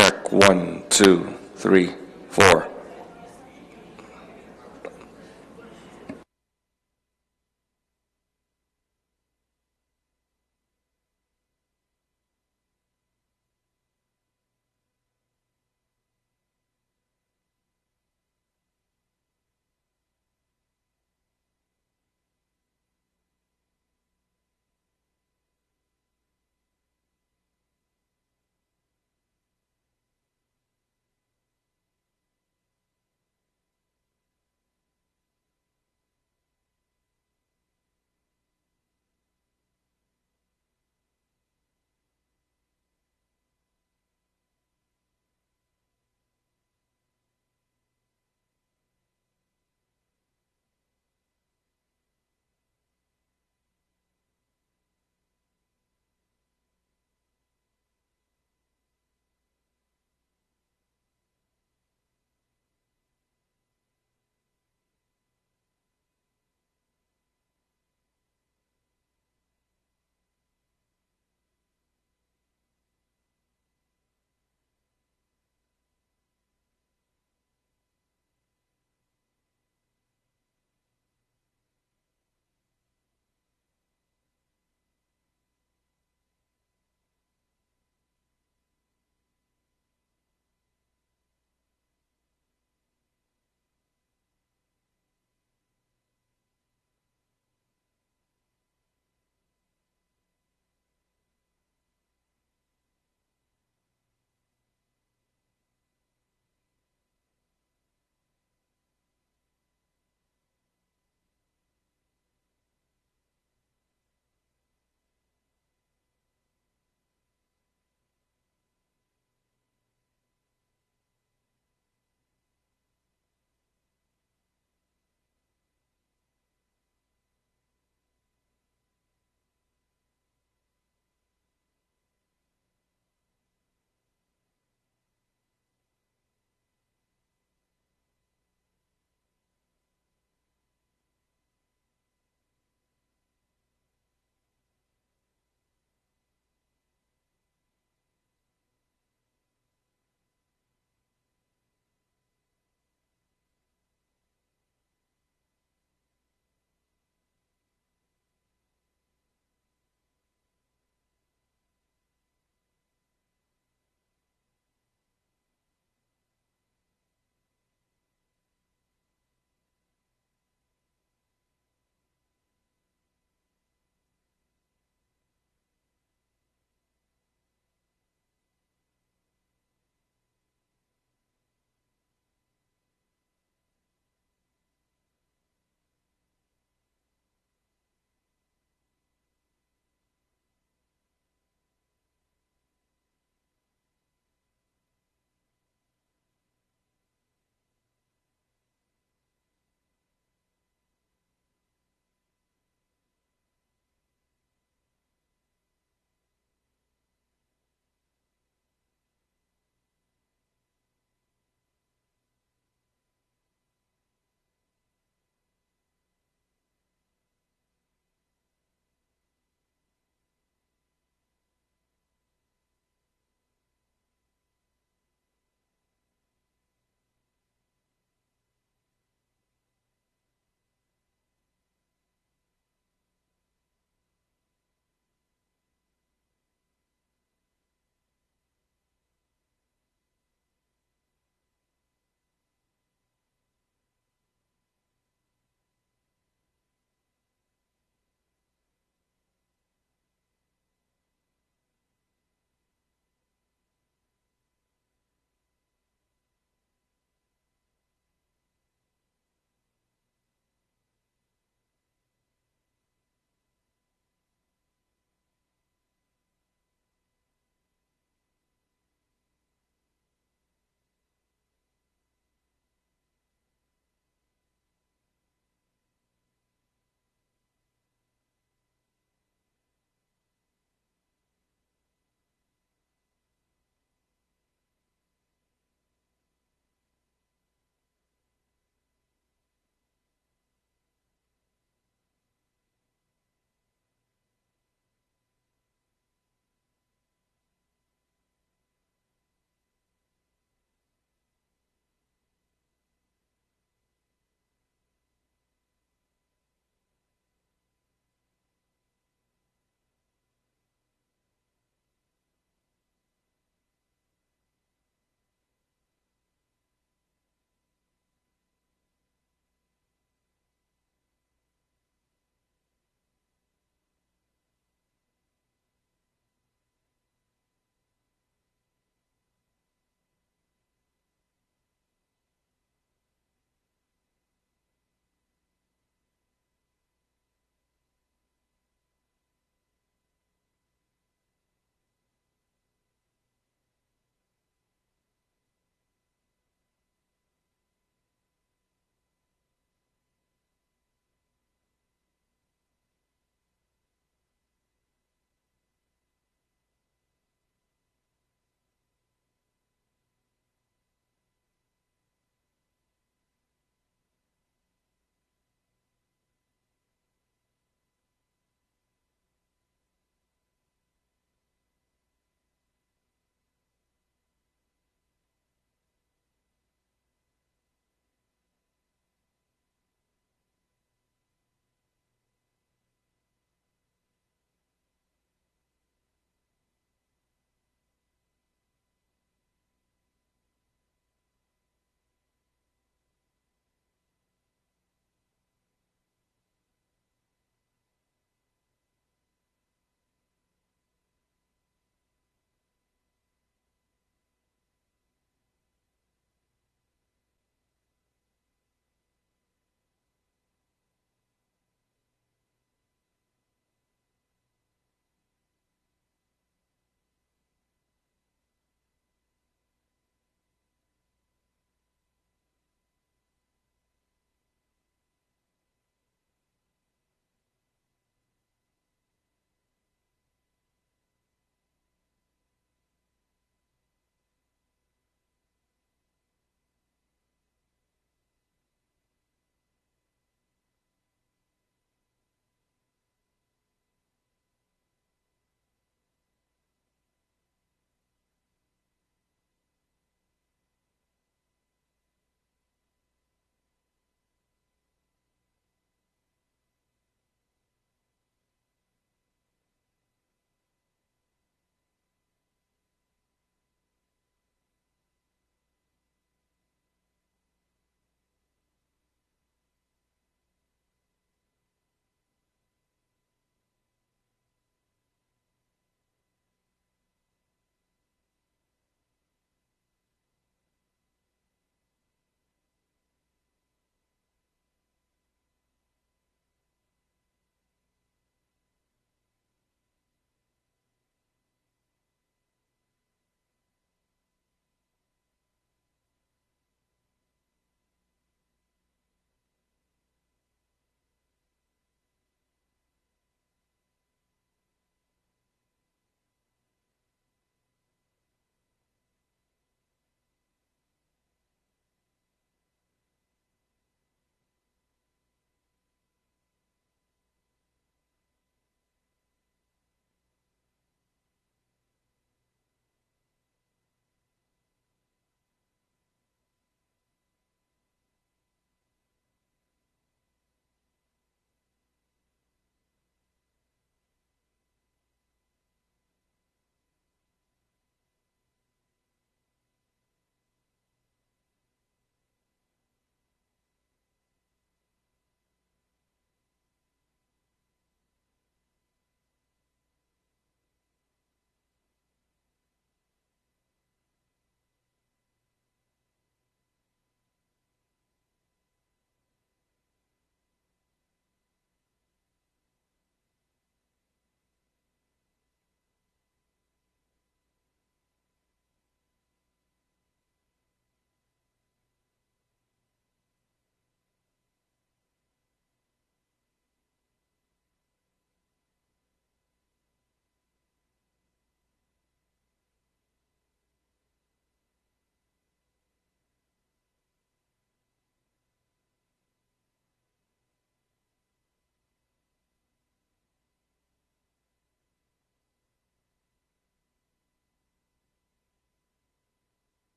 Check. 1, 2, 3, 4.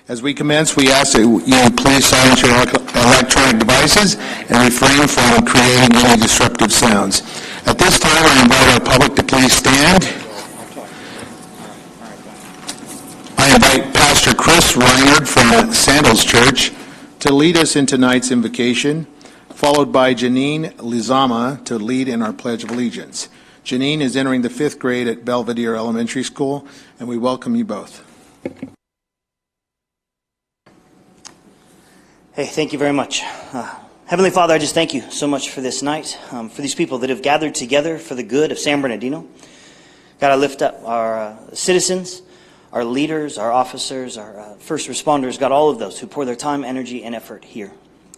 As we commence, we ask that you please silence your electronic devices and refrain from creating any disruptive sounds. At this time, I invite our public to please stand. I invite Pastor Chris Reinhardt from Sandals Church to lead us in tonight's invocation, followed by Janine Lizama to lead in our Pledge of Allegiance. Janine is entering the 5th grade at Belvedere Elementary School, and we welcome you both. Hey, thank you very much. Heavenly Father, I just thank you so much for this night, for these people that have gathered together for the good of San Bernardino. God, I lift up our citizens, our leaders, our officers, our first responders, God, all of those who pour their time, energy, and effort here.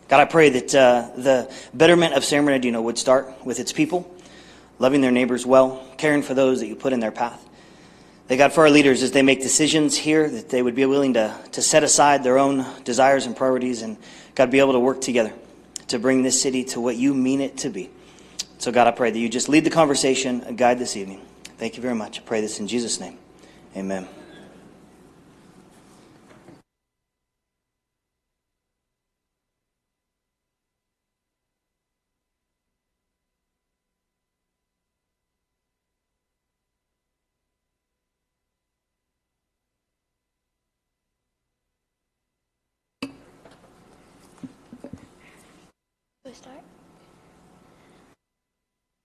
God, I pray that the betterment of San Bernardino would start with its people, loving their neighbors well, caring for those that you put in their path. That God, for our leaders, as they make decisions here, that they would be willing to set aside their own desires and priorities and, God, be able to work together to bring this city to what you mean it to be. So, God, I pray that you just lead the conversation and guide this evening. Thank you very much. I pray this in Jesus' name. Amen.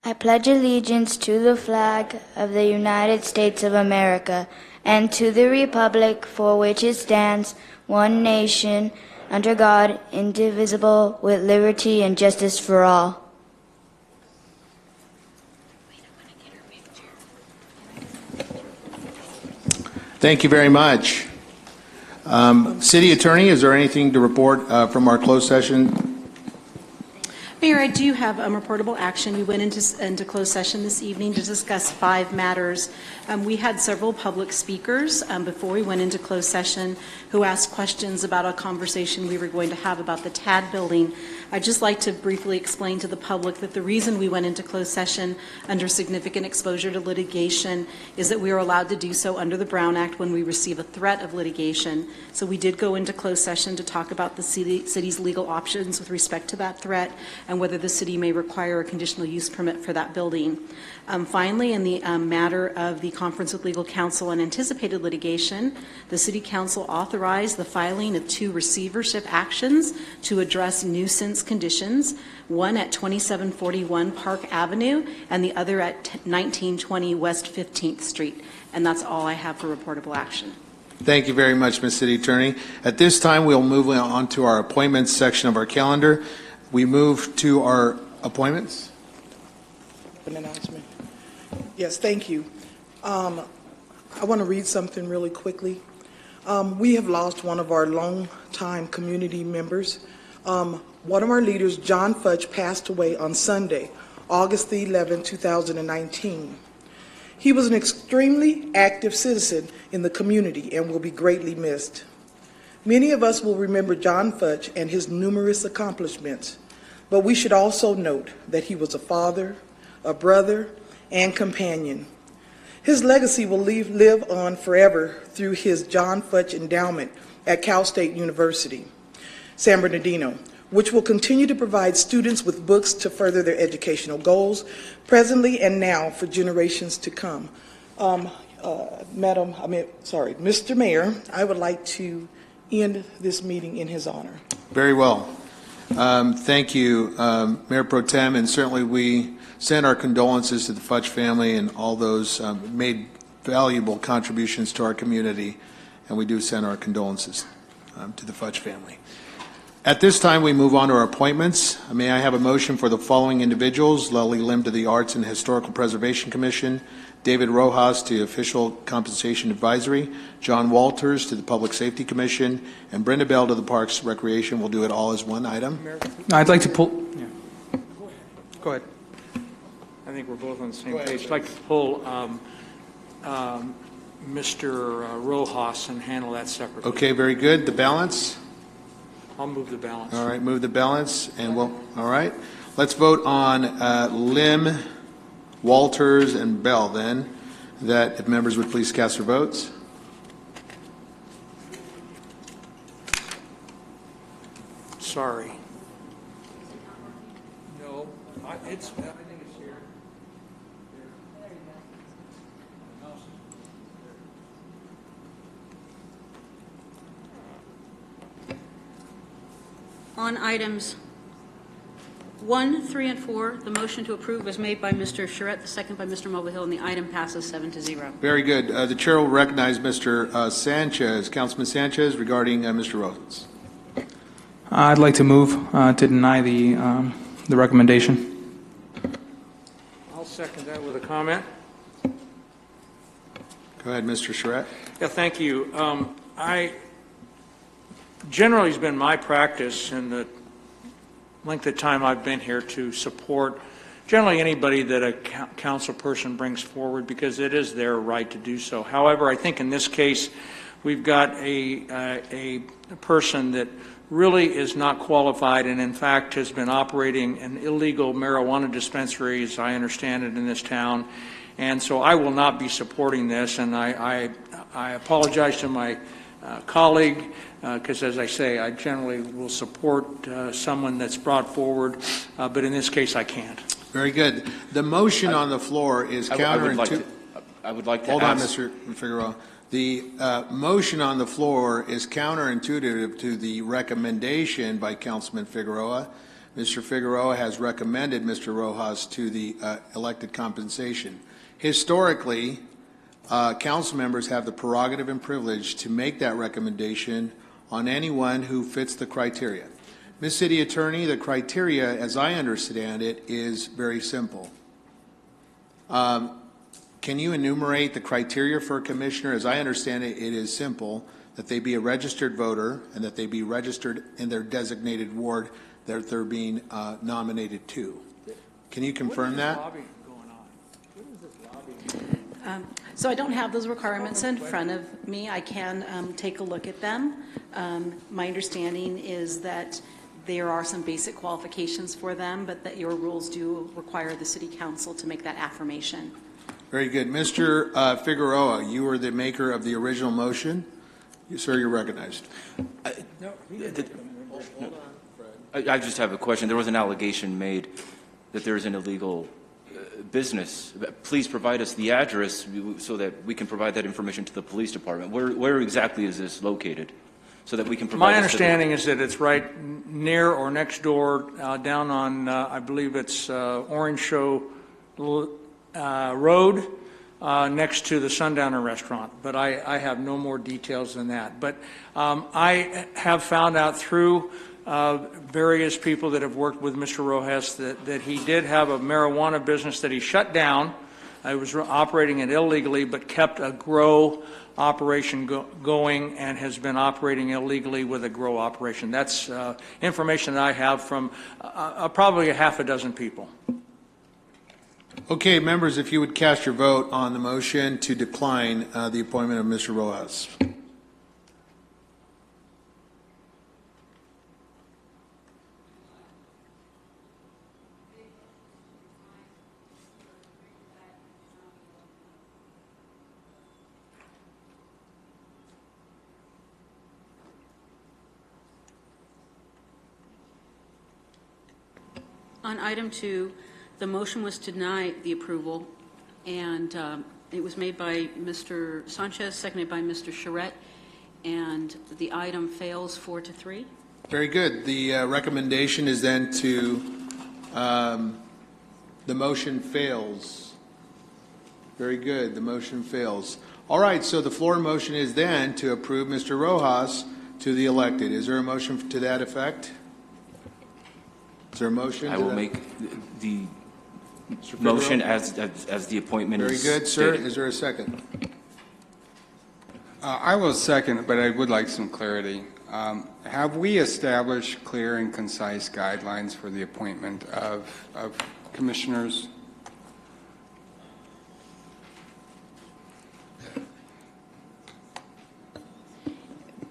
I pledge allegiance to the flag of the United States of America and to the republic for which it stands, one nation, under God, indivisible, with liberty and justice for all. Thank you very much. City Attorney, is there anything to report from our closed session? Mayor, I do have reportable action. We went into closed session this evening to discuss 5 matters. We had several public speakers before we went into closed session who asked questions about a conversation we were going to have about the TAD building. I'd just like to briefly explain to the public that the reason we went into closed session under significant exposure to litigation is that we are allowed to do so under the Brown Act when we receive a threat of litigation. So we did go into closed session to talk about the city's legal options with respect to that threat and whether the city may require a conditional use permit for that building. Finally, in the matter of the conference with legal counsel and anticipated litigation, the City Council authorized the filing of 2 receivership actions to address nuisance conditions, one at 2741 Park Avenue and the other at 1920 West 15th Street. And that's all I have for reportable action. Thank you very much, Ms. City Attorney. At this time, we'll move on to our appointments section of our calendar. We move to our appointments. An announcement. Yes, thank you. I want to read something really quickly. We have lost one of our long-time community members. One of our leaders, John Fudge, passed away on Sunday, August the 11th, 2019. He was an extremely active citizen in the community and will be greatly missed. Many of us will remember John Fudge and his numerous accomplishments, but we should also note that he was a father, a brother, and companion. His legacy will live on forever through his John Fudge Endowment at Cal State University, San Bernardino, which will continue to provide students with books to further their educational goals, presently and now for generations to come. Mr. Mayor, I would like to end this meeting in his honor. Very well. Thank you, Mayor Pro Tem, and certainly we send our condolences to the Fudge family and all those made valuable contributions to our community, and we do send our condolences to the Fudge family. At this time, we move on to our appointments. May I have a motion for the following individuals: Lely Lim to the Arts and Historical Preservation Commission, David Rojas to Official Compensation Advisory, John Walters to the Public Safety Commission, and Brenda Bell to the Parks Recreation. We'll do it all as one item. I'd like to pull. Yeah. Go ahead. I think we're both on the same page. I'd like to pull Mr. Rojas and handle that separately. Okay, very good. The balance? I'll move the balance. All right, move the balance, and we'll. All right, let's vote on Lim, Walters, and Bell. Then, that if members would please cast their votes. sorry. No, I think it's here. On items 1, 3, and 4, the motion to approve was made by Mr. Charette, the second by Mr. Mulvihill, and the item passes 7-0. Very good. The chair will recognize Mr. Sanchez, Councilman Sanchez, regarding Mr. Rojas. I'd like to move to deny the recommendation. I'll second that with a comment. Go ahead, Mr. Charette. Yeah, thank you. Generally, it's been my practice in the length of time I've been here to support generally anybody that a council person brings forward, because it is their right to do so. However, I think in this case, we've got a person that really is not qualified and in fact has been operating an illegal marijuana dispensary, as I understand it, in this town. And so I will not be supporting this, and I apologize to my colleague, because as I say, I generally will support someone that's brought forward, but in this case I can't. Very good. The motion on the floor is counterintuitive. I would like to Hold on, ask. Mr. Figueroa. The motion on the floor is counterintuitive to the recommendation by Councilman Figueroa. Mr. Figueroa has recommended Mr. Rojas to the elected compensation. Historically, council members have the prerogative and privilege to make that recommendation on anyone who fits the criteria. Ms. City Attorney, the criteria, as I understand it, is very simple. Can you enumerate the criteria for a commissioner? As I understand it, it is simple, that they be a registered voter and that they be registered in their designated ward that they're being nominated to. Can you confirm that? So I don't have those requirements in front of me. I can take a look at them. My understanding is that there are some basic qualifications for them, but that your rules do require the city council to make that affirmation. Very good. Mr. Figueroa, you were the maker of the original motion. Sir, you're recognized. I just have a question. There was an allegation made that there is an illegal business. Please provide us the address so that we can provide that information to the police department. Where exactly is this located? So that we can provide. My understanding is that it's right near or next door, down on, I believe it's Orange Show Road, next to the Sundowner Restaurant. But I have no more details than that. But I have found out through various people that have worked with Mr. Rojas that he did have a marijuana business that he shut down. He was operating it illegally, but kept a grow operation going and has been operating illegally with a grow operation. That's information that I have from probably a half a dozen people. Okay, members, if you would cast your vote on the motion to decline the appointment of Mr. Rojas. On item 2, the motion was to deny the approval, and it was made by Mr. Sanchez, seconded by Mr. Charette, and the item fails 4-3. Very good. The recommendation is then to, the motion fails. Very good. The motion fails. All right, so the floor motion is then to approve Mr. Rojas to the elected. Is there a motion to that effect? Is there a motion? I will make the motion as the appointment Very is good, sir. stated. Is there a second? I will second, but I would like some clarity. Have we established clear and concise guidelines for the appointment of commissioners?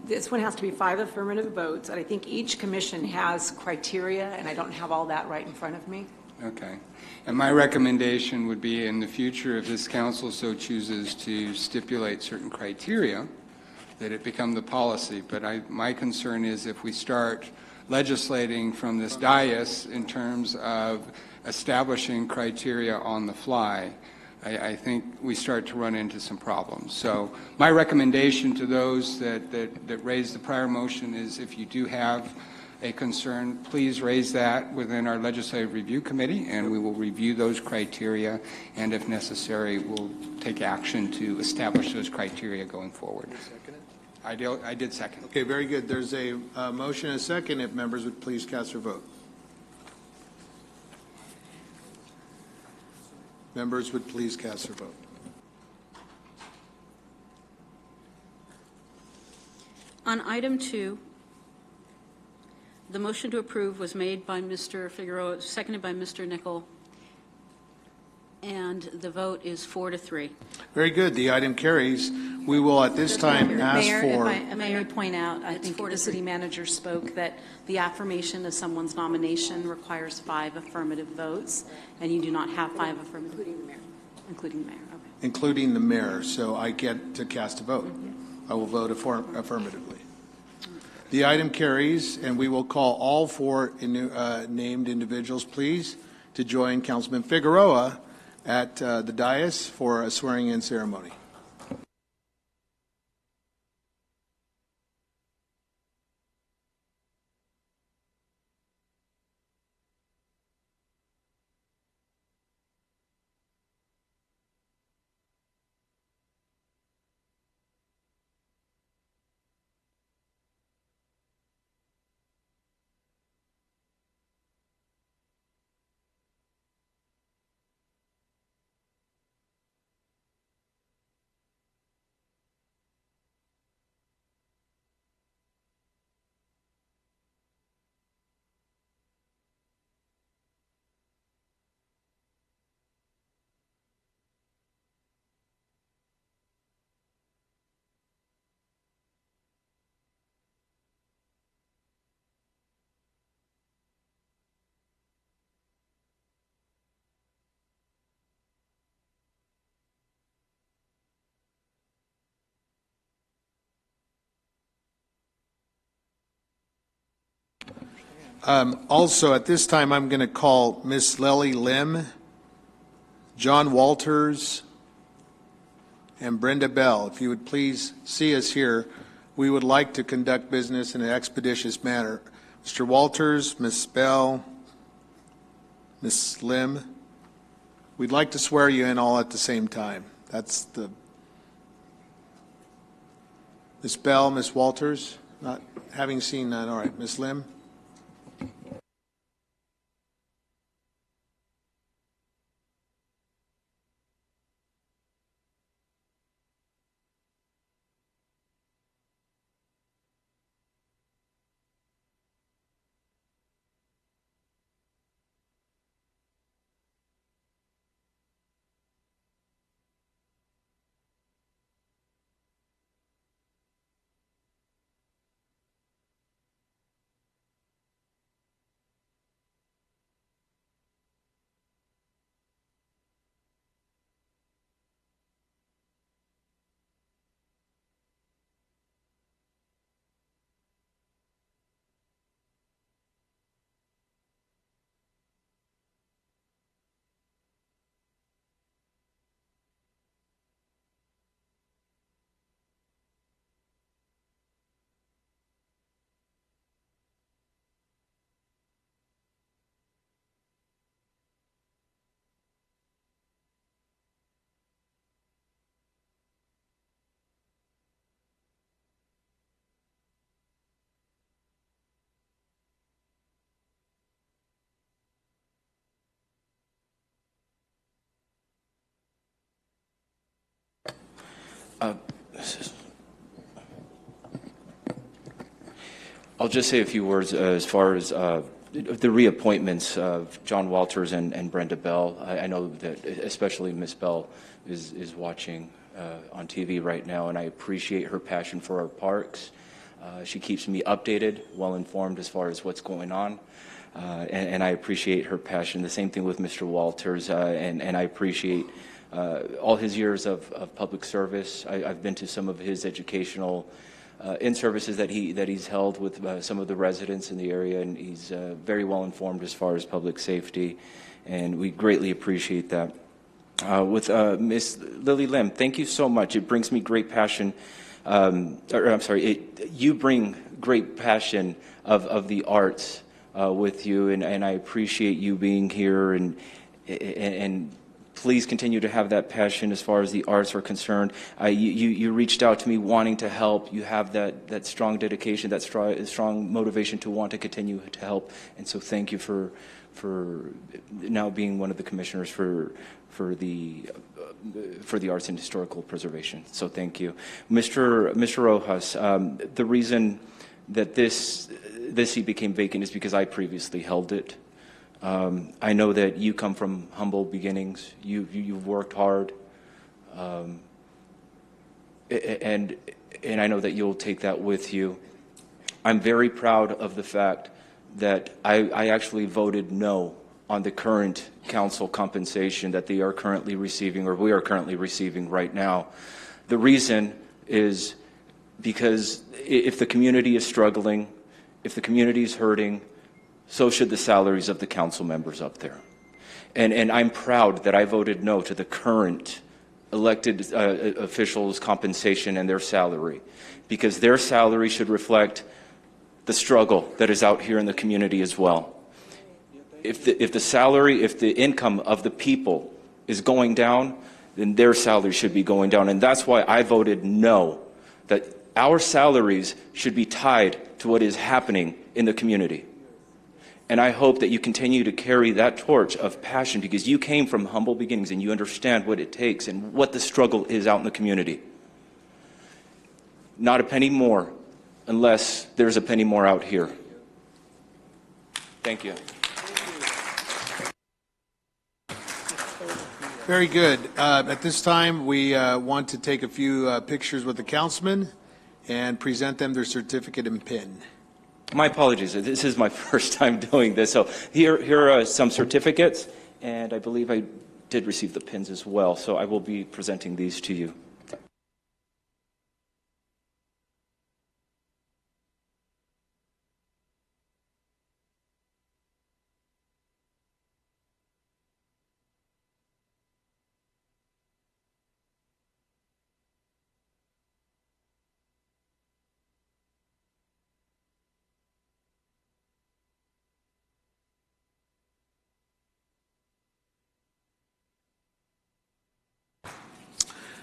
This one has to be 5 affirmative votes, and I think each commission has criteria, and I don't have all that right in front of me. Okay. And my recommendation would be in the future, if this council so chooses to stipulate certain criteria, that it become the policy. But my concern is if we start legislating from this dais in terms of establishing criteria on the fly, I think we start to run into some problems. So my recommendation to those that raised the prior motion is, if you do have a concern, please raise that within our Legislative Review Committee, and we will review those criteria, and if necessary, we'll take action to establish those criteria going forward. I did second. Okay, very good. There's a motion and a second. If members would please cast their vote. Members would please cast their vote. On item 2, the motion to approve was made by Mr. Figueroa, seconded by Mr. Nickel, and the vote is 4-3. Very good. The item carries. We will at this time ask Mayor, for... if I may point out, I think the city manager spoke that the affirmation of someone's nomination requires 5 affirmative votes, and you do not have 5 affirmative. Including the mayor. Including the mayor, okay. Including the mayor, so I get to cast a vote. I will vote affirmatively. The item carries, and we will call all 4 named individuals, please, to join Councilman Figueroa at the dais for a swearing-in ceremony. Also, at this time, I'm going to call Miss Lely Lim, John Walters, and Brenda Bell. If you would please see us here, we would like to conduct business in an expeditious manner. Mr. Walters, Miss Bell, Miss Lim, we'd like to swear you in all at the same time. That's the... Miss Bell, Miss Walters, not having seen that. All right, Miss Lim. I'll just say a few words as far as the reappointments of John Walters and Brenda Bell. I know that especially Miss Bell is watching on TV right now, and I appreciate her passion for our parks. She keeps me updated, well-informed as far as what's going on, and I appreciate her passion. The same thing with Mr. Walters, and I appreciate all his years of public service. I've been to some of his educational in-services that he's held with some of the residents in the area, and he's very well informed as far as public safety, and we greatly appreciate that. With Ms. Lily Lim, thank you so much. It brings me great passion. You bring great passion of the arts with you, and I appreciate you being here, and please continue to have that passion as far as the arts are concerned. You reached out to me wanting to help. You have that strong dedication, that strong motivation to want to continue to help, and so thank you for now being one of the commissioners for the arts and historical preservation. So thank you. Mr. Rojas, the reason that this seat became vacant is because I previously held it. I know that you come from humble beginnings. You've worked hard, and I know that you'll take that with you. I'm very proud of the fact that I actually voted no on the current council compensation that they are currently receiving, or we are currently receiving right now. The reason is because if the community is struggling, if the community is hurting, so should the salaries of the council members up there. And I'm proud that I voted no to the current elected officials' compensation and their salary, because their salary should reflect the struggle that is out here in the community as well. If the income of the people is going down, then their salary should be going down. And that's why I voted no, that our salaries should be tied to what is happening in the community. And I hope that you continue to carry that torch of passion, because you came from humble beginnings and you understand what it takes and what the struggle is out in the community. Not a penny more unless there's a penny more out here. Thank you. Very good. At this time, we want to take a few pictures with the councilman and present them their certificate and pin. My apologies. This is my first time doing this. So here are some certificates, and I believe I did receive the pins as well. So I will be presenting these to you.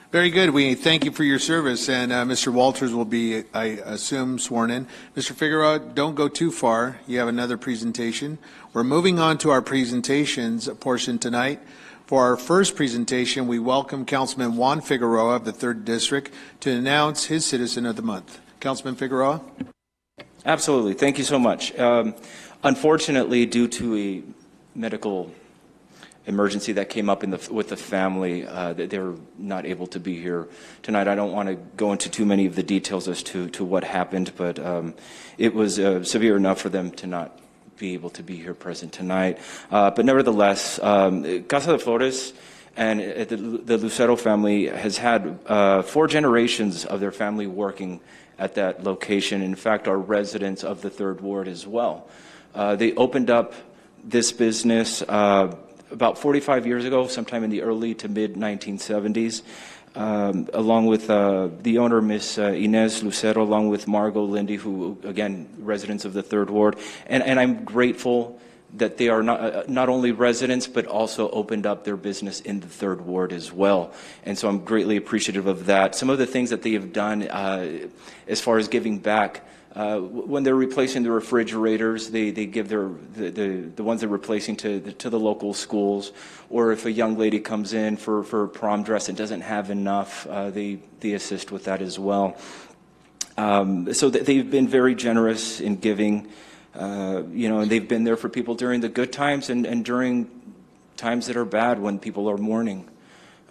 Very good. We thank you for your service, and Mr. Walters will be, I assume, sworn in. Mr. Figueroa, don't go too far. You have another presentation. We're moving on to our presentations portion tonight. For our first presentation, we welcome Councilman Juan Figueroa of the 3rd District to announce his Citizen of the Month. Councilman Figueroa? Absolutely. Thank you so much. Unfortunately, due to a medical emergency that came up with the family, they're not able to be here tonight. I don't want to go into too many of the details as to what happened, but it was severe enough for them to not be able to be here present tonight. But nevertheless, Casa de Flores and the Lucero family has had 4 generations of their family working at that location. In fact, are residents of the 3rd Ward as well. They opened up this business about 45 years ago, sometime in the early to mid 1970s, along with the owner, Miss Inez Lucero, along with Margot Lindy, who, again, residents of the 3rd Ward. And I'm grateful that they are not only residents, but also opened up their business in the 3rd Ward as well. And so I'm greatly appreciative of that. Some of the things that they have done as far as giving back, when they're replacing the refrigerators, they give the ones they're replacing to the local schools, or if a young lady comes in for prom dress and doesn't have enough, they assist with that as well. So they've been very generous in giving, and they've been there for people during the good times and during times that are bad when people are mourning.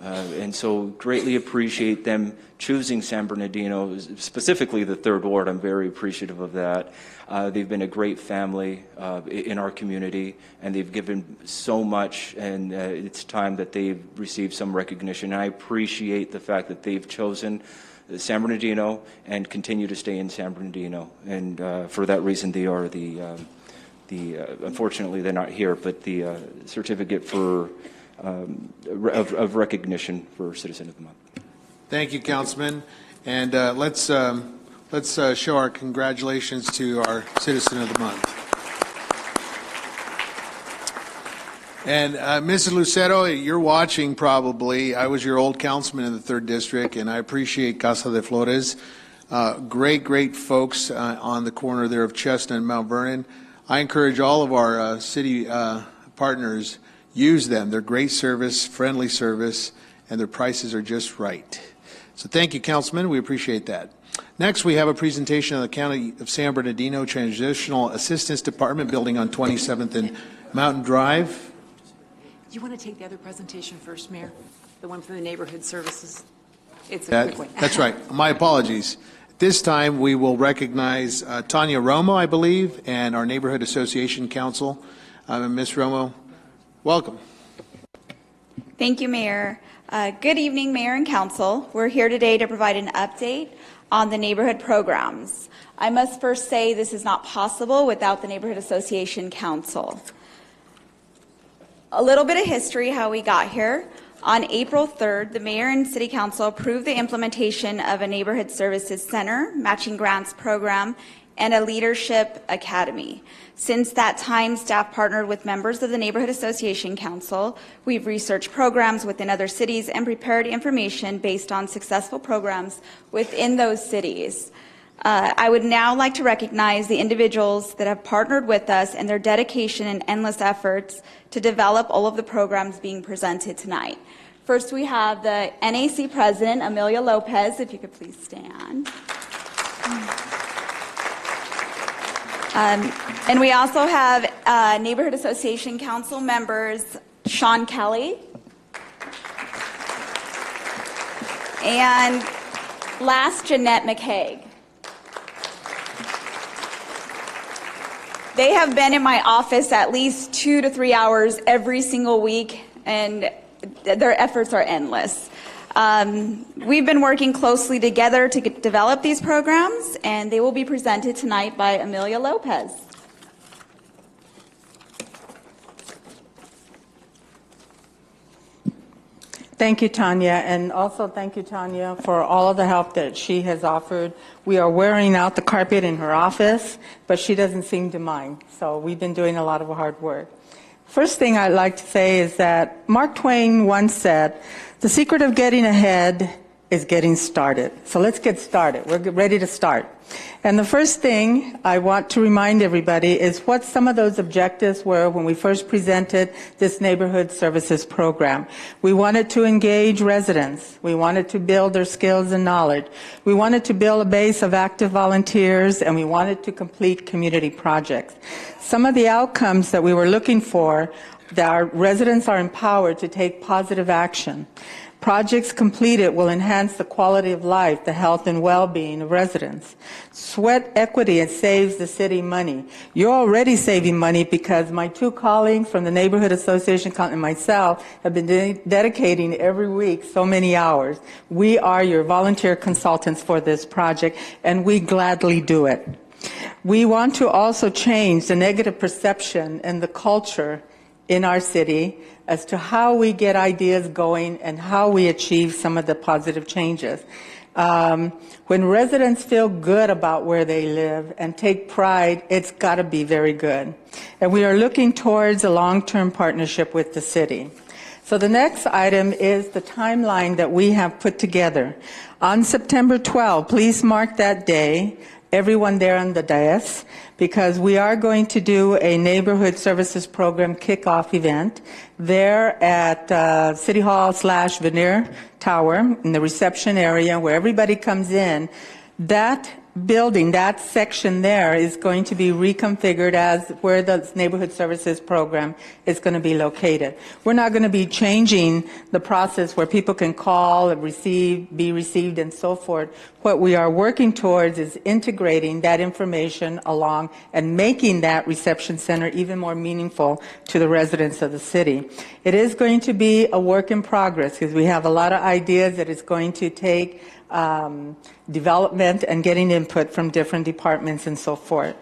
And so greatly appreciate them choosing San Bernardino, specifically the 3rd Ward. I'm very appreciative of that. They've been a great family in our community, and they've given so much, and it's time that they've received some recognition. And I appreciate the fact that they've chosen San Bernardino and continue to stay in San Bernardino. And for that reason, they are unfortunately, they're not here, but the certificate for of recognition for Citizen of the Month. Thank you, Councilman. And let's show our congratulations to our Citizen of the Month. And Mrs. Lucero, you're watching probably. I was your old councilman in the 3rd District, and I appreciate Casa de Flores. Great folks on the corner there of Chestnut and Mount Vernon. I encourage all of our city partners, use them. They're great service, friendly service, and their prices are just right. So thank you, Councilman. We appreciate that. Next, we have a presentation of the County of San Bernardino Transitional Assistance Department building on 27th and Mountain Drive. Do you want to take the other presentation first, Mayor? The one from the neighborhood services? It's a quick one. That's right. My apologies. This time, we will recognize Tanya Romo, I believe, and our Neighborhood Association Council. Ms. Romo, welcome. Thank you, Mayor. Good evening, Mayor and Council. We're here today to provide an update on the neighborhood programs. I must first say this is not possible without the Neighborhood Association Council. A little bit of history, how we got here. On April 3rd, the Mayor and City Council approved the implementation of a Neighborhood Services Center, Matching Grants Program, and a Leadership Academy. Since that time, staff partnered with members of the Neighborhood Association Council. We've researched programs within other cities and prepared information based on successful programs within those cities. I would now like to recognize the individuals that have partnered with us and their dedication and endless efforts to develop all of the programs being presented tonight. First, we have the NAC President, Amelia Lopez, if you could please stand. And we also have Neighborhood Association Council members, Sean Kelly. And last, Jeanette McCaig. They have been in my office at least 2 to 3 hours every single week, and their efforts are endless. We've been working closely together to develop these programs, and they will be presented tonight by Amelia Lopez. Thank you, Tanya, and also thank you, Tanya, for all of the help that she has offered. We are wearing out the carpet in her office, but she doesn't seem to mind, so we've been doing a lot of hard work. First thing I'd like to say is that Mark Twain once said, "The secret of getting ahead is getting started." So let's get started. We're ready to start. And the first thing I want to remind everybody is what some of those objectives were when we first presented this neighborhood services program. We wanted to engage residents. We wanted to build their skills and knowledge. We wanted to build a base of active volunteers, and we wanted to complete community projects. Some of the outcomes that we were looking for, that our residents are empowered to take positive action. Projects completed will enhance the quality of life, the health and well-being of residents. Sweat equity, it saves the city money. You're already saving money because my 2 colleagues from the Neighborhood Association and myself have been dedicating every week so many hours. We are your volunteer consultants for this project, and we gladly do it. We want to also change the negative perception and the culture in our city as to how we get ideas going and how we achieve some of the positive changes. When residents feel good about where they live and take pride, it's got to be very good. And we are looking towards a long-term partnership with the city. So the next item is the timeline that we have put together. On September 12, please mark that day, everyone there on the dais, because we are going to do a neighborhood services program kickoff event there at City Hall / Veneer Tower in the reception area where everybody comes in. That building, that section there is going to be reconfigured as where the neighborhood services program is going to be located. We're not going to be changing the process where people can call and be received and so forth. What we are working towards is integrating that information along and making that reception center even more meaningful to the residents of the city. It is going to be a work in progress because we have a lot of ideas that it's going to take development and getting input from different departments and so forth.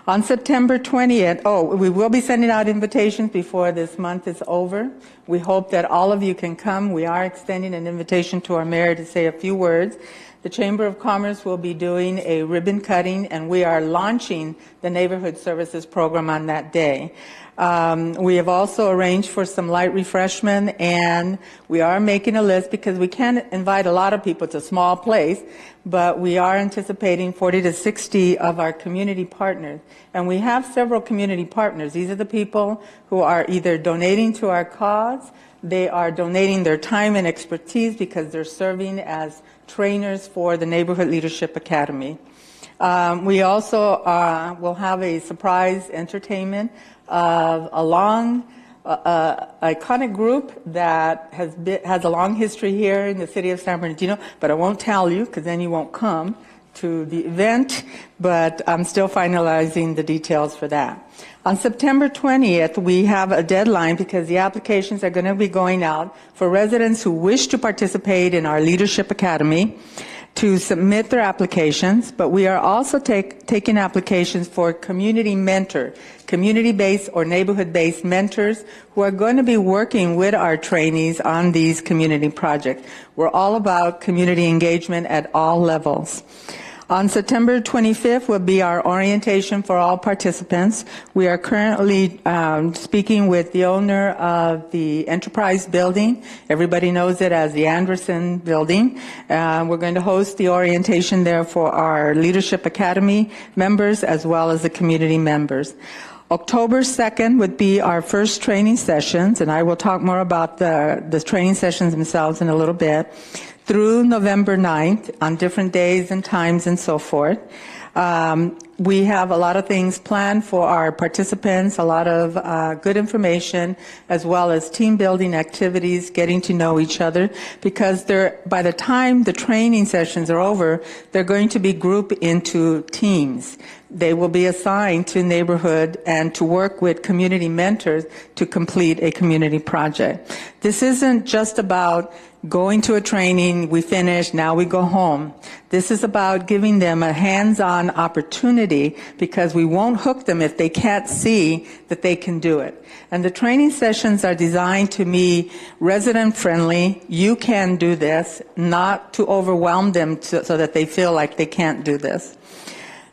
On September 20th, we will be sending out invitations before this month is over. We hope that all of you can come. We are extending an invitation to our mayor to say a few words. The Chamber of Commerce will be doing a ribbon cutting, and we are launching the Neighborhood Services Program on that day. We have also arranged for some light refreshment, and we are making a list because we can't invite a lot of people. It's a small place, but we are anticipating 40 to 60 of our community partners. And we have several community partners. These are the people who are either donating to our cause, they are donating their time and expertise because they're serving as trainers for the Neighborhood Leadership Academy. We also will have a surprise entertainment of a long, iconic group that has a long history here in the city of San Bernardino, but I won't tell you because then you won't come to the event, but I'm still finalizing the details for that. On September 20th, we have a deadline because the applications are going to be going out for residents who wish to participate in our Leadership Academy to submit their applications, but we are also taking applications for community mentor, community-based or neighborhood-based mentors who are going to be working with our trainees on these community projects. We're all about community engagement at all levels. On September 25th will be our orientation for all participants. We are currently speaking with the owner of the Enterprise Building. Everybody knows it as the Anderson Building. We're going to host the orientation there for our Leadership Academy members as well as the community members. October 2nd would be our first training sessions, and I will talk more about the training sessions themselves in a little bit, through November 9th on different days and times and so forth. We have a lot of things planned for our participants, a lot of good information, as well as team building activities, getting to know each other, because by the time the training sessions are over, they're going to be grouped into teams. They will be assigned to neighborhood and to work with community mentors to complete a community project. This isn't just about going to a training, we finish, now we go home. This is about giving them a hands-on opportunity because we won't hook them if they can't see that they can do it. And the training sessions are designed to be resident-friendly. You can do this, not to overwhelm them so that they feel like they can't do this.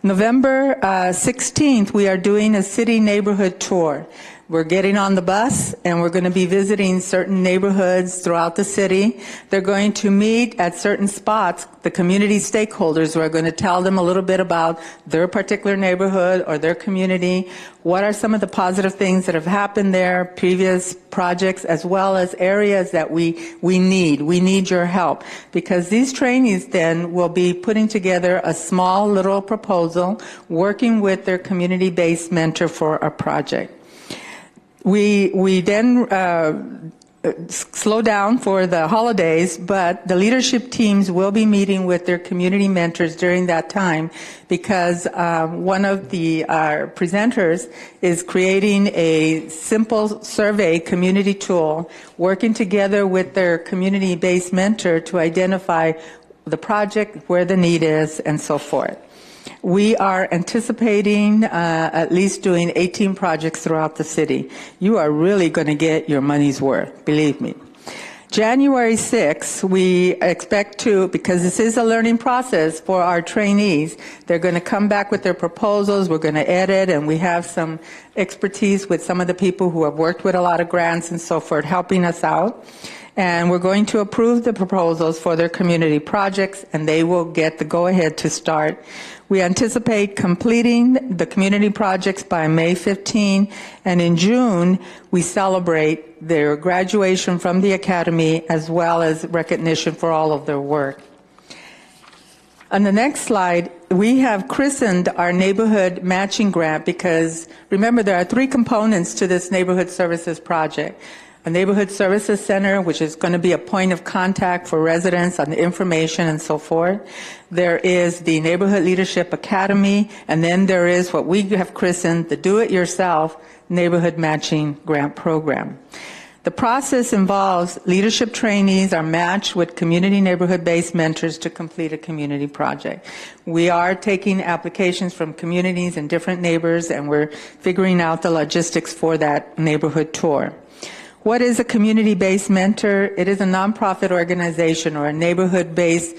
November 16th, we are doing a city neighborhood tour. We're getting on the bus and we're going to be visiting certain neighborhoods throughout the city. They're going to meet at certain spots, the community stakeholders who are going to tell them a little bit about their particular neighborhood or their community. What are some of the positive things that have happened there, previous projects, as well as areas that we need. We need your help because these trainees then will be putting together a small little proposal, working with their community-based mentor for a project. We then slow down for the holidays, but the leadership teams will be meeting with their community mentors during that time because one of the presenters is creating a simple survey community tool, working together with their community-based mentor to identify the project, where the need is, and so forth. We are anticipating at least doing 18 projects throughout the city. You are really going to get your money's worth, believe me. January 6th, we expect to, because this is a learning process for our trainees, they're going to come back with their proposals, we're going to edit, and we have some expertise with some of the people who have worked with a lot of grants and so forth helping us out. And we're going to approve the proposals for their community projects, and they will get the go-ahead to start. We anticipate completing the community projects by May 15, and in June, we celebrate their graduation from the academy as well as recognition for all of their work. On the next slide, we have christened our neighborhood matching grant because, remember, there are 3 components to this neighborhood services project. A neighborhood services center, which is going to be a point of contact for residents on the information and so forth. There is the Neighborhood Leadership Academy, and then there is what we have christened the Do-It-Yourself Neighborhood Matching Grant Program. The process involves leadership trainees are matched with community neighborhood-based mentors to complete a community project. We are taking applications from communities and different neighbors, and we're figuring out the logistics for that neighborhood tour. What is a community-based mentor? It is a nonprofit organization or a neighborhood-based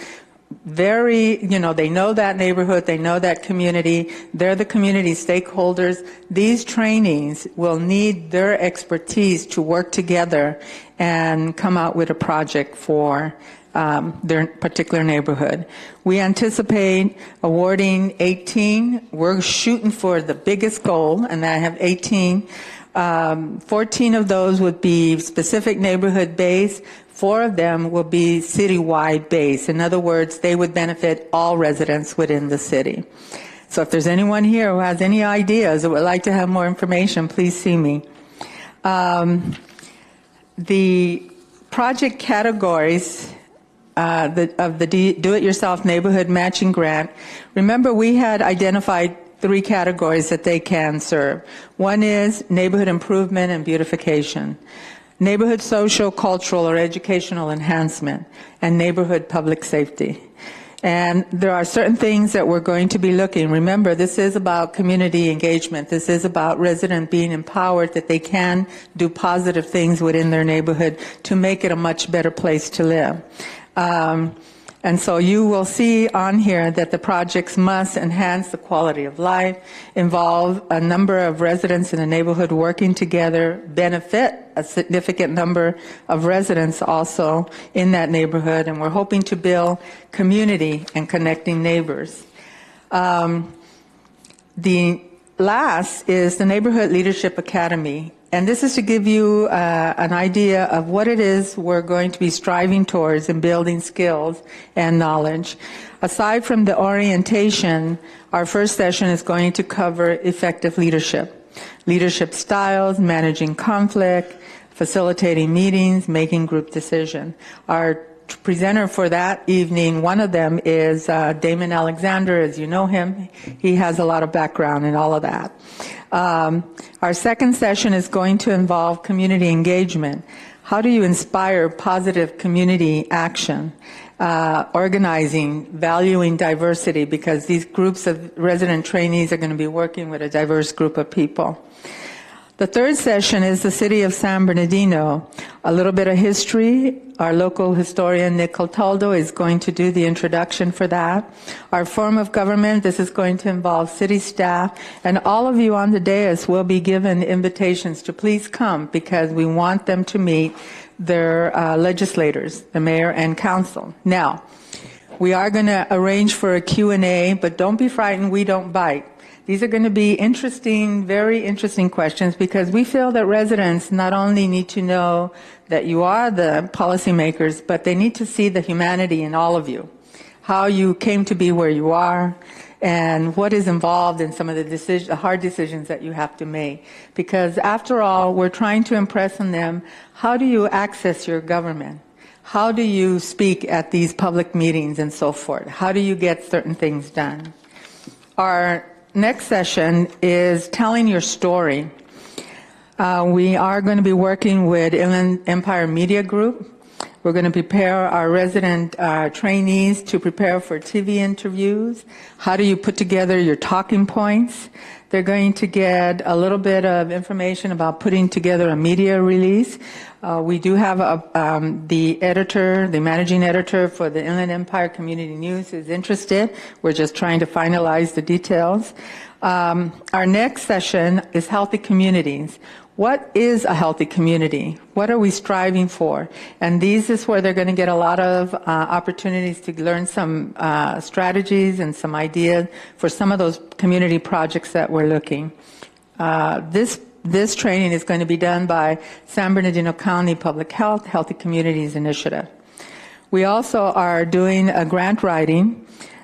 they know that neighborhood, they know that community, they're the community stakeholders. These trainees will need their expertise to work together and come out with a project for their particular neighborhood. We anticipate awarding 18. We're shooting for the biggest goal, and I have 18. 14 of those would be specific neighborhood based. 4 of them will be citywide based. In other words, they would benefit all residents within the city. So if there's anyone here who has any ideas or would like to have more information, please see me. The project categories of the Do-It-Yourself Neighborhood Matching Grant, remember we had identified 3 categories that they can serve. One is neighborhood improvement and beautification, neighborhood social, cultural, or educational enhancement, and neighborhood public safety. And there are certain things that we're going to be looking. Remember, this is about community engagement. This is about residents being empowered that they can do positive things within their neighborhood to make it a much better place to live. And so you will see on here that the projects must enhance the quality of life, involve a number of residents in the neighborhood working together, benefit a significant number of residents also in that neighborhood, and we're hoping to build community and connecting neighbors. The last is the Neighborhood Leadership Academy. And this is to give you an idea of what it is we're going to be striving towards in building skills and knowledge. Aside from the orientation, our first session is going to cover effective leadership, leadership styles, managing conflict, facilitating meetings, making group decision. Our presenter for that evening, one of them is Damon Alexander, as you know him. He has a lot of background in all of that. Our second session is going to involve community engagement. How do you inspire positive community action? Organizing, valuing diversity, because these groups of resident trainees are going to be working with a diverse group of people. The third session is the city of San Bernardino. A little bit of history. Our local historian, Nick Cataldo, is going to do the introduction for that. Our form of government, this is going to involve city staff, and all of you on the dais will be given invitations to please come because we want them to meet their legislators, the mayor and council. Now, we are going to arrange for a Q&A, but don't be frightened, we don't bite. These are going to be interesting, very interesting questions because we feel that residents not only need to know that you are the policymakers, but they need to see the humanity in all of you, how you came to be where you are, and what is involved in some of the hard decisions that you have to make. Because after all, we're trying to impress on them, how do you access your government? How do you speak at these public meetings and so forth? How do you get certain things done? Our next session is telling your story. We are going to be working with Inland Empire Media Group. We're going to prepare our resident trainees to prepare for TV interviews. How do you put together your talking points? They're going to get a little bit of information about putting together a media release. We do have the editor, the managing editor for the Inland Empire Community News is interested. We're just trying to finalize the details. Our next session is healthy communities. What is a healthy community? What are we striving for? And these is where they're going to get a lot of opportunities to learn some strategies and some ideas for some of those community projects that we're looking. This training is going to be done by San Bernardino County Public Health Healthy Communities Initiative. We also are doing a grant writing.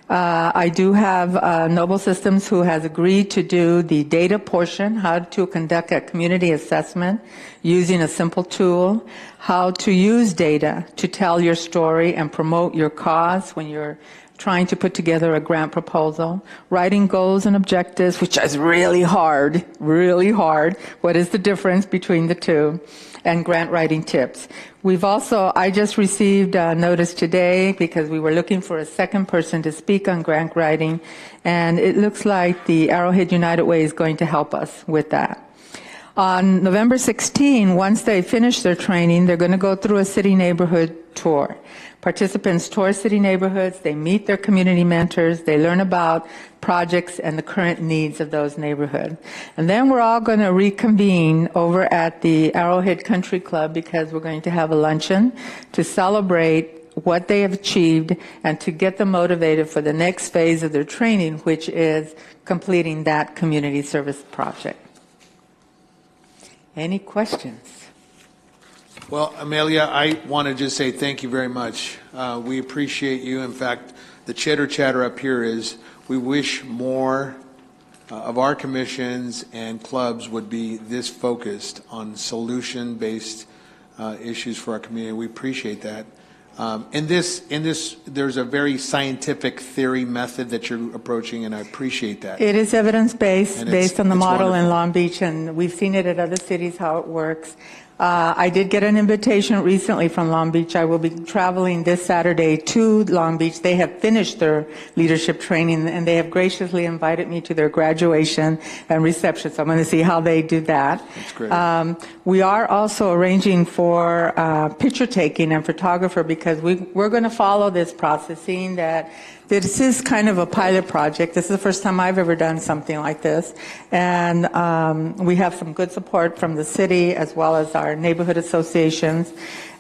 I do have Noble Systems who has agreed to do the data portion, how to conduct a community assessment using a simple tool, how to use data to tell your story and promote your cause when you're trying to put together a grant proposal, writing goals and objectives, which is really hard, really hard. What is the difference between the two? And grant writing tips. I just received a notice today because we were looking for a second person to speak on grant writing, and it looks like the Arrowhead United Way is going to help us with that. On November 16, once they finish their training, they're going to go through a city neighborhood tour. Participants tour city neighborhoods, they meet their community mentors, they learn about projects and the current needs of those neighborhoods. And then we're all going to reconvene over at the Arrowhead Country Club because we're going to have a luncheon to celebrate what they have achieved and to get them motivated for the next phase of their training, which is completing that community service project. Any questions? Well, Amelia, I want to just say thank you very much. We appreciate you. In fact, the chitter chatter up here is we wish more of our commissions and clubs would be this focused on solution-based issues for our community. We appreciate that. In this, there's a very scientific theory method that you're approaching, and I appreciate that. It is evidence-based, based on the model wonderful. in Long Beach, and we've seen it at other cities, how it works. I did get an invitation recently from Long Beach. I will be traveling this Saturday to Long Beach. They have finished their leadership training, and they have graciously invited me to their graduation and reception. So I'm going to see how they do that. That's great. We are also arranging for picture taking and photographer because we're going to follow this process, seeing that this is kind of a pilot project. This is the first time I've ever done something like this. And we have some good support from the city as well as our neighborhood associations.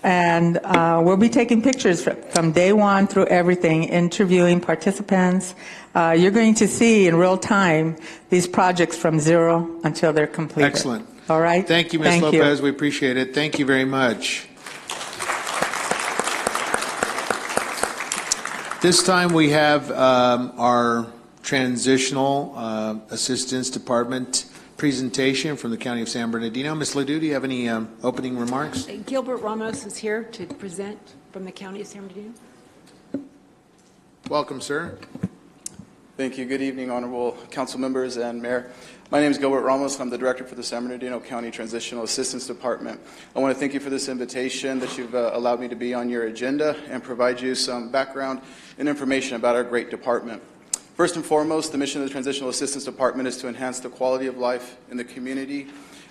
And we'll be taking pictures from day one through everything, interviewing participants. You're going to see in real time these projects from zero until they're completed. Excellent. All right? Thank you, Ms. Lopez. We appreciate it. Thank you very much. This time we have our Transitional Assistance Department presentation from the County of San Bernardino. Ms. Ledoux, do you have any opening remarks? Gilbert Ramos is here to present from the County of San Bernardino. Welcome, sir. Thank you. Good evening, honorable council members and mayor. My name is Gilbert Ramos. I'm the director for the San Bernardino County Transitional Assistance Department. I want to thank you for this invitation that you've allowed me to be on your agenda and provide you some background and information about our great department. First and foremost, the mission of the Transitional Assistance Department is to enhance the quality of life in the community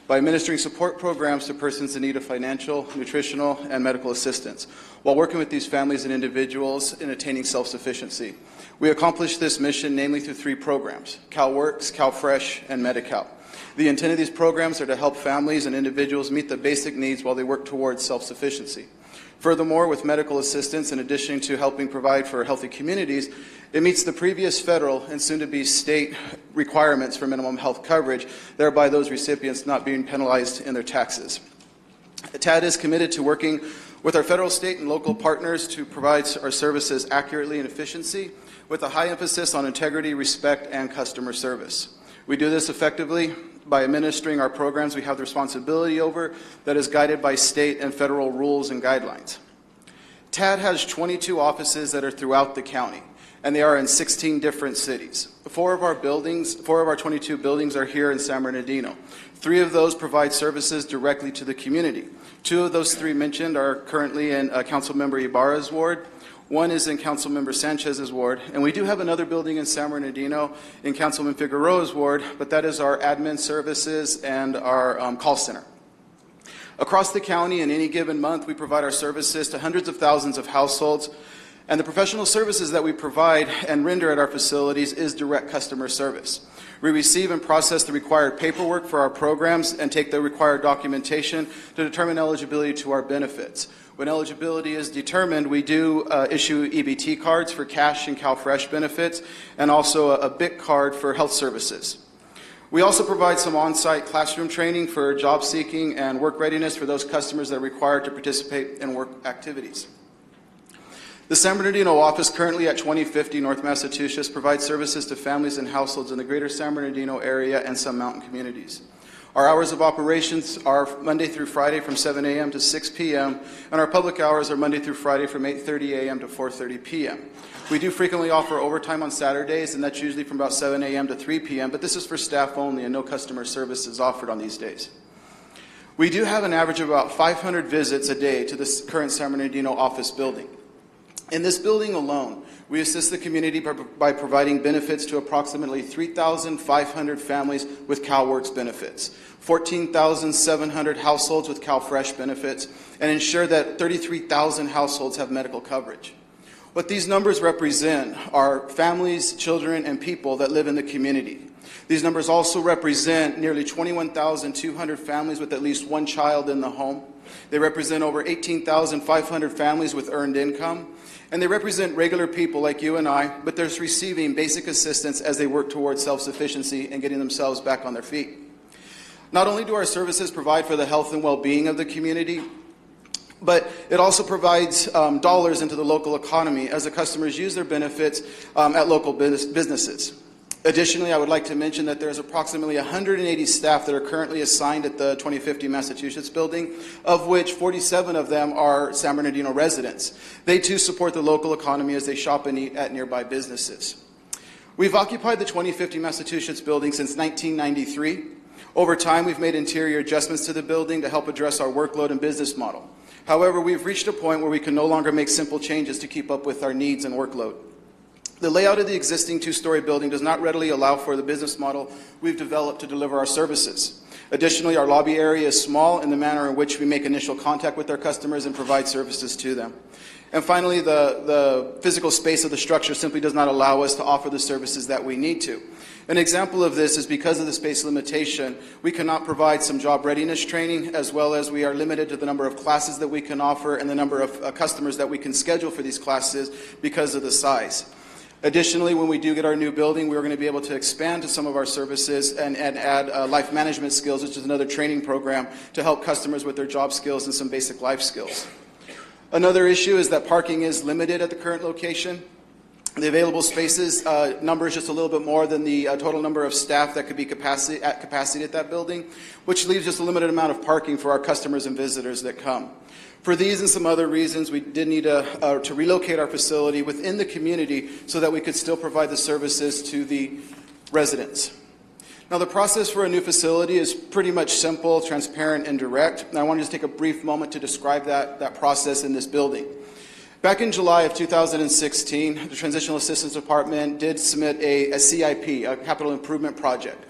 by administering support programs to persons in need of financial, nutritional, and medical assistance, while working with these families and individuals in attaining self-sufficiency. We accomplish this mission namely through 3 programs: CalWorks, CalFresh, and Medi-Cal. The intent of these programs are to help families and individuals meet the basic needs while they work towards self-sufficiency. Furthermore, with medical assistance, in addition to helping provide for healthy communities, it meets the previous federal and soon-to-be state requirements for minimum health coverage, thereby those recipients not being penalized in their taxes. TAD is committed to working with our federal, state, and local partners to provide our services accurately and efficiency, with a high emphasis on integrity, respect, and customer service. We do this effectively by administering our programs we have the responsibility over that is guided by state and federal rules and guidelines. TAD has 22 offices that are throughout the county, and they are in 16 different cities. 4 of our 22 buildings are here in San Bernardino. 3 of those provide services directly to the community. 2 of those 3 mentioned are currently in Councilmember Ibarra's ward. 1 is in Councilmember Sanchez's ward, and we do have another building in San Bernardino in Councilman Figueroa's ward, but that is our admin services and our call center. Across the county, in any given month, we provide our services to hundreds of thousands of households, and the professional services that we provide and render at our facilities is direct customer service. We receive and process the required paperwork for our programs and take the required documentation to determine eligibility to our benefits. When eligibility is determined, we do issue EBT cards for cash and CalFresh benefits, and also a BIC card for health services. We also provide some on-site classroom training for job seeking and work readiness for those customers that are required to participate in work activities. The San Bernardino office, currently at 2050 North Massachusetts, provides services to families and households in the greater San Bernardino area and some mountain communities. Our hours of operations are Monday through Friday from 7 a.m. to 6 p.m., and our public hours are Monday through Friday from 8:30 a.m. to 4:30 p.m. We do frequently offer overtime on Saturdays, and that's usually from about 7 a.m. to 3 p.m., but this is for staff only, and no customer service is offered on these days. We do have an average of about 500 visits a day to this current San Bernardino office building. In this building alone, we assist the community by providing benefits to approximately 3,500 families with CalWorks benefits, 14,700 households with CalFresh benefits, and ensure that 33,000 households have medical coverage. What these numbers represent are families, children, and people that live in the community. These numbers also represent nearly 21,200 families with at least one child in the home. They represent over 18,500 families with earned income. And they represent regular people like you and I, but they're receiving basic assistance as they work towards self-sufficiency and getting themselves back on their feet. Not only do our services provide for the health and well-being of the community, but it also provides dollars into the local economy as the customers use their benefits at local businesses. Additionally, I would like to mention that there's approximately 180 staff that are currently assigned at the 2050 Massachusetts building, of which 47 of them are San Bernardino residents. They too support the local economy as they shop and eat at nearby businesses. We've occupied the 2050 Massachusetts building since 1993. Over time, we've made interior adjustments to the building to help address our workload and business model. However, we've reached a point where we can no longer make simple changes to keep up with our needs and workload. The layout of the existing two-story building does not readily allow for the business model we've developed to deliver our services. Additionally, our lobby area is small in the manner in which we make initial contact with our customers and provide services to them. And finally, the physical space of the structure simply does not allow us to offer the services that we need to. An example of this is because of the space limitation, we cannot provide some job readiness training, as well as we are limited to the number of classes that we can offer and the number of customers that we can schedule for these classes because of the size. Additionally, when we do get our new building, we're going to be able to expand to some of our services and add life management skills, which is another training program to help customers with their job skills and some basic life skills. Another issue is that parking is limited at the current location. The available spaces number is just a little bit more than the total number of staff that could be capacity at that building, which leaves just a limited amount of parking for our customers and visitors that come. For these and some other reasons, we did need to relocate our facility within the community so that we could still provide the services to the residents. Now, the process for a new facility is pretty much simple, transparent, and direct. And I want to just take a brief moment to describe that process in this building. Back in July of 2016, the Transitional Assistance Department did submit a CIP, a capital improvement project.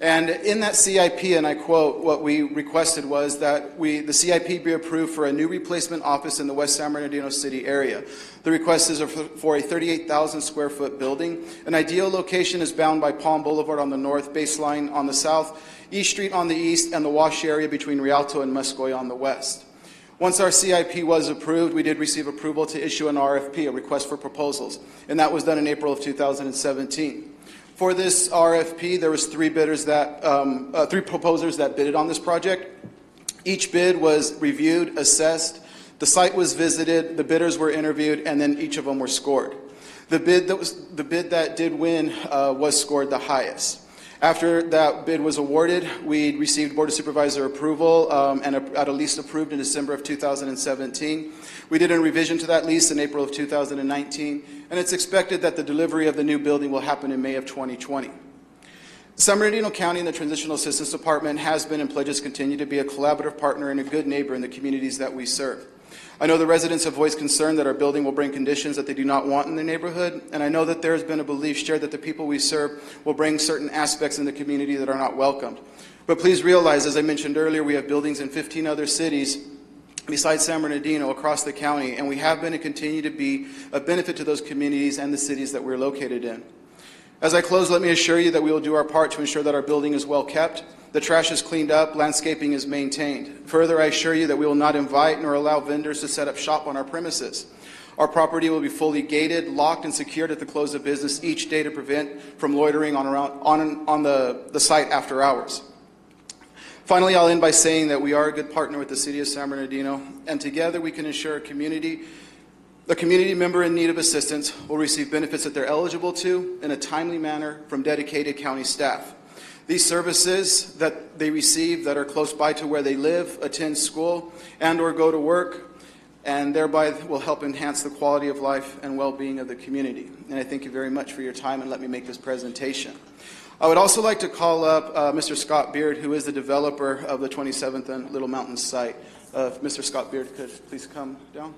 And in that CIP, and I quote, what we requested was that the CIP be approved for a new replacement office in the West San Bernardino City area. The request is for a 38,000 square foot building. An ideal location is bound by Palm Boulevard on the north, Baseline on the south, East Street on the east, and the wash area between Rialto and Muscoy on the west. Once our CIP was approved, we did receive approval to issue an RFP, a request for proposals, and that was done in April of 2017. For this RFP, there was three proposers that bidded on this project. Each bid was reviewed, assessed, the site was visited, the bidders were interviewed, and then each of them were scored. The bid that did win was scored the highest. After that bid was awarded, we received Board of Supervisor approval and at a lease approved in December of 2017. We did a revision to that lease in April of 2019, and it's expected that the delivery of the new building will happen in May of 2020. San Bernardino County and the Transitional Assistance Department has been and pledges continue to be a collaborative partner and a good neighbor in the communities that we serve. I know the residents have voiced concern that our building will bring conditions that they do not want in the neighborhood, and I know that there has been a belief shared that the people we serve will bring certain aspects in the community that are not welcomed. But please realize, as I mentioned earlier, we have buildings in 15 other cities besides San Bernardino across the county, and we have been and continue to be a benefit to those communities and the cities that we're located in. As I close, let me assure you that we will do our part to ensure that our building is well kept, the trash is cleaned up, landscaping is maintained. Further, I assure you that we will not invite nor allow vendors to set up shop on our premises. Our property will be fully gated, locked, and secured at the close of business each day to prevent from loitering on the site after hours. Finally, I'll end by saying that we are a good partner with the City of San Bernardino, and together we can ensure a community member in need of assistance will receive benefits that they're eligible to in a timely manner from dedicated county staff. These services that they receive that are close by to where they live, attend school, and or go to work, and thereby will help enhance the quality of life and well-being of the community. And I thank you very much for your time and let me make this presentation. I would also like to call up Mr. Scott Beard, who is the developer of the 27th and Little Mountain site. If Mr. Scott Beard could please come down.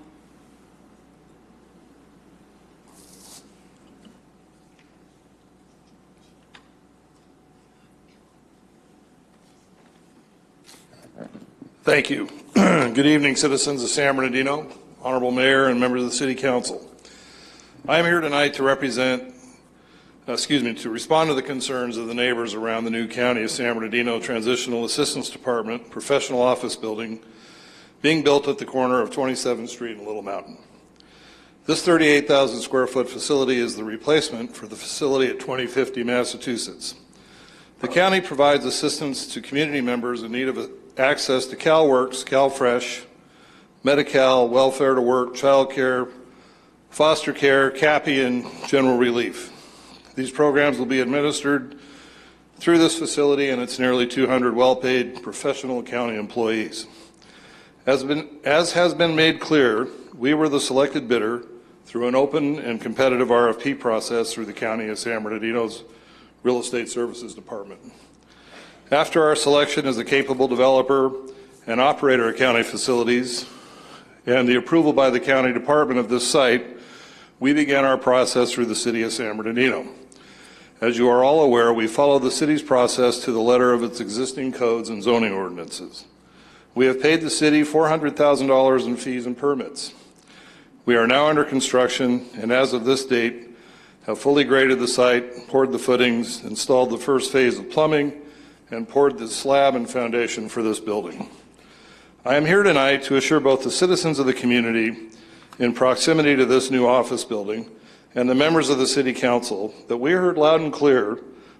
Thank you. Good evening, citizens of San Bernardino, Honorable Mayor, and members of the City Council. I am here tonight to respond to the concerns of the neighbors around the new County of San Bernardino Transitional Assistance Department professional office building being built at the corner of 27th Street and Little Mountain. This 38,000 square foot facility is the replacement for the facility at 2050 Massachusetts. The county provides assistance to community members in need of access to CalWorks, CalFresh, Medi-Cal, Welfare to Work, Child Care, Foster Care, CAPI, and General Relief. These programs will be administered through this facility and its nearly 200 well-paid professional county employees. As has been made clear, we were the selected bidder through an open and competitive RFP process through the County of San Bernardino's Real Estate Services Department. After our selection as a capable developer and operator of county facilities and the approval by the county department of this site, we began our process through the City of San Bernardino. As you are all aware, we follow the city's process to the letter of its existing codes and zoning ordinances. We have paid the city $400,000 in fees and permits. We are now under construction, and as of this date, have fully graded the site, poured the footings, installed the first phase of plumbing, and poured the slab and foundation for this building. I am here tonight to assure both the citizens of the community in proximity to this new office building and the members of the City Council that we heard loud and clear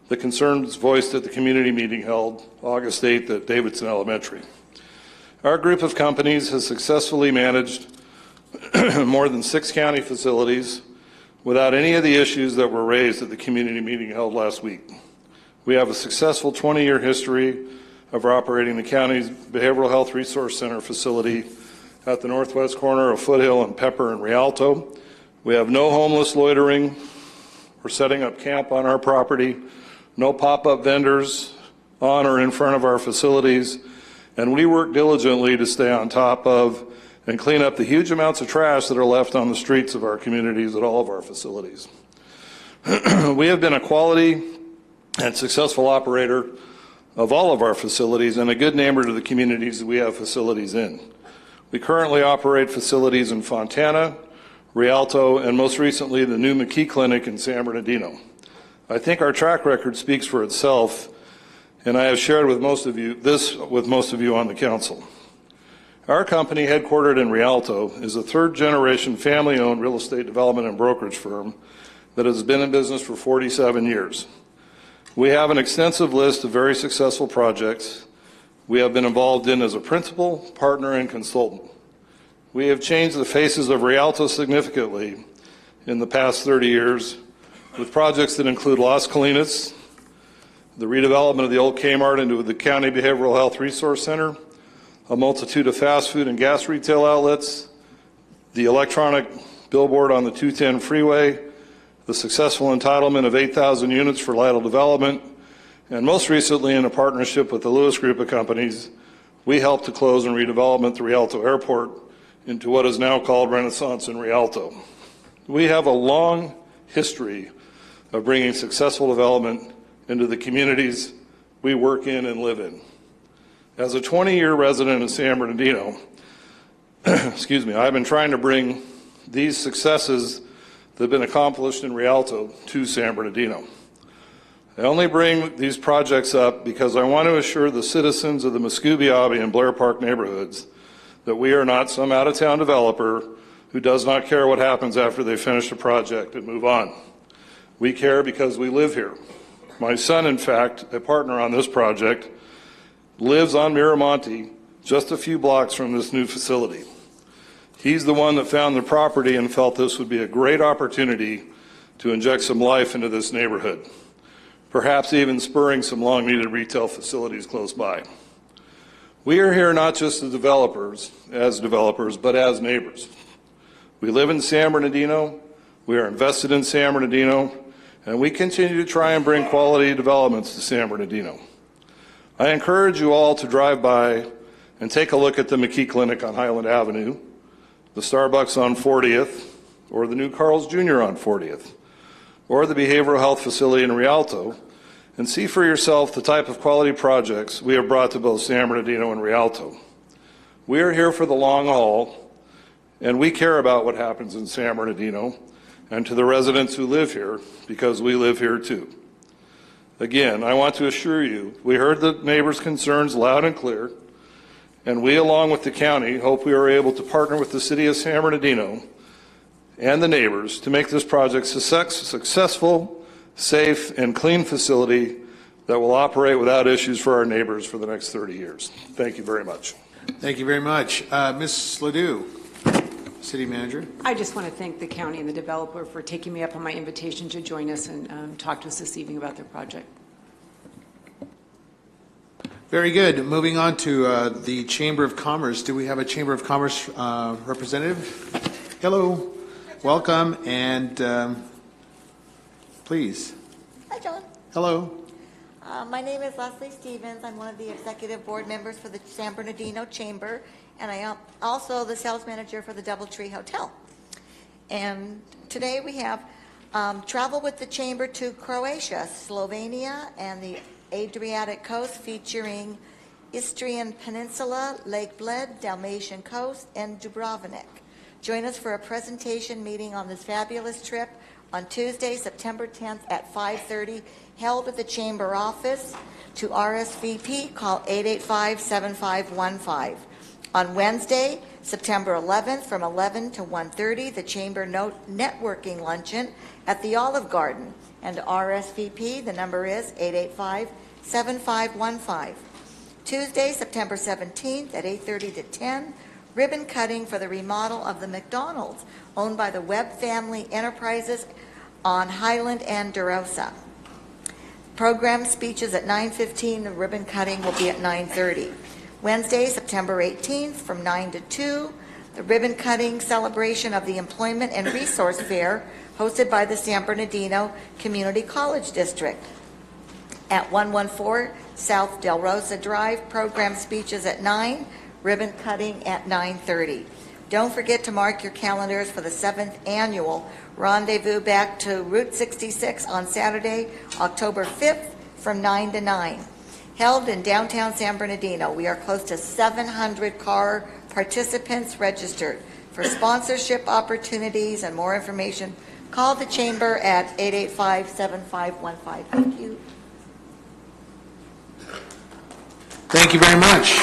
the concerns voiced at the community meeting held August 8th at Davidson Elementary. Our group of companies has successfully managed more than 6 county facilities without any of the issues that were raised at the community meeting held last week. We have a successful 20-year history of operating the county's Behavioral Health Resource Center facility at the northwest corner of Foothill and Pepper and Rialto. We have no homeless loitering or setting up camp on our property, no pop-up vendors on or in front of our facilities, and we work diligently to stay on top of and clean up the huge amounts of trash that are left on the streets of our communities at all of our facilities. We have been a quality and successful operator of all of our facilities and a good neighbor to the communities that we have facilities in. We currently operate facilities in Fontana, Rialto, and most recently the new McKee Clinic in San Bernardino. I think our track record speaks for itself, and I have shared with most of you on the council. Our company, headquartered in Rialto, is a third-generation family-owned real estate development and brokerage firm that has been in business for 47 years. We have an extensive list of very successful projects we have been involved in as a principal, partner, and consultant. We have changed the faces of Rialto significantly in the past 30 years with projects that include Las Colinas, the redevelopment of the old Kmart into the County Behavioral Health Resource Center, a multitude of fast food and gas retail outlets, the electronic billboard on the 210 freeway, the successful entitlement of 8,000 units for Lytle Development, and most recently in a partnership with the Lewis Group of Companies, we helped to close and redevelopment the Rialto Airport into what is now called Renaissance in Rialto. We have a long history of bringing successful development into the communities we work in and live in. As a 20-year resident of San Bernardino, I've been trying to bring these successes that have been accomplished in Rialto to San Bernardino. I only bring these projects up because I want to assure the citizens of the Muscogee and Blair Park neighborhoods that we are not some out-of-town developer who does not care what happens after they finish a project and move on. We care because we live here. My son, in fact, a partner on this project, lives on Miramonte, just a few blocks from this new facility. He's the one that found the property and felt this would be a great opportunity to inject some life into this neighborhood. perhaps even spurring some long-needed retail facilities close by. We are here not just as developers, but as neighbors. We live in San Bernardino, we are invested in San Bernardino, and we continue to try and bring quality developments to San Bernardino. I encourage you all to drive by and take a look at the McKee Clinic on Highland Avenue, the Starbucks on 40th, or the new Carl's Jr. on 40th, or the behavioral health facility in Rialto, and see for yourself the type of quality projects we have brought to both San Bernardino and Rialto. We are here for the long haul, and we care about what happens in San Bernardino and to the residents who live here, because we live here too. Again, I want to assure you, we heard the neighbors' concerns loud and clear, and we, along with the county, hope we are able to partner with the city of San Bernardino and the neighbors to make this project a successful, safe, and clean facility that will operate without issues for our neighbors for the next 30 years. Thank you very much. Thank you very much. Ms. Ledoux, City Manager. I just want to thank the county and the developer for taking me up on my invitation to join us and talk to us this evening about their project. Very good. Moving on to the Chamber of Commerce. Do we have a Chamber of Commerce representative? Hello. Welcome. And please. Hi, John. Hello. My name is Leslie Stevens. I'm one of the executive board members for the San Bernardino Chamber, and I am also the sales manager for the DoubleTree Hotel. And today we have travel with the Chamber to Croatia, Slovenia, and the Adriatic Coast, featuring Istrian Peninsula, Lake Bled, Dalmatian Coast, and Dubrovnik. Join us for a presentation meeting on this fabulous trip on Tuesday, September 10th at 5:30, held at the Chamber office. To RSVP, call 885-7515. On Wednesday, September 11th, from 11 to 1:30, the Chamber Networking Luncheon at the Olive Garden. And to RSVP, the number is 885-7515. Tuesday, September 17th at 8:30 to 10, ribbon cutting for the remodel of the McDonald's, owned by the Webb Family Enterprises on Highland and DeRosa. Program speeches at 9:15. The ribbon cutting will be at 9:30. Wednesday, September 18th, from 9 to 2, the ribbon cutting celebration of the Employment and Resource Fair, hosted by the San Bernardino Community College District. At 114 South Del Rosa Drive, program speeches at 9, ribbon cutting at 9:30. Don't forget to mark your calendars for the 7th annual Rendezvous back to Route 66 on Saturday, October 5th from 9 to 9. Held in downtown San Bernardino. We are close to 700 car participants registered. For sponsorship opportunities and more information, call the Chamber at 885-7515. Thank you. Thank you very much.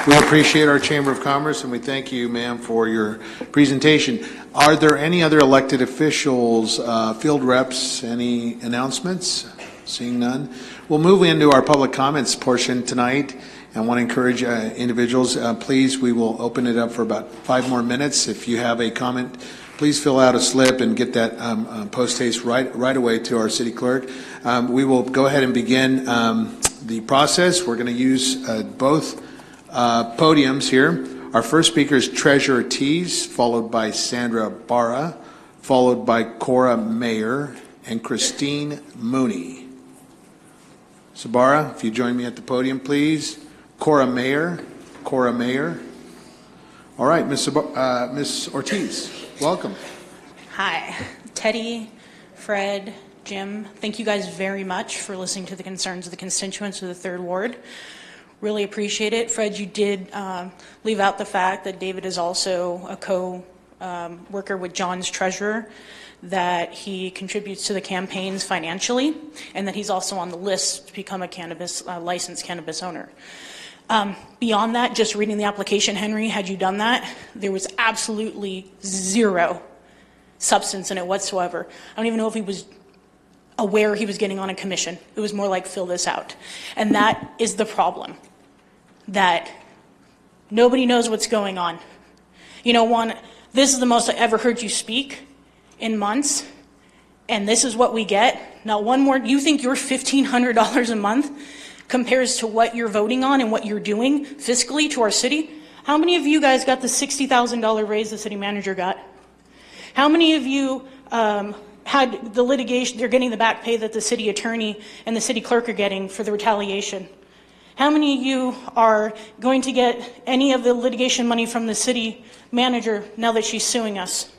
We appreciate our Chamber of Commerce, and we thank you, ma'am, for your presentation. Are there any other elected officials, field reps, any announcements? Seeing none. We'll move into our public comments portion tonight, and want to encourage individuals, please, we will open it up for about 5 more minutes. If you have a comment, please fill out a slip and get that post haste right away to our city clerk. We will go ahead and begin the process. We're going to use both podiums here. Our first speaker is Treasurer Tees, followed by Sandra Barra, followed by Cora Mayer and Christine Mooney. So Barra, if you join me at the podium, please. Cora Mayer. All right, Ms. Ortiz, welcome. Hi, Teddy, Fred, Jim, thank you guys very much for listening to the concerns of the constituents of the 3rd Ward. Really appreciate it. Fred, you did leave out the fact that David is also a co-worker with John's treasurer, that he contributes to the campaigns financially, and that he's also on the list to become a licensed cannabis owner. Beyond that, just reading the application, Henry, had you done that, there was absolutely zero substance in it whatsoever. I don't even know if he was aware he was getting on a commission. It was more like, fill this out. And that is the problem, that nobody knows what's going on. You know, Juan, this is the most I ever heard you speak in months, and this is what we get. Not one more, you think your $1,500 a month compares to what you're voting on and what you're doing fiscally to our city? How many of you guys got the $60,000 raise the city manager got? How many of you had the litigation, they're getting the back pay that the city attorney and the city clerk are getting for the retaliation? How many of you are going to get any of the litigation money from the city manager now that she's suing us?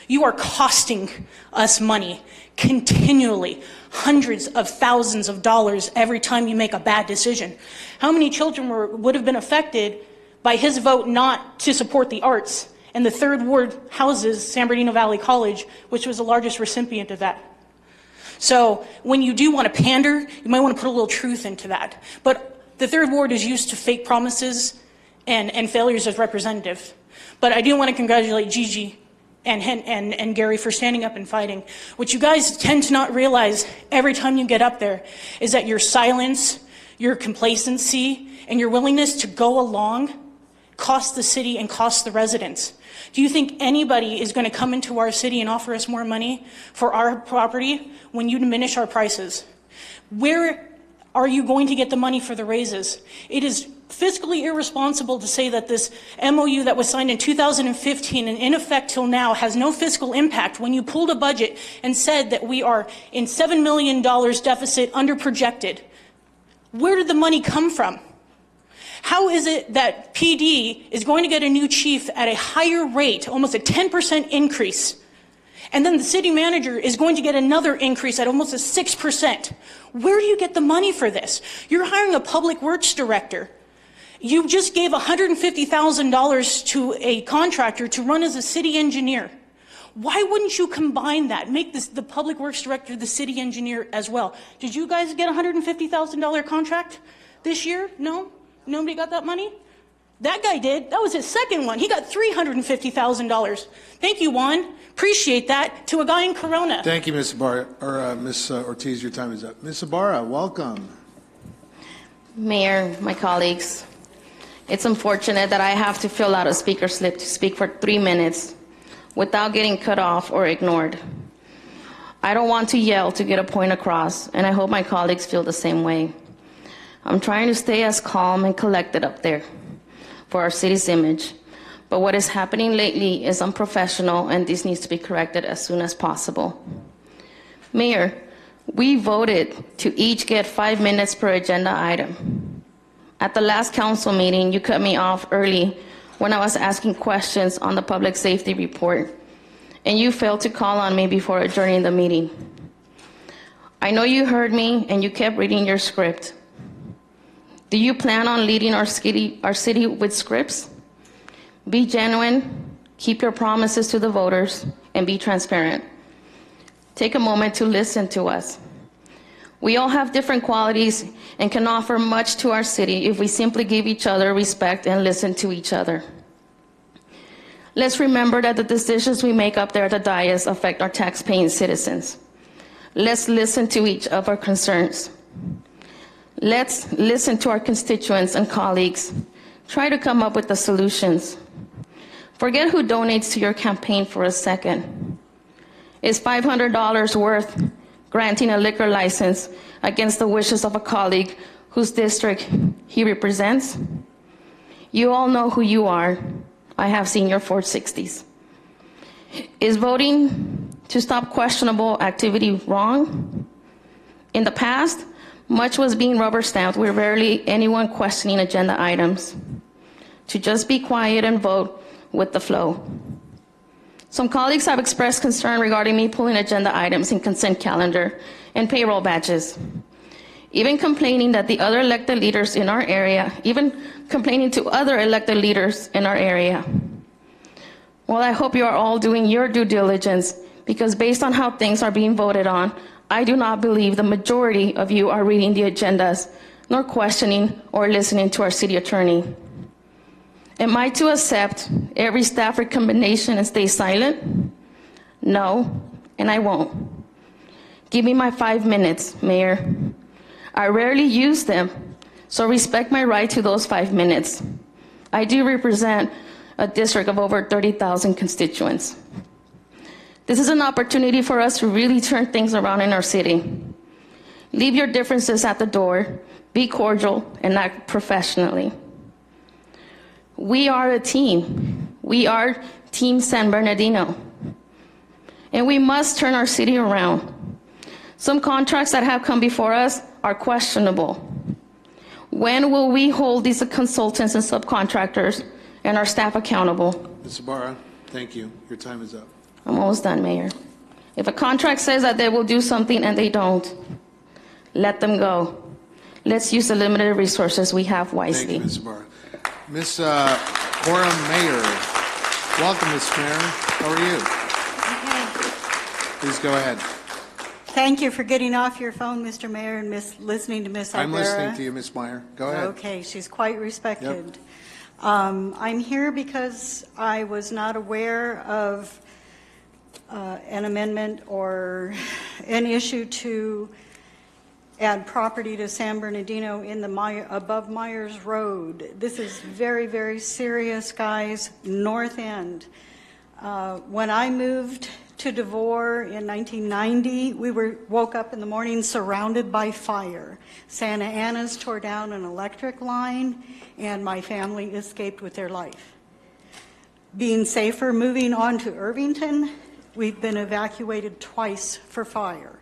You are costing us money continually, hundreds of thousands of dollars every time you make a bad decision. How many children would have been affected by his vote not to support the arts? And the Third Ward houses San Bernardino Valley College, which was the largest recipient of that. So when you do want to pander, you might want to put a little truth into that. But the Third Ward is used to fake promises and failures as representative. But I do want to congratulate Gigi and Gary for standing up and fighting. What you guys tend to not realize every time you get up there is that your silence, your complacency, and your willingness to go along cost the city and cost the residents. Do you think anybody is going to come into our city and offer us more money for our property when you diminish our prices? Where are you going to get the money for the raises? It is fiscally irresponsible to say that this MOU that was signed in 2015 and in effect till now has no fiscal impact when you pulled a budget and said that we are in $7 million deficit under projected. Where did the money come from? How is it that PD is going to get a new chief at a higher rate, almost a 10% increase, and then the city manager is going to get another increase at almost a 6%? Where do you get the money for this? You're hiring a public works director. You just gave $150,000 to a contractor to run as a city engineer. Why wouldn't you combine that? Make this, the public works director the city engineer as well. Did you guys get a $150,000 contract this year? No? Nobody got that money? That guy did. That was his second one. He got $350,000. Thank you, Juan. Appreciate that. To a guy in Corona. Thank you, Ms. Ibarra, or Ms. Ortiz, your time is up. Ms. Ibarra, welcome. Mayor, my colleagues, it's unfortunate that I have to fill out a speaker slip to speak for 3 minutes without getting cut off or ignored. I don't want to yell to get a point across, and I hope my colleagues feel the same way. I'm trying to stay as calm and collected up there for our city's image. But what is happening lately is unprofessional, and this needs to be corrected as soon as possible. Mayor, we voted to each get 5 minutes per agenda item. At the last council meeting, you cut me off early when I was asking questions on the public safety report, and you failed to call on me before adjourning the meeting. I know you heard me, and you kept reading your script. Do you plan on leading our city with scripts? Be genuine, keep your promises to the voters, and be transparent. Take a moment to listen to us. We all have different qualities and can offer much to our city if we simply give each other respect and listen to each other. Let's remember that the decisions we make up there at the dais affect our tax-paying citizens. Let's listen to each of our concerns. Let's listen to our constituents and colleagues. Try to come up with the solutions. Forget who donates to your campaign for a second. Is $500 worth granting a liquor license against the wishes of a colleague whose district he represents? You all know who you are. I have seen your 460s. Is voting to stop questionable activity wrong? In the past, much was being rubber stamped with rarely anyone questioning agenda items. To just be quiet and vote with the flow. Some colleagues have expressed concern regarding me pulling agenda items in consent calendar and payroll batches. Even complaining that the other elected leaders in our area, even complaining to other elected leaders in our area. Well, I hope you are all doing your due diligence, because based on how things are being voted on, I do not believe the majority of you are reading the agendas, nor questioning or listening to our city attorney. Am I to accept every staff recommendation and stay silent? No, and I won't. Give me my 5 minutes, Mayor. I rarely use them, so respect my right to those 5 minutes. I do represent a district of over 30,000 constituents. This is an opportunity for us to really turn things around in our city. Leave your differences at the door, be cordial, and act professionally. We are a team. We are Team San Bernardino. And we must turn our city around. Some contracts that have come before us are questionable. When will we hold these consultants and subcontractors and our staff accountable? Ms. Ibarra, thank you. Your time is up. I'm almost done, Mayor. If a contract says that they will do something and they don't, let them go. Let's use the limited resources we have wisely. Thank you, Ms. Ibarra. Ms. Coram Mayer. Welcome, Ms. Mayer. How are you? Please go ahead. Thank you for getting off your phone, Mr. Mayor, and listening to Ms. Ibarra. I'm listening to you, Ms. Meyer. Go ahead. Okay, she's quite respected. Yep. I'm here because I was not aware of an amendment or an issue to add property to San Bernardino in the above Myers Road. This is very, very serious, guys. North End. When I moved to DeVore in 1990, we woke up in the morning surrounded by fire. Santa Ana's tore down an electric line, and my family escaped with their life. Being safer, moving on to Irvington, we've been evacuated twice for fire.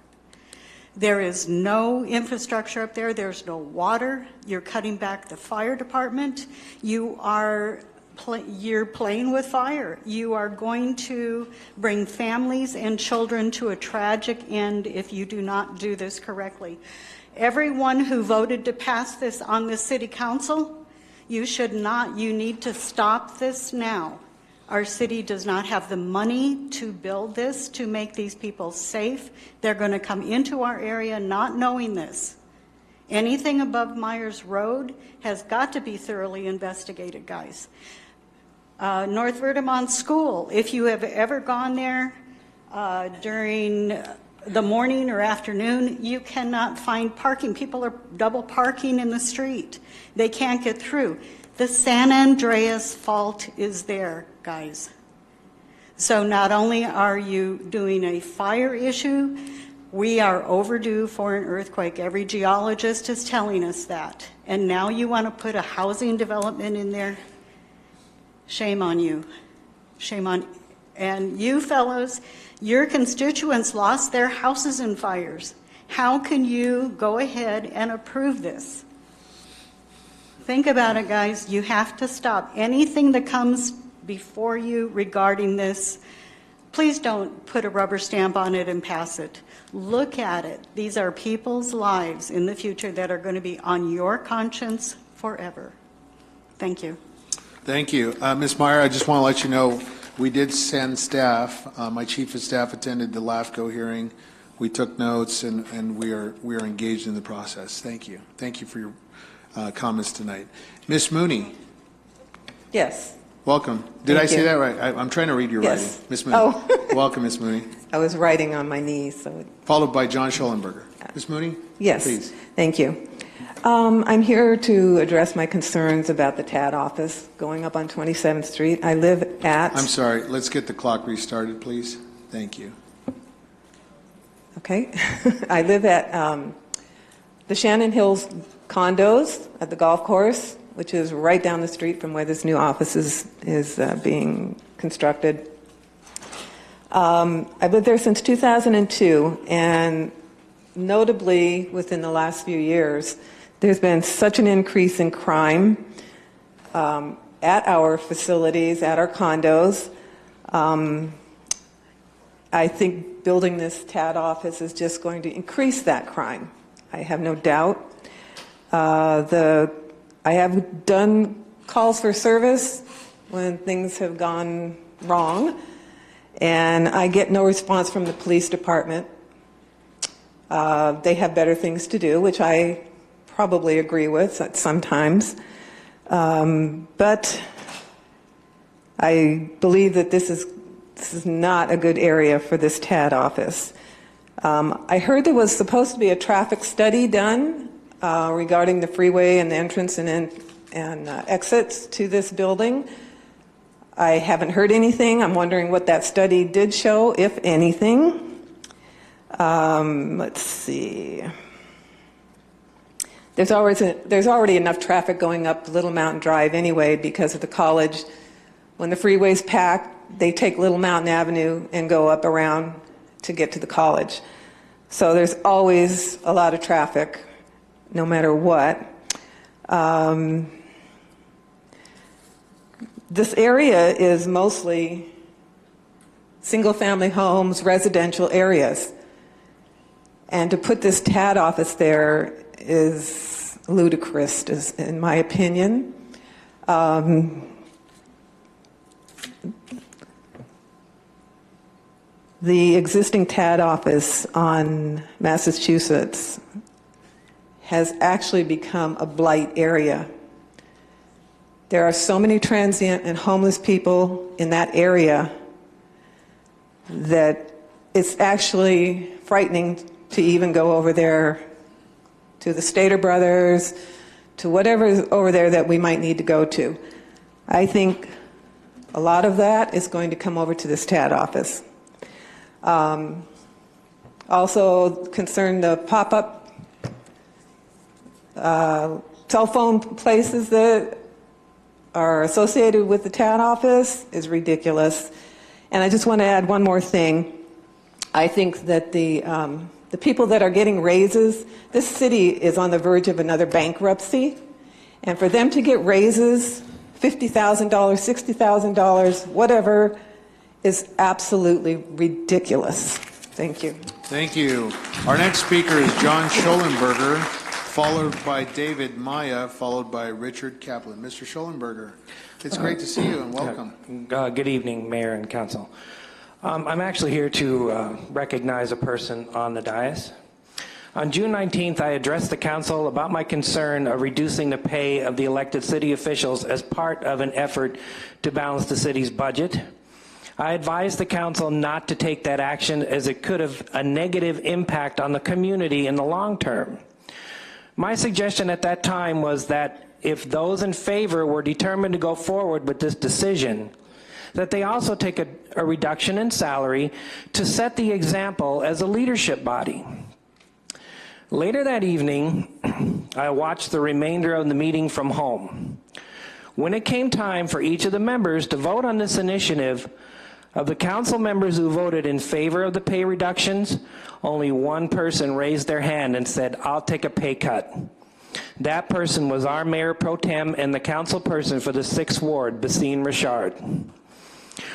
There is no infrastructure up there. There's no water. You're cutting back the fire department. You're playing with fire. You are going to bring families and children to a tragic end if you do not do this correctly. Everyone who voted to pass this on the city council, you need to stop this now. Our city does not have the money to build this, to make these people safe. They're going to come into our area not knowing this. Anything above Myers Road has got to be thoroughly investigated, guys. North Verdemont School, if you have ever gone there during the morning or afternoon, you cannot find parking. People are double parking in the street. They can't get through. The San Andreas fault is there, guys. So not only are you doing a fire issue, we are overdue for an earthquake. Every geologist is telling us that. And now you want to put a housing development in there? Shame on you. Shame on. And you fellows, your constituents lost their houses in fires. How can you go ahead and approve this? Think about it, guys. You have to stop. Anything that comes before you regarding this, please don't put a rubber stamp on it and pass it. Look at it. These are people's lives in the future that are going to be on your conscience forever. Thank you. Thank you. Ms. Meyer, I just want to let you know, we did send staff. My chief of staff attended the LAFCO hearing. We took notes, and we are engaged in the process. Thank you. Thank you for your comments tonight. Ms. Mooney. Yes. Welcome. Did I say that right? I'm trying to read your Yes. writing. Ms. Mooney. Oh. Welcome, Ms. Mooney. I was writing on my knees, so. Followed by John Schellenberger. Ms. Mooney? Yes. Please. Thank you. I'm here to address my concerns about the TAD office going up on 27th Street. I live at... I'm sorry. Let's get the clock restarted, please. Thank you. Okay. I live at the Shannon Hills condos at the golf course, which is right down the street from where this new office is being constructed. I've lived there since 2002, and notably within the last few years, there's been such an increase in crime at our facilities, at our condos. I think building this TAD office is just going to increase that crime. I have no doubt. I have done calls for service when things have gone wrong, and I get no response from the police department. They have better things to do, which I probably agree with sometimes. But I believe that this is not a good area for this TAD office. I heard there was supposed to be a traffic study done regarding the freeway and the entrance and exits to this building. I haven't heard anything. I'm wondering what that study did show, if anything. Let's see. There's already enough traffic going up Little Mountain Drive anyway because of the college. When the freeway's packed, they take Little Mountain Avenue and go up around to get to the college. So there's always a lot of traffic, no matter what. This area is mostly single-family homes, residential areas. And to put this TAD office there is ludicrous, in my opinion. The existing TAD office on Massachusetts has actually become a blight area. There are so many transient and homeless people in that area that it's actually frightening to even go over there to the Stater Brothers, to whatever is over there that we might need to go to. I think a lot of that is going to come over to this TAD office. Also concerned the pop-up cell phone places that are associated with the TAD office is ridiculous. And I just want to add one more thing. I think that the people that are getting raises, this city is on the verge of another bankruptcy. And for them to get raises, $50,000, $60,000, whatever, is absolutely ridiculous. Thank you. Thank you. Our next speaker is John Schollenberger, followed by David Maya, followed by Richard Kaplan. Mr. Schollenberger, it's great to see you and welcome. Good evening, Mayor and Council. I'm actually here to recognize a person on the dais. On June 19th, I addressed the Council about my concern of reducing the pay of the elected city officials as part of an effort to balance the city's budget. I advised the Council not to take that action as it could have a negative impact on the community in the long term. My suggestion at that time was that if those in favor were determined to go forward with this decision, that they also take a reduction in salary to set the example as a leadership body. Later that evening, I watched the remainder of the meeting from home. When it came time for each of the members to vote on this initiative, of the council members who voted in favor of the pay reductions, only one person raised their hand and said, "I'll take a pay cut." That person was our Mayor Pro Tem and the council person for the 6th Ward, Basine Richard.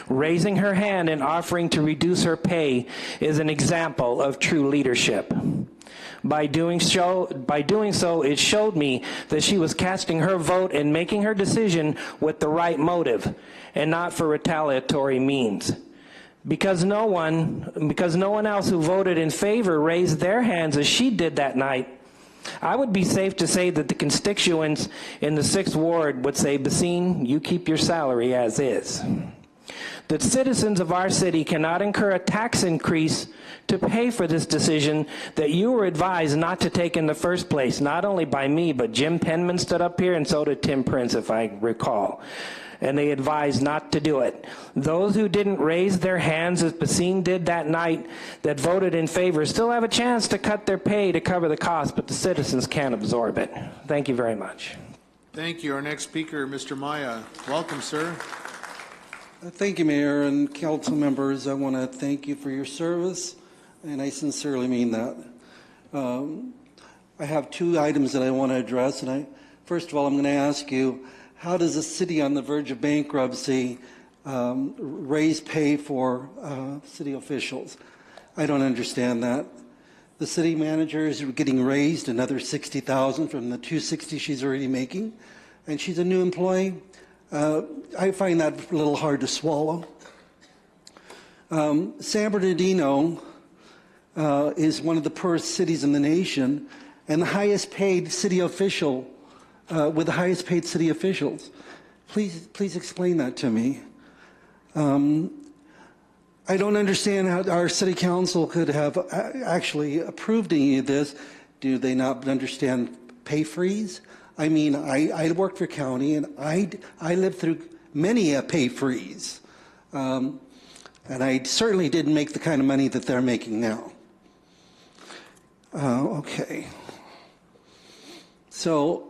Raising her hand and offering to reduce her pay is an example of true leadership. By doing so, it showed me that she was casting her vote and making her decision with the right motive and not for retaliatory means. Because no one else who voted in favor raised their hands as she did that night, I would be safe to say that the constituents in the 6th Ward would say, "Basine, you keep your salary as is." The citizens of our city cannot incur a tax increase to pay for this decision that you were advised not to take in the first place, not only by me, but Jim Penman stood up here and so did Tim Prince, if I recall. And they advised not to do it. Those who didn't raise their hands as Basine did that night that voted in favor still have a chance to cut their pay to cover the cost, but the citizens can't absorb it. Thank you very much. Thank you. Our next speaker, Mr. Maya. Welcome, sir. Thank you, Mayor and council members. I want to thank you for your service, and I sincerely mean that. I have 2 items that I want to address, and first of all, I'm going to ask you, how does a city on the verge of bankruptcy raise pay for city officials? I don't understand that. The city manager is getting raised another $60,000 from the $260,000 she's already making, and she's a new employee. I find that a little hard to swallow. San Bernardino is one of the poorest cities in the nation, and the highest paid city official with the highest paid city officials. Please explain that to me. I don't understand how our city council could have actually approved any of this. Do they not understand pay freeze? I mean, I work for county, and I lived through many a pay freeze. And I certainly didn't make the kind of money that they're making now. Okay. So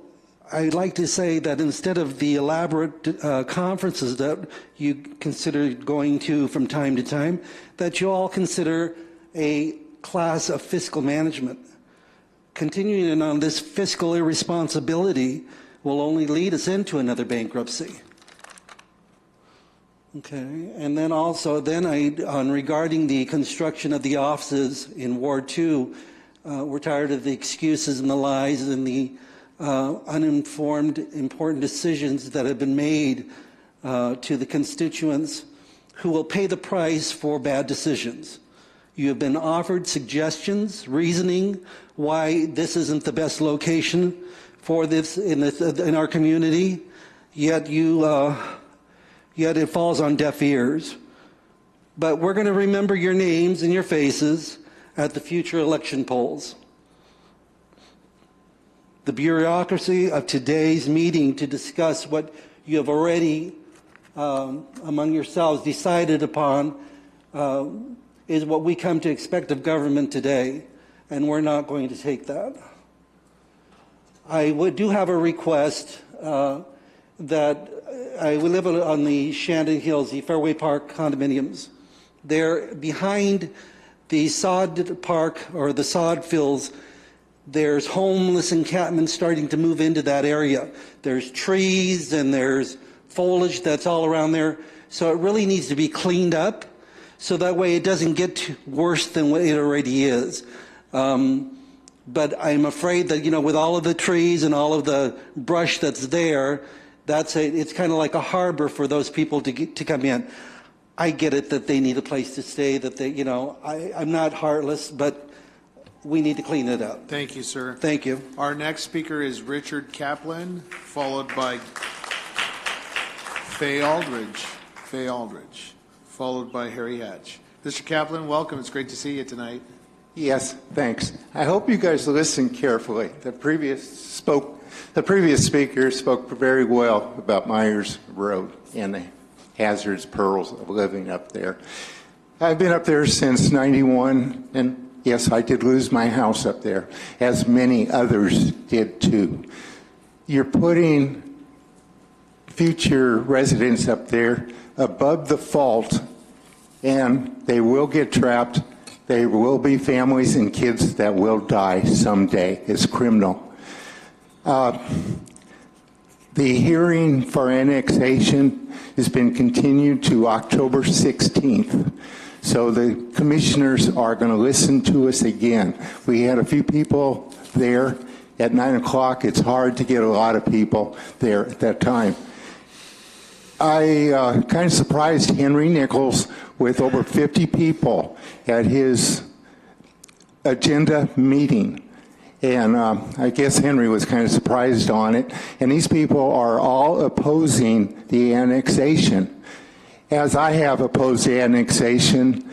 I'd like to say that instead of the elaborate conferences that you consider going to from time to time, that you all consider a class of fiscal management. Continuing on this fiscal irresponsibility will only lead us into another bankruptcy. Okay, and then also, on regarding the construction of the offices in Ward 2, we're tired of the excuses and the lies and the uninformed, important decisions that have been made to the constituents who will pay the price for bad decisions. You have been offered suggestions, reasoning why this isn't the best location for this in our community, yet it falls on deaf ears. But we're going to remember your names and your faces at the future election polls. The bureaucracy of today's meeting to discuss what you have already among yourselves decided upon is what we come to expect of government today, and we're not going to take that. I do have a request that we live on the Shandon Hills, the Fairway Park condominiums. They're behind the sod park or the sod fields. There's homeless encampments starting to move into that area. There's trees and there's foliage that's all around there. So it really needs to be cleaned up so that way it doesn't get worse than what it already is. But I'm afraid that, with all of the trees and all of the brush that's there, it's kind of like a harbor for those people to come in. I get it that they need a place to stay, that they, I'm not heartless, but we need to clean it up. Thank you, sir. Thank you. Our next speaker is Richard Kaplan, followed by Faye Aldridge, followed by Harry Hatch. Mr. Kaplan, welcome. It's great to see you tonight. Yes, thanks. I hope you guys listened carefully. The previous speaker spoke very well about Myers Road and the hazards, perils of living up there. I've been up there since '91, and yes, I did lose my house up there, as many others did too. You're putting future residents up there above the fault, and they will get trapped. There will be families and kids that will die someday. It's criminal. The hearing for annexation has been continued to October 16th. So the commissioners are going to listen to us again. We had a few people there at 9 o'clock. It's hard to get a lot of people there at that time. I kind of surprised Henry Nichols with over 50 people at his agenda meeting. And I guess Henry was kind of surprised on it. And these people are all opposing the annexation. As I have opposed the annexation,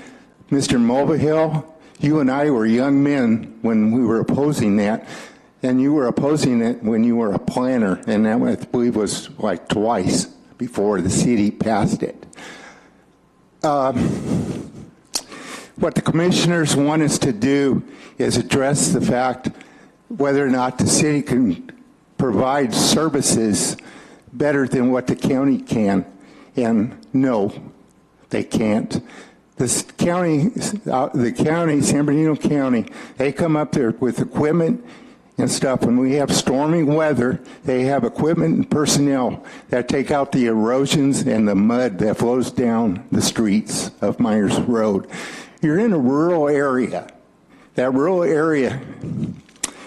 Mr. Mulvihill, you and I were young men when we were opposing that. And you were opposing it when you were a planner. And that, I believe, was like twice before the city passed it. What the commissioners want us to do is address the fact whether or not the city can provide services better than what the county can. And no, they can't. This county, San Bernardino County, they come up there with equipment and stuff. When we have stormy weather, they have equipment and personnel that take out the erosions and the mud that flows down the streets of Myers Road. You're in a rural area. That rural area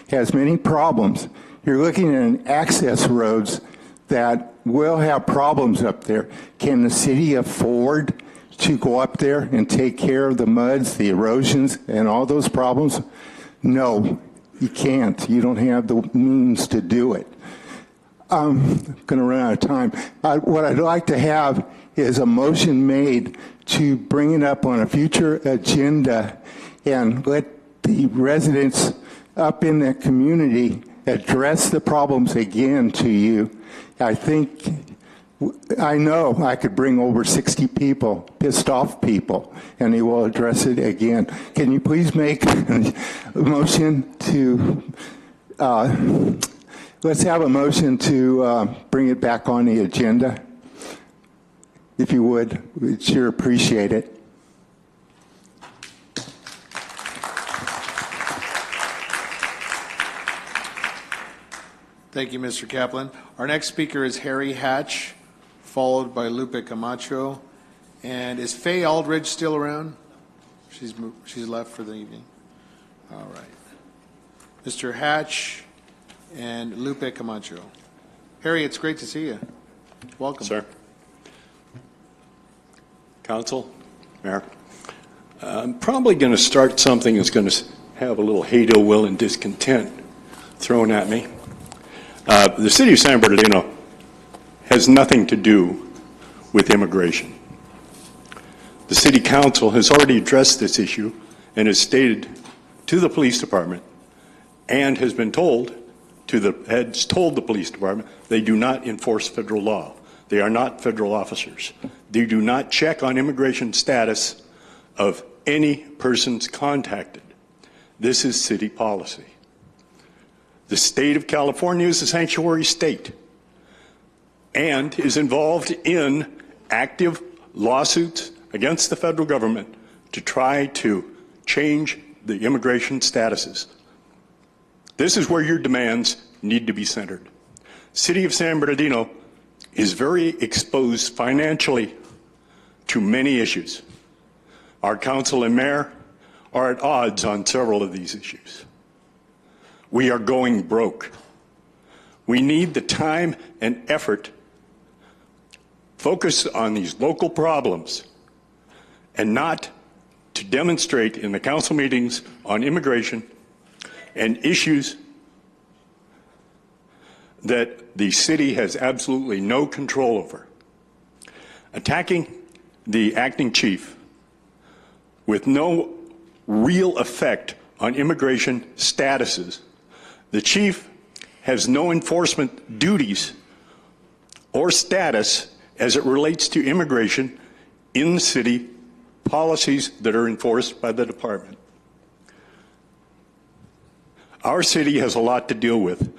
has many problems. You're looking at access roads that will have problems up there. Can the city afford to go up there and take care of the muds, the erosions, and all those problems? No, you can't. You don't have the means to do it. I'm going to run out of time. What I'd like to have is a motion made to bring it up on a future agenda and let the residents up in that community address the problems again to you. I think I know I could bring over 60 people, pissed off people, and he will address it again. Can you please make a motion to, let's have a motion to bring it back on the agenda? If you would, we'd sure appreciate it. Thank you, Mr. Kaplan. Our next speaker is Harry Hatch, followed by Lupe Camacho. And is Faye Aldridge still around? She's left for the evening. All right. Mr. Hatch and Lupe Camacho. Harry, it's great to see you. Welcome. Sir. Council, Mayor. I'm probably going to start something that's going to have a little hate, ill will, and discontent thrown at me. The city of San Bernardino has nothing to do with immigration. The city council has already addressed this issue and has stated to the police department and has been told the police department they do not enforce federal law. They are not federal officers. They do not check on immigration status of any persons contacted. This is city policy. The state of California is a sanctuary state and is involved in active lawsuits against the federal government to try to change the immigration statuses. This is where your demands need to be centered. City of San Bernardino is very exposed financially to many issues. Our council and mayor are at odds on several of these issues. We are going broke. We need the time and effort focused on these local problems and not to demonstrate in the council meetings on immigration and issues that the city has absolutely no control over. Attacking the acting chief with no real effect on immigration statuses. The chief has no enforcement duties or status as it relates to immigration in the city, policies that are enforced by the department. Our city has a lot to deal with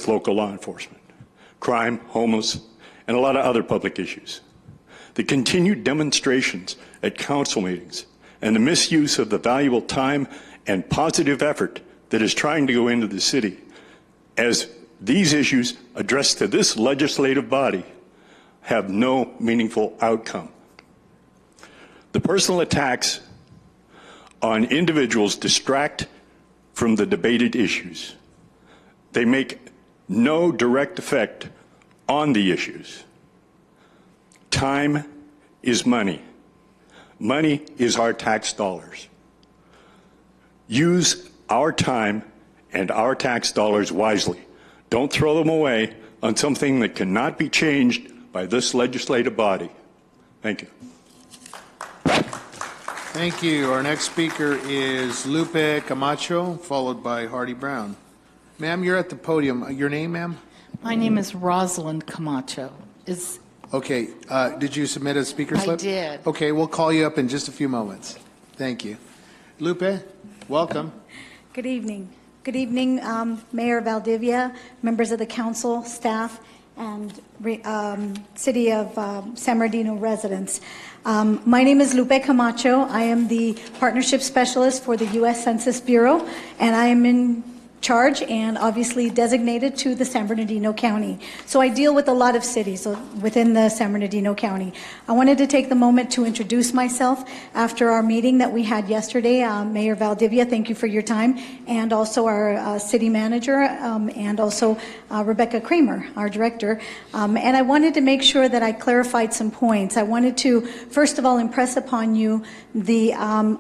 local law enforcement, crime, homeless, and a lot of other public issues. The continued demonstrations at council meetings and the misuse of the valuable time and positive effort that is trying to go into the city as these issues addressed to this legislative body have no meaningful outcome. The personal attacks on individuals distract from the debated issues. They make no direct effect on the issues. Time is money. Money is our tax dollars. Use our time and our tax dollars wisely. Don't throw them away on something that cannot be changed by this legislative body. Thank you. Thank you. Our next speaker is Lupe Camacho, followed by Hardy Brown. Ma'am, you're at the podium. Your name, ma'am? My name is Rosalind Camacho. Okay. Did you submit a speaker slip? I did. Okay, we'll call you up in just a few moments. Thank you. Lupe, welcome. Good evening. Good evening, Mayor Valdivia, members of the council, staff, and City of San Bernardino residents. My name is Lupe Camacho. I am the Partnership Specialist for the U.S. Census Bureau, and I am in charge and obviously designated to the San Bernardino County. So I deal with a lot of cities within the San Bernardino County. I wanted to take the moment to introduce myself after our meeting that we had yesterday. Mayor Valdivia, thank you for your time, and also our city manager, and also Rebecca Kramer, our director. And I wanted to make sure that I clarified some points. I wanted to, first of all, impress upon you the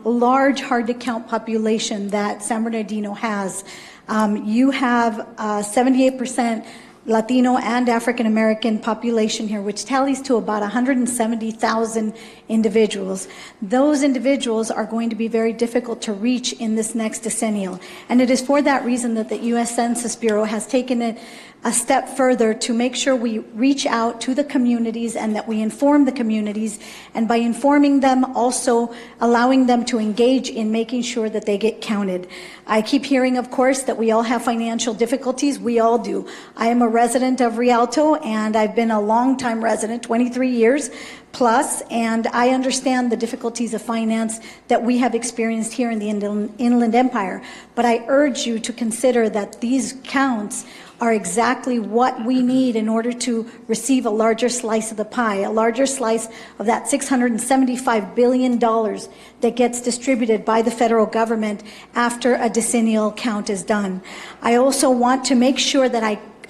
large, hard-to-count population that San Bernardino has. You have 78% Latino and African American population here, which tallies to about 170,000 individuals. Those individuals are going to be very difficult to reach in this next decennial. And it is for that reason that the U.S. Census Bureau has taken it a step further to make sure we reach out to the communities and that we inform the communities, and by informing them, also allowing them to engage in making sure that they get counted. I keep hearing, of course, that we all have financial difficulties. We all do. I am a resident of Rialto, and I've been a long-time resident, 23 years plus, and I understand the difficulties of finance that we have experienced here in the Inland Empire. But I urge you to consider that these counts are exactly what we need in order to receive a larger slice of the pie, a larger slice of that $675 billion that gets distributed by the federal government after a decennial count is done. I also want to make sure that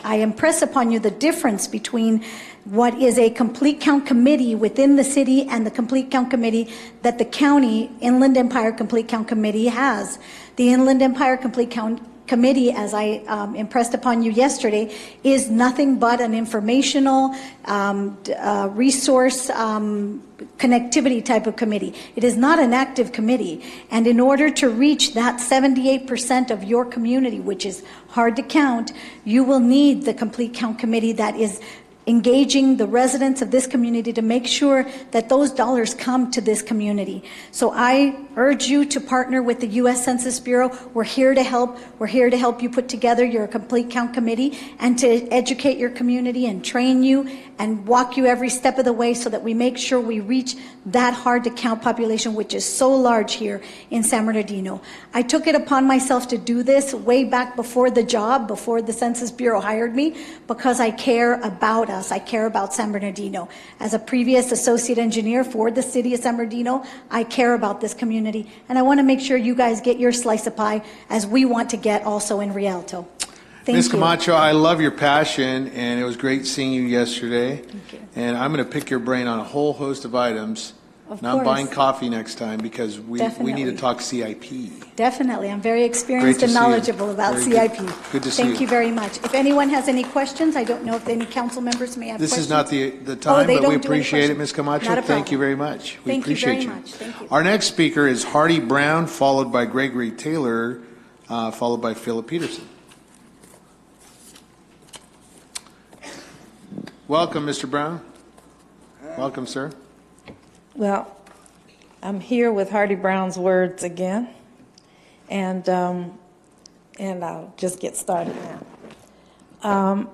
I impress upon you the difference between what is a complete count committee within the city and the complete count committee that the county Inland Empire Complete Count Committee has. The Inland Empire Complete Count Committee, as I impressed upon you yesterday, is nothing but an informational resource connectivity type of committee. It is not an active committee. And in order to reach that 78% of your community, which is hard to count, you will need the Complete Count Committee that is engaging the residents of this community to make sure that those dollars come to this community. So I urge you to partner with the U.S. Census Bureau. We're here to help. We're here to help you put together your Complete Count Committee and to educate your community and train you and walk you every step of the way so that we make sure we reach that hard to count population, which is so large here in San Bernardino. I took it upon myself to do this way back before the job, before the Census Bureau hired me, because I care about us. I care about San Bernardino. As a previous associate engineer for the city of San Bernardino, I care about this community, and I want to make sure you guys get your slice of pie as we want to get also in Rialto. Thank Ms. you. Camacho, I love your passion, and it was great seeing you yesterday. Thank you. And I'm going to pick your brain on a whole host of items. Of And I'm course. buying coffee next time because we need Definitely. to talk CIP. Definitely. I'm very experienced Great to and see you. knowledgeable about Very CIP. good. Good to see Thank you. you very much. If anyone has any questions, I don't know if any council members may have This questions. is not the Oh, time, they but don't we do any appreciate it, questions. Ms. Camacho. Not a Thank you problem. very much. We Thank you appreciate very you. much. Thank you. Our next speaker is Hardy Brown, followed by Gregory Taylor, followed by Philip Peterson. Welcome, Mr. Brown. Welcome, sir. Well, I'm here with Hardy Brown's words again, and I'll just get started now.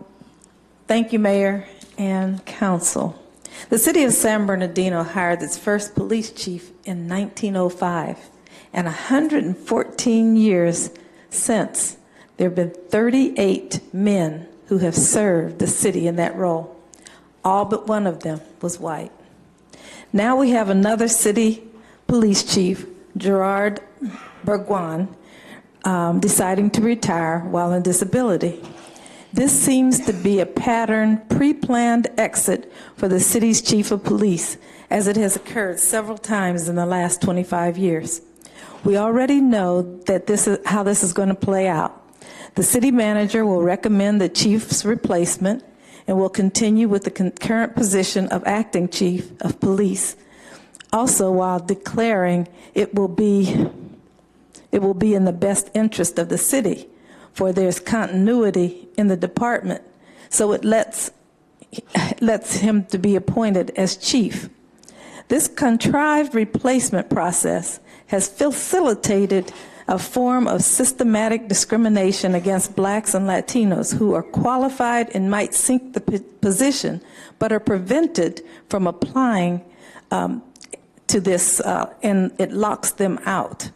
Thank you, Mayor and Council. The city of San Bernardino hired its first police chief in 1905, and 114 years since, there have been 38 men who have served the city in that role. All but one of them was white. Now we have another city police chief, Gerard Bergwan, deciding to retire while on disability. This seems to be a pattern, pre-planned exit for the city's chief of police, as it has occurred several times in the last 25 years. We already know that this is how this is going to play out. The city manager will recommend the chief's replacement and will continue with the current position of acting chief of police, also while declaring it will be in the best interest of the city, for there's continuity in the department, so it lets him to be appointed as chief. This contrived replacement process has facilitated a form of systematic discrimination against blacks and Latinos who are qualified and might seek the position, but are prevented from applying to this, and it locks them out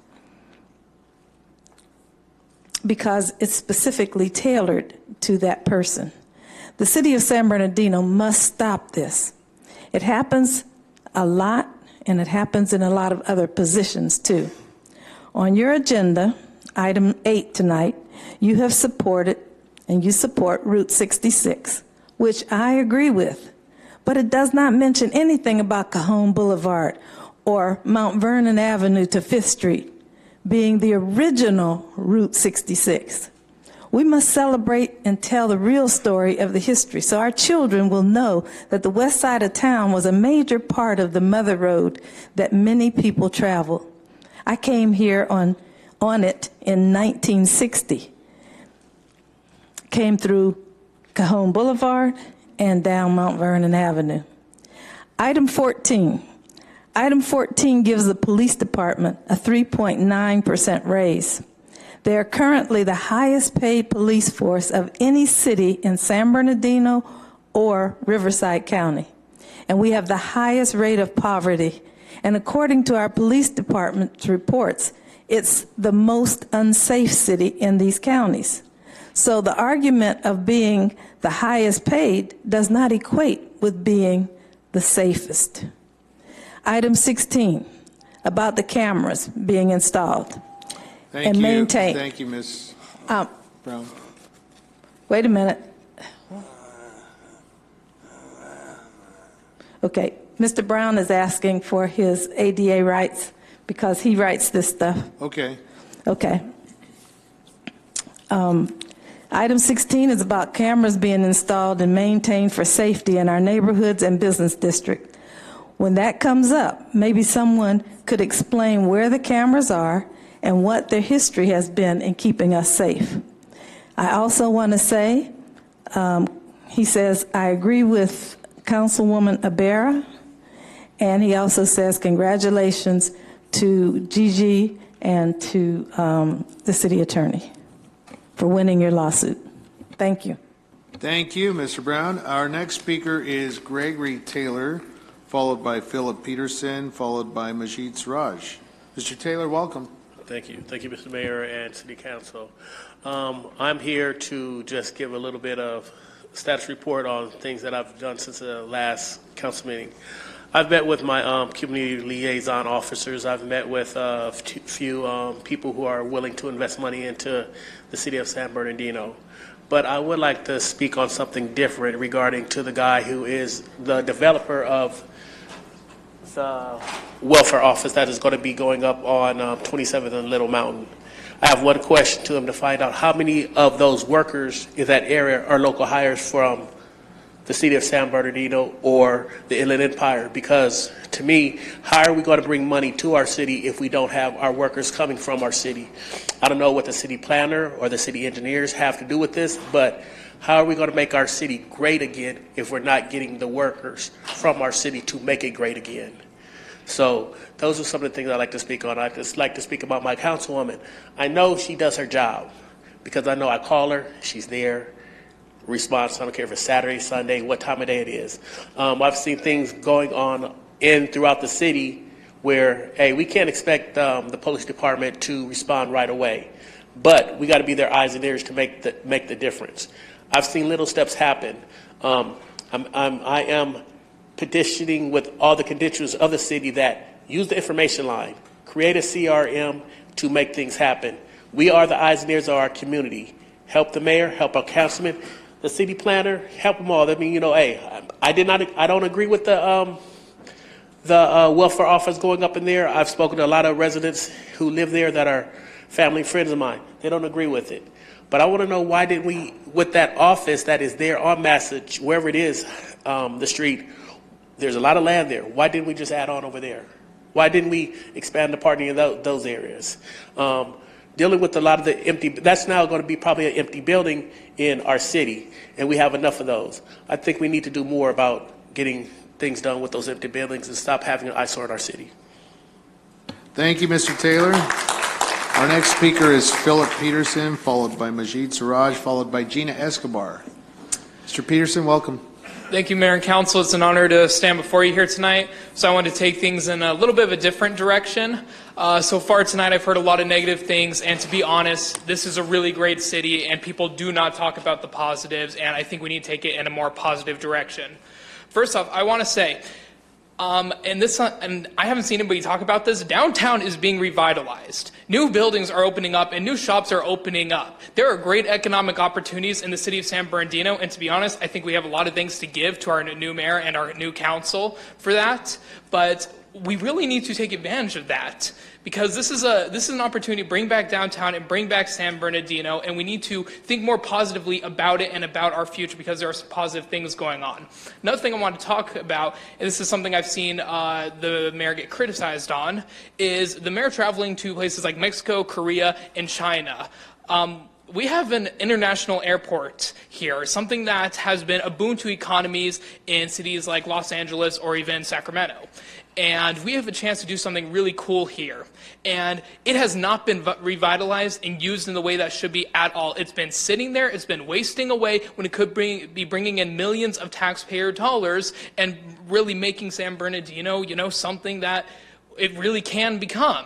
because it's specifically tailored to that person. The city of San Bernardino must stop this. It happens a lot, and it happens in a lot of other positions too. On your agenda, item 8 tonight, you have supported and you support Route 66, which I agree with, but it does not mention anything about Cajon Boulevard or Mount Vernon Avenue to 5th Street being the original Route 66. We must celebrate and tell the real story of the history so our children will know that the west side of town was a major part of the Mother Road that many people traveled. I came here on it in 1960. Came through Cajon Boulevard and down Mount Vernon Avenue. Item 14. Item 14 gives the police department a 3.9% raise. They are currently the highest paid police force of any city in San Bernardino or Riverside County. And we have the highest rate of poverty. And according to our police department's reports, it's the most unsafe city in these counties. So the argument of being the highest paid does not equate with being the safest. Item 16, about the cameras being installed and maintained. Thank you, Ms. Brown. Wait a minute. Okay, Mr. Brown is asking for his ADA rights because he writes this stuff. Okay. Okay. Item 16 is about cameras being installed and maintained for safety in our neighborhoods and business district. When that comes up, maybe someone could explain where the cameras are and what their history has been in keeping us safe. I also want to say, he says, I agree with Councilwoman Ibarra, and he also says congratulations to Gigi and to the city attorney for winning your lawsuit. Thank you. Thank you, Mr. Brown. Our next speaker is Gregory Taylor, followed by Philip Peterson, followed by Majid Siraj. Mr. Taylor, welcome. Thank you. Thank you, Mr. Mayor and City Council. I'm here to just give a little bit of status report on things that I've done since the last council meeting. I've met with my community liaison officers. I've met with a few people who are willing to invest money into the city of San Bernardino. But I would like to speak on something different regarding to the guy who is the developer of the welfare office that is going to be going up on 27th and Little Mountain. I have one question to him to find out how many of those workers in that area are local hires from the city of San Bernardino or the Inland Empire, because to me, how are we going to bring money to our city if we don't have our workers coming from our city? I don't know what the city planner or the city engineers have to do with this, but how are we going to make our city great again if we're not getting the workers from our city to make it great again? So those are some of the things I'd like to speak on. I'd just like to speak about my councilwoman. I know she does her job because I know I call her, she's there, response. I don't care if it's Saturday, Sunday, what time of day it is. I've seen things going on throughout the city where, hey, we can't expect the police department to respond right away, but we got to be their eyes and ears to make the difference. I've seen little steps happen. I am petitioning with all the constituents of the city that use the information line, create a CRM to make things happen. We are the eyes and ears of our community. Help the mayor, help our councilman, the city planner, help them all. I mean, you know, hey, I don't agree with the welfare office going up in there. I've spoken to a lot of residents who live there that are family friends of mine. They don't agree with it. But I want to know, why didn't we, with that office that is there on Massage, wherever it is, the street, there's a lot of land there. Why didn't we just add on over there? Why didn't we expand the parking in those areas? Dealing with a lot of the empty, that's now going to be probably an empty building in our city, and we have enough of those. I think we need to do more about getting things done with those empty buildings and stop having an eyesore in our city. Thank you, Mr. Taylor. Our next speaker is Philip Peterson, followed by Majid Siraj, followed by Gina Escobar. Mr. Peterson, welcome. Thank you, Mayor and Council. It's an honor to stand before you here tonight. So I want to take things in a little bit of a different direction. So far tonight, I've heard a lot of negative things, and to be honest, this is a really great city, and people do not talk about the positives, and I think we need to take it in a more positive direction. First off, I want to say, and I haven't seen anybody talk about this, downtown is being revitalized. New buildings are opening up and new shops are opening up. There are great economic opportunities in the city of San Bernardino, and to be honest, I think we have a lot of things to give to our new mayor and our new council for that. But we really need to take advantage of that, because this is an opportunity to bring back downtown and bring back San Bernardino, and we need to think more positively about it and about our future, because there are some positive things going on. Another thing I want to talk about, and this is something I've seen the mayor get criticized on, is the mayor traveling to places like Mexico, Korea, and China. We have an international airport here, something that has been a boon to economies in cities like Los Angeles or even Sacramento. And we have a chance to do something really cool here. And it has not been revitalized and used in the way that should be at all. It's been sitting there, it's been wasting away when it could be bringing in millions of taxpayer dollars and really making San Bernardino, something that it really can become.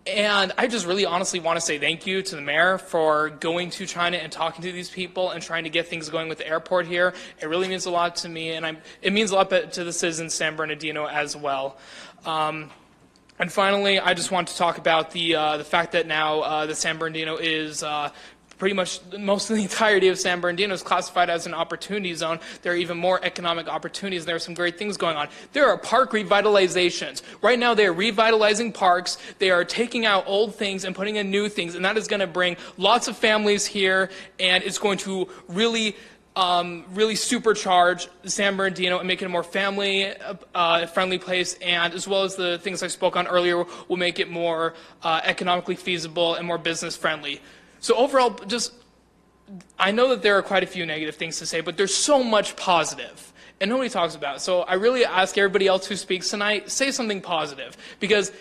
And I just really honestly want to say thank you to the mayor for going to China and talking to these people and trying to get things going with the airport here. It really means a lot to me, and it means a lot to the citizens of San Bernardino as well. And finally, I just want to talk about the fact that now the San Bernardino is pretty much most of the entirety of San Bernardino is classified as an opportunity zone. There are even more economic opportunities. There are some great things going on. There are park revitalizations. Right now they are revitalizing parks. They are taking out old things and putting in new things, and that is going to bring lots of families here, and it's going to really supercharge San Bernardino and make it a more family-friendly place, and as well as the things I spoke on earlier will make it more economically feasible and more business-friendly. So overall, I know that there are quite a few negative things to say, but there's so much positive, and nobody talks about it. So I really ask everybody else who speaks tonight, say something positive, because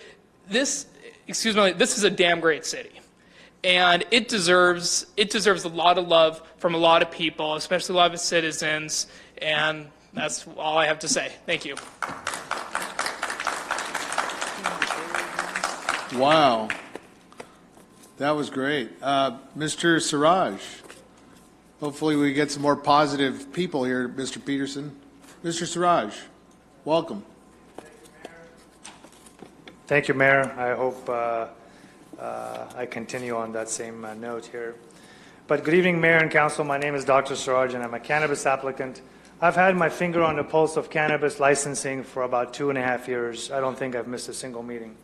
this is a damn great city. And it deserves a lot of love from a lot of people, especially a lot of its citizens, and that's all I have to say. Thank you. Wow. That was great. Mr. Siraj, hopefully we get some more positive people here, Mr. Peterson. Mr. Siraj, welcome. Thank you, Mayor. I hope I continue on that same note here. But good evening, Mayor and Council. My name is Dr. Siraj, and I'm a cannabis applicant. I've had my finger on the pulse of cannabis licensing for about 2.5 years. I don't think I've missed a single meeting.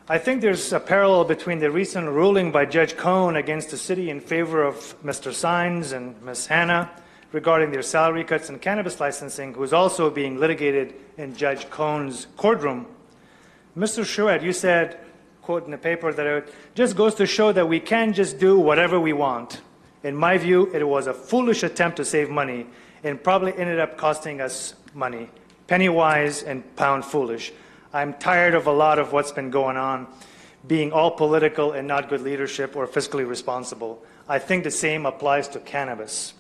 I think there's a parallel between the recent ruling by Judge Cohn against the city in favor of Mr. Sines and Ms. Hanna regarding their salary cuts in cannabis licensing, who is also being litigated in Judge Cohn's courtroom. Mr. Shouette, you said, quote in the paper, that it just goes to show that we can't just do whatever we want. In my view, it was a foolish attempt to save money and probably ended up costing us money. Penny wise and pound foolish. I'm tired of a lot of what's been going on being all political and not good leadership or fiscally responsible. I think the same applies to cannabis.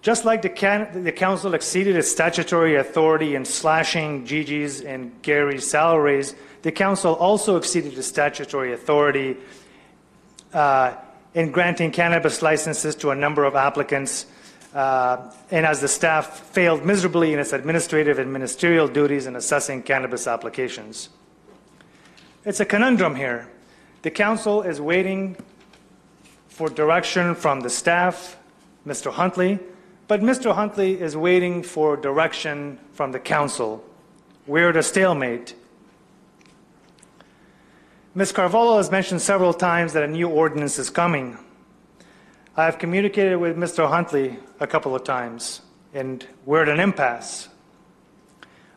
Just like the council exceeded its statutory authority in slashing Gigi's and Gary's salaries, the council also exceeded its statutory authority in granting cannabis licenses to a number of applicants, and as the staff failed miserably in its administrative and ministerial duties in assessing cannabis applications. It's a conundrum here. The council is waiting for direction from the staff, Mr. Huntley, but Mr. Huntley is waiting for direction from the council. We're at a stalemate. Ms. Carvalho has mentioned several times that a new ordinance is coming. I have communicated with Mr. Huntley a couple of times, and we're at an impasse.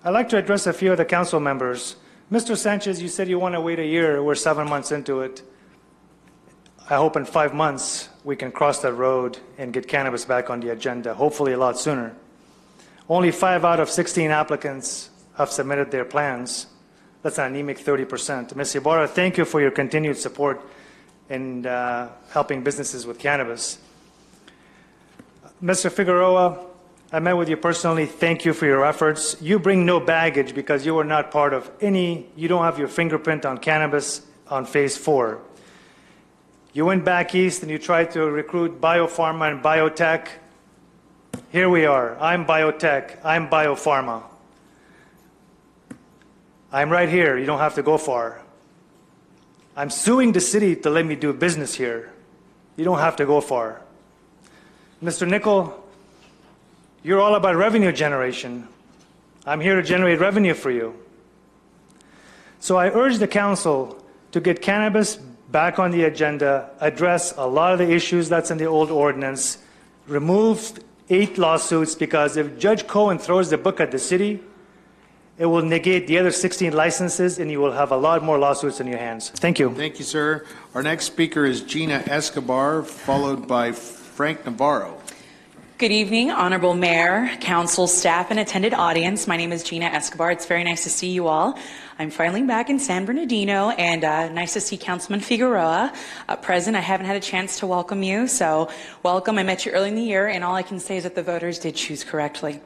I'd like to address a few of the council members. Mr. Sanchez, you said you want to wait a year. We're 7 months into it. I hope in 5 months we can cross that road and get cannabis back on the agenda, hopefully a lot sooner. Only 5 out of 16 applicants have submitted their plans. That's an anemic 30%. Ms. Ibarra, thank you for your continued support in helping businesses with cannabis. Mr. Figueroa, I met with you personally. Thank you for your efforts. You bring no baggage because you were not part of you don't have your fingerprint on cannabis on phase 4. You went back east and you tried to recruit biopharma and biotech. Here we are. I'm biotech. I'm biopharma. I'm right here. You don't have to go far. I'm suing the city to let me do business here. You don't have to go far. Mr. Nickel, you're all about revenue generation. I'm here to generate revenue for you. So I urge the council to get cannabis back on the agenda, address a lot of the issues that's in the old ordinance, remove 8 lawsuits, because if Judge Cohen throws the book at the city, it will negate the other 16 licenses, and you will have a lot more lawsuits in your hands. Thank you. Thank you, sir. Our next speaker is Gina Escobar, followed by Frank Navarro. Good evening, Honorable Mayor, Council, staff, and attended audience. My name is Gina Escobar. It's very nice to see you all. I'm finally back in San Bernardino, and nice to see Councilman Figueroa present. I haven't had a chance to welcome you, so welcome. I met you early in the year, and all I can say is that the voters did choose correctly.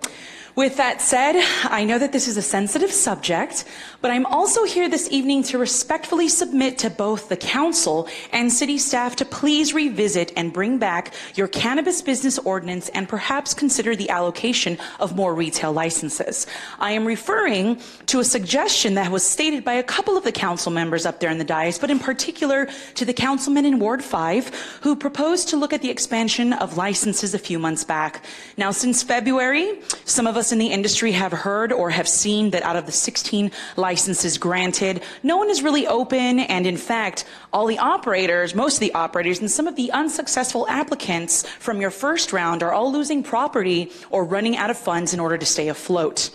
With that said, I know that this is a sensitive subject, but I'm also here this evening to respectfully submit to both the council and city staff to please revisit and bring back your cannabis business ordinance and perhaps consider the allocation of more retail licenses. I am referring to a suggestion that was stated by a couple of the council members up there in the dais, but in particular to the councilman in Ward 5 who proposed to look at the expansion of licenses a few months back. Now, since February, some of us in the industry have heard or have seen that out of the 16 licenses granted, no one is really open, and in fact, all the operators, most of the operators, and some of the unsuccessful applicants from your first round are all losing property or running out of funds in order to stay afloat.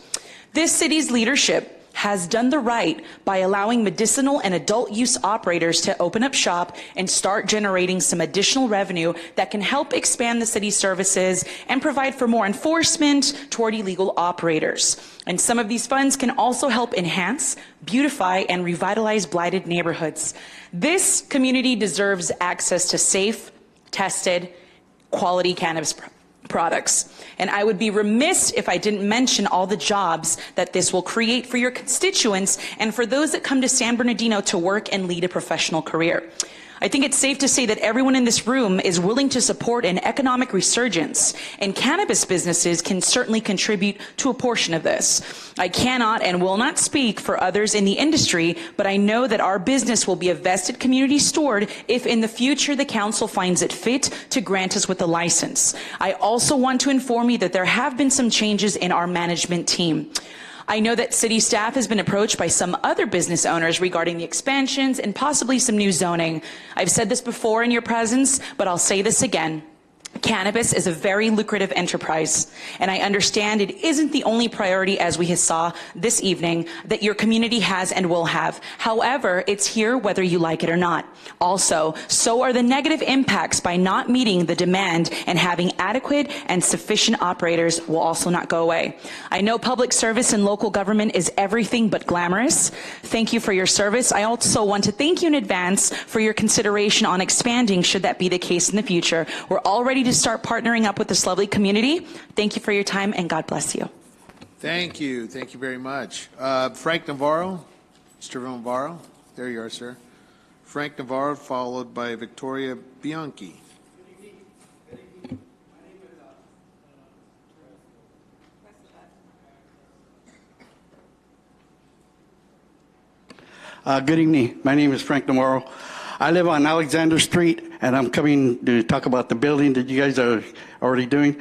This city's leadership has done the right by allowing medicinal and adult use operators to open up shop and start generating some additional revenue that can help expand the city's services and provide for more enforcement toward illegal operators. And some of these funds can also help enhance, beautify, and revitalize blighted neighborhoods. This community deserves access to safe, tested, quality cannabis products. And I would be remiss if I didn't mention all the jobs that this will create for your constituents and for those that come to San Bernardino to work and lead a professional career. I think it's safe to say that everyone in this room is willing to support an economic resurgence, and cannabis businesses can certainly contribute to a portion of this. I cannot and will not speak for others in the industry, but I know that our business will be a vested community steward if in the future the council finds it fit to grant us with a license. I also want to inform you that there have been some changes in our management team. I know that city staff has been approached by some other business owners regarding the expansions and possibly some new zoning. I've said this before in your presence, but I'll say this again. Cannabis is a very lucrative enterprise, and I understand it isn't the only priority, as we saw this evening, that your community has and will have. However, it's here whether you like it or not. Also, so are the negative impacts by not meeting the demand, and having adequate and sufficient operators will also not go away. I know public service and local government is everything but glamorous. Thank you for your service. I also want to thank you in advance for your consideration on expanding, should that be the case in the future. We're all ready to start partnering up with this lovely community. Thank you for your time, and God bless you. Thank you. Thank you very much. Frank Navarro. Mr. Navarro. There you are, sir. Frank Navarro, followed by Victoria Bianchi. Good evening. My name is Frank Navarro. I live on Alexander Street, and I'm coming to talk about the building that you guys are already doing.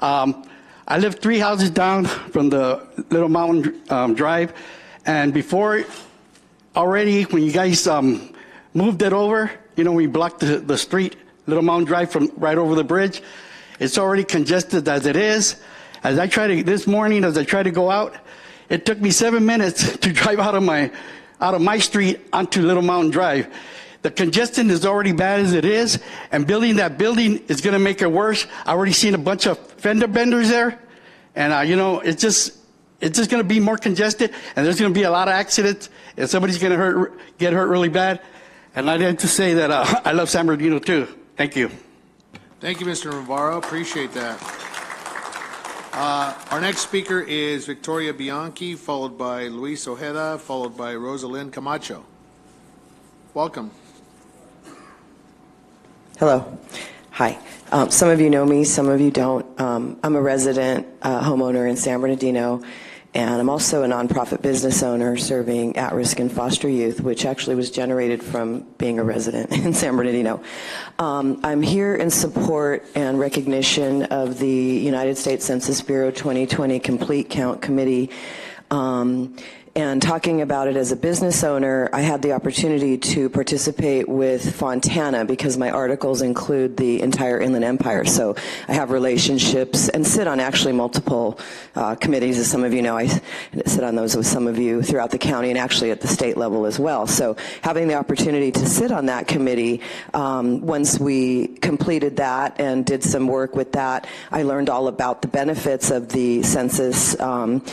I live 3 houses down from the Little Mountain Drive, and before, already, when you guys moved it over, you know, we blocked the street, Little Mountain Drive from right over the bridge. It's already congested as it is. This morning, as I tried to go out, it took me 7 minutes to drive out of my street onto Little Mountain Drive. The congestion is already bad as it is, and building that building is going to make it worse. I already seen a bunch of fender benders there, and you know, it's just going to be more congested, and there's going to be a lot of accidents, and somebody's going to get hurt really bad. And I'd like to say that I love San Bernardino too. Thank you. Thank you, Mr. Navarro. Appreciate that. Our next speaker is Victoria Bianchi, followed by Luis Ojeda, followed by Rosalind Camacho. Welcome. Hello. Hi. Some of you know me, some of you don't. I'm a resident homeowner in San Bernardino, and I'm also a nonprofit business owner serving at-risk and foster youth, which actually was generated from being a resident in San Bernardino. I'm here in support and recognition of the United States Census Bureau 2020 Complete Count Committee. And talking about it as a business owner, I had the opportunity to participate with Fontana because my articles include the entire Inland Empire. So I have relationships and sit on actually multiple committees, as some of you know. I sit on those with some of you throughout the county and actually at the state level as well. So having the opportunity to sit on that committee, once we completed that and did some work with that, I learned all about the benefits of the census, and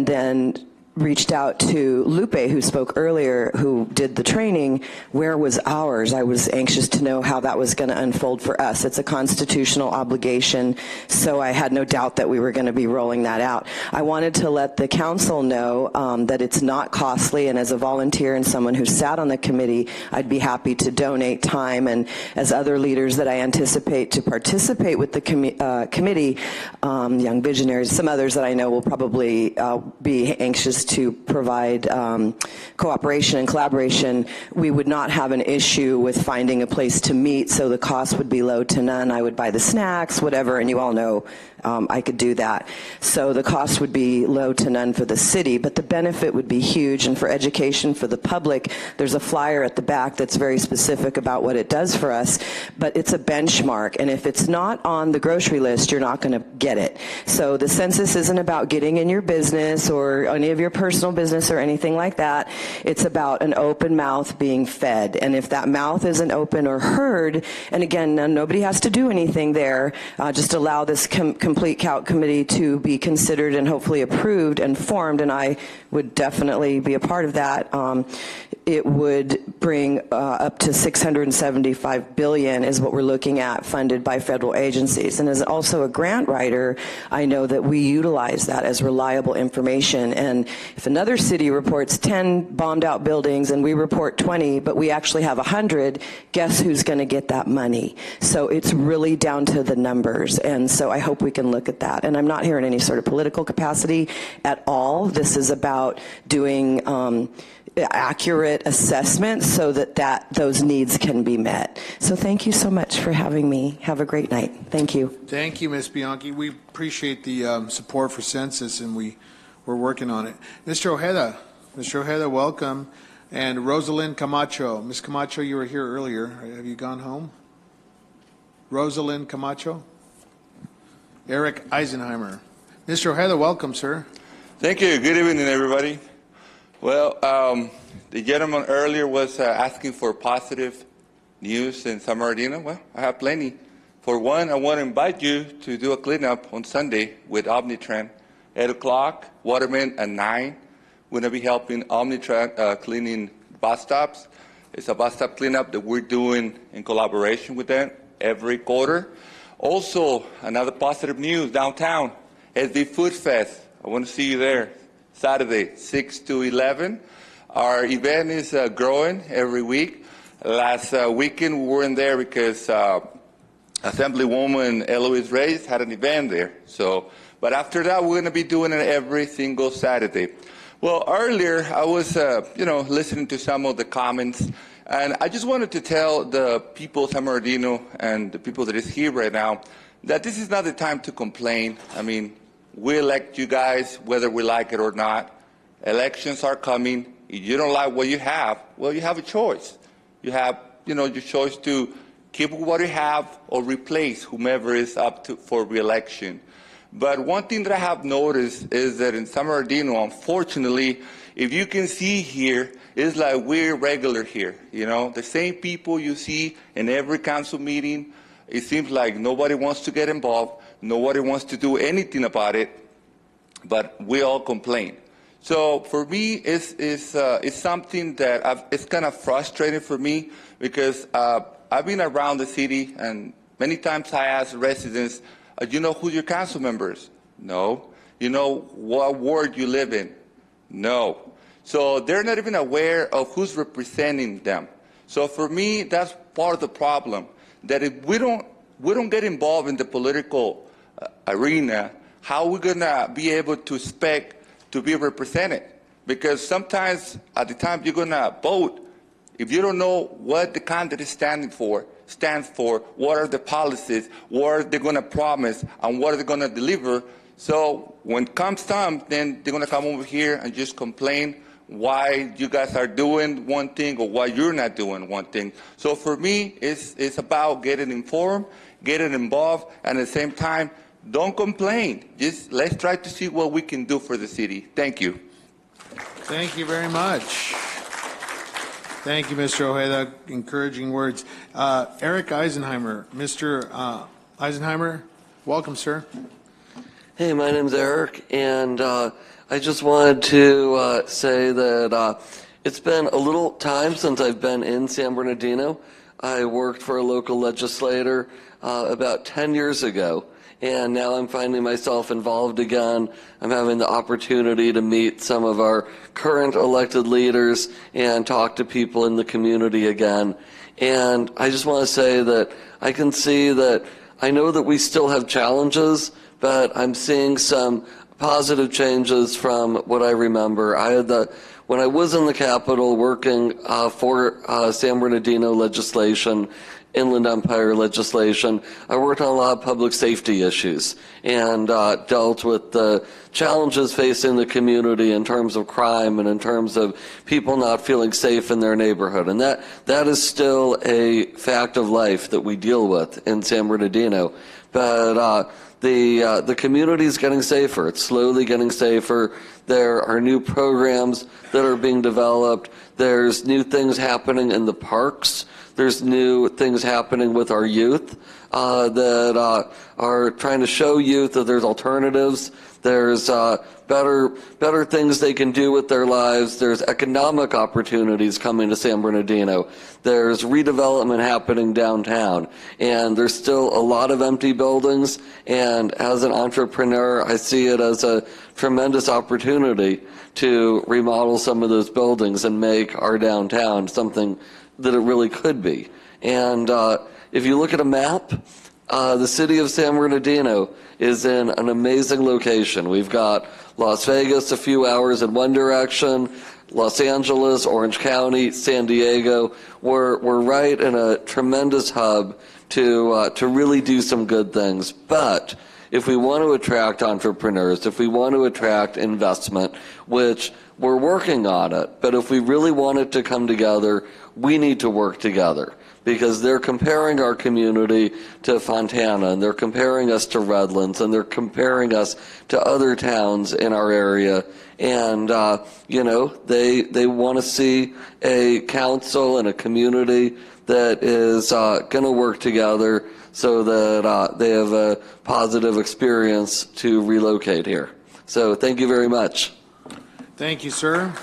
then reached out to Lupe, who spoke earlier, who did the training. Where was ours? I was anxious to know how that was going to unfold for us. It's a constitutional obligation, so I had no doubt that we were going to be rolling that out. I wanted to let the council know that it's not costly, and as a volunteer and someone who sat on the committee, I'd be happy to donate time, and as other leaders that I anticipate to participate with the committee, young visionaries, some others that I know will probably be anxious to provide cooperation and collaboration, we would not have an issue with finding a place to meet, so the cost would be low to none. I would buy the snacks, whatever, and you all know I could do that. So the cost would be low to none for the city, but the benefit would be huge. And for education for the public, there's a flyer at the back that's very specific about what it does for us, but it's a benchmark. And if it's not on the grocery list, you're not going to get it. So the census isn't about getting in your business or any of your personal business or anything like that. It's about an open mouth being fed. And if that mouth isn't open or heard, and again, nobody has to do anything there, just allow this complete count committee to be considered and hopefully approved and formed, and I would definitely be a part of that. It would bring up to $675 billion is what we're looking at, funded by federal agencies. And as also a grant writer, I know that we utilize that as reliable information. And if another city reports 10 bombed out buildings and we report 20, but we actually have 100, guess who's going to get that money? So it's really down to the numbers. And so I hope we can look at that. And I'm not here in any sort of political capacity at all. This is about doing accurate assessments so that those needs can be met. So thank you so much for having me. Have a great night. Thank you. Thank you, Ms. Bianchi. We appreciate the support for census, and we're working on it. Mr. Ojeda, welcome. And Rosalind Camacho. Ms. Camacho, you were here earlier. Have you gone home? Rosalind Camacho. Eric Eisenheimer. Mr. Ojeda, welcome, sir. Thank you. Good evening, everybody. Well, the gentleman earlier was asking for positive news in San Bernardino. Well, I have plenty. For one, I want to invite you to do a cleanup on Sunday with Omnitran. 8 o'clock, Waterman at 9. We're going to be helping Omnitran cleaning bus stops. It's a bus stop cleanup that we're doing in collaboration with them every quarter. Also, another positive news downtown, SD Food Fest. I want to see you there. Saturday, 6 to 11. Our event is growing every week. Last weekend we weren't there because Assemblywoman Eloise Reyes had an event there. But after that, we're going to be doing it every single Saturday. Well, earlier I was, listening to some of the comments, and I just wanted to tell the people of San Bernardino and the people that is here right now that this is not the time to complain. I mean, we elect you guys whether we like it or not. Elections are coming. If you don't like what you have, well, you have a choice. You have, your choice to keep what you have or replace whomever is up for re-election. But one thing that I have noticed is that in San Bernardino, unfortunately, if you can see here, it's like we're regular here. The same people you see in every council meeting. It seems like nobody wants to get involved. Nobody wants to do anything about it, but we all complain. So for me, it's something that it's kind of frustrating for me because I've been around the city, and many times I ask residents, you know who your council members? No. You know what ward you live in? No. So they're not even aware of who's representing them. So for me, that's part of the problem, that if we don't get involved in the political arena, how are we going to be able to expect to be represented? Because sometimes at the time you're going to vote, if you don't know what the candidate is standing for, stands for, what are the policies, what are they going to promise, and what are they going to deliver. So when it comes time, then they're going to come over here and just complain why you guys are doing one thing or why you're not doing one thing. So for me, it's about getting informed, getting involved, and at the same time, don't complain. Just let's try to see what we can do for the city. Thank you. Thank you very much. Thank you, Mr. Ojeda. Encouraging words. Eric Eisenheimer. Mr. Eisenheimer, welcome, sir. Hey, my name's Eric, and I just wanted to say that it's been a little time since I've been in San Bernardino. I worked for a local legislator about 10 years ago, and now I'm finding myself involved again. I'm having the opportunity to meet some of our current elected leaders and talk to people in the community again. And I just want to say that I can see that I know that we still have challenges, but I'm seeing some positive changes from what I remember. When I was in the Capitol working for San Bernardino legislation, Inland Empire legislation, I worked on a lot of public safety issues and dealt with the challenges facing the community in terms of crime and in terms of people not feeling safe in their neighborhood. And that is still a fact of life that we deal with in San Bernardino. But the community is getting safer. It's slowly getting safer. There are new programs that are being developed. There's new things happening in the parks. There's new things happening with our youth that are trying to show youth that there's alternatives. There's better things they can do with their lives. There's economic opportunities coming to San Bernardino. There's redevelopment happening downtown. And there's still a lot of empty buildings. And as an entrepreneur, I see it as a tremendous opportunity to remodel some of those buildings and make our downtown something that it really could be. And if you look at a map, the city of San Bernardino is in an amazing location. We've got Las Vegas a few hours in one direction, Los Angeles, Orange County, San Diego. We're right in a tremendous hub to really do some good things. But if we want to attract entrepreneurs, if we want to attract investment, which we're working on it, but if we really want it to come together, we need to work together, because they're comparing our community to Fontana, and they're comparing us to Redlands, and they're comparing us to other towns in our area. And, they want to see a council and a community that is going to work together so that they have a positive experience to relocate here. So thank you very much. Thank you, sir.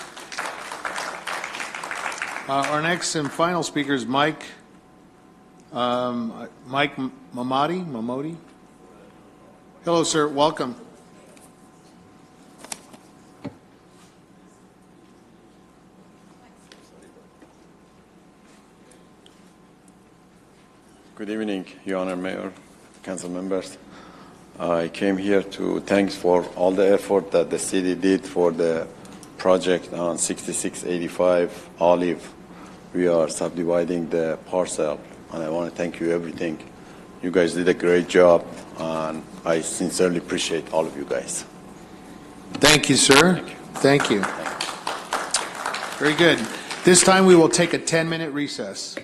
Our next and final speaker is Mike Mamodi. Hello, sir. Welcome. Good evening, Your Honor, Mayor, council members. I came here to thanks for all the effort that the city did for the project on 6685 Olive. We are subdividing the parcel, and I want to thank you everything. You guys did a great job, and I sincerely appreciate all of you guys. Thank you, sir. Thank you. Very good. This time we will take a 10-minute recess.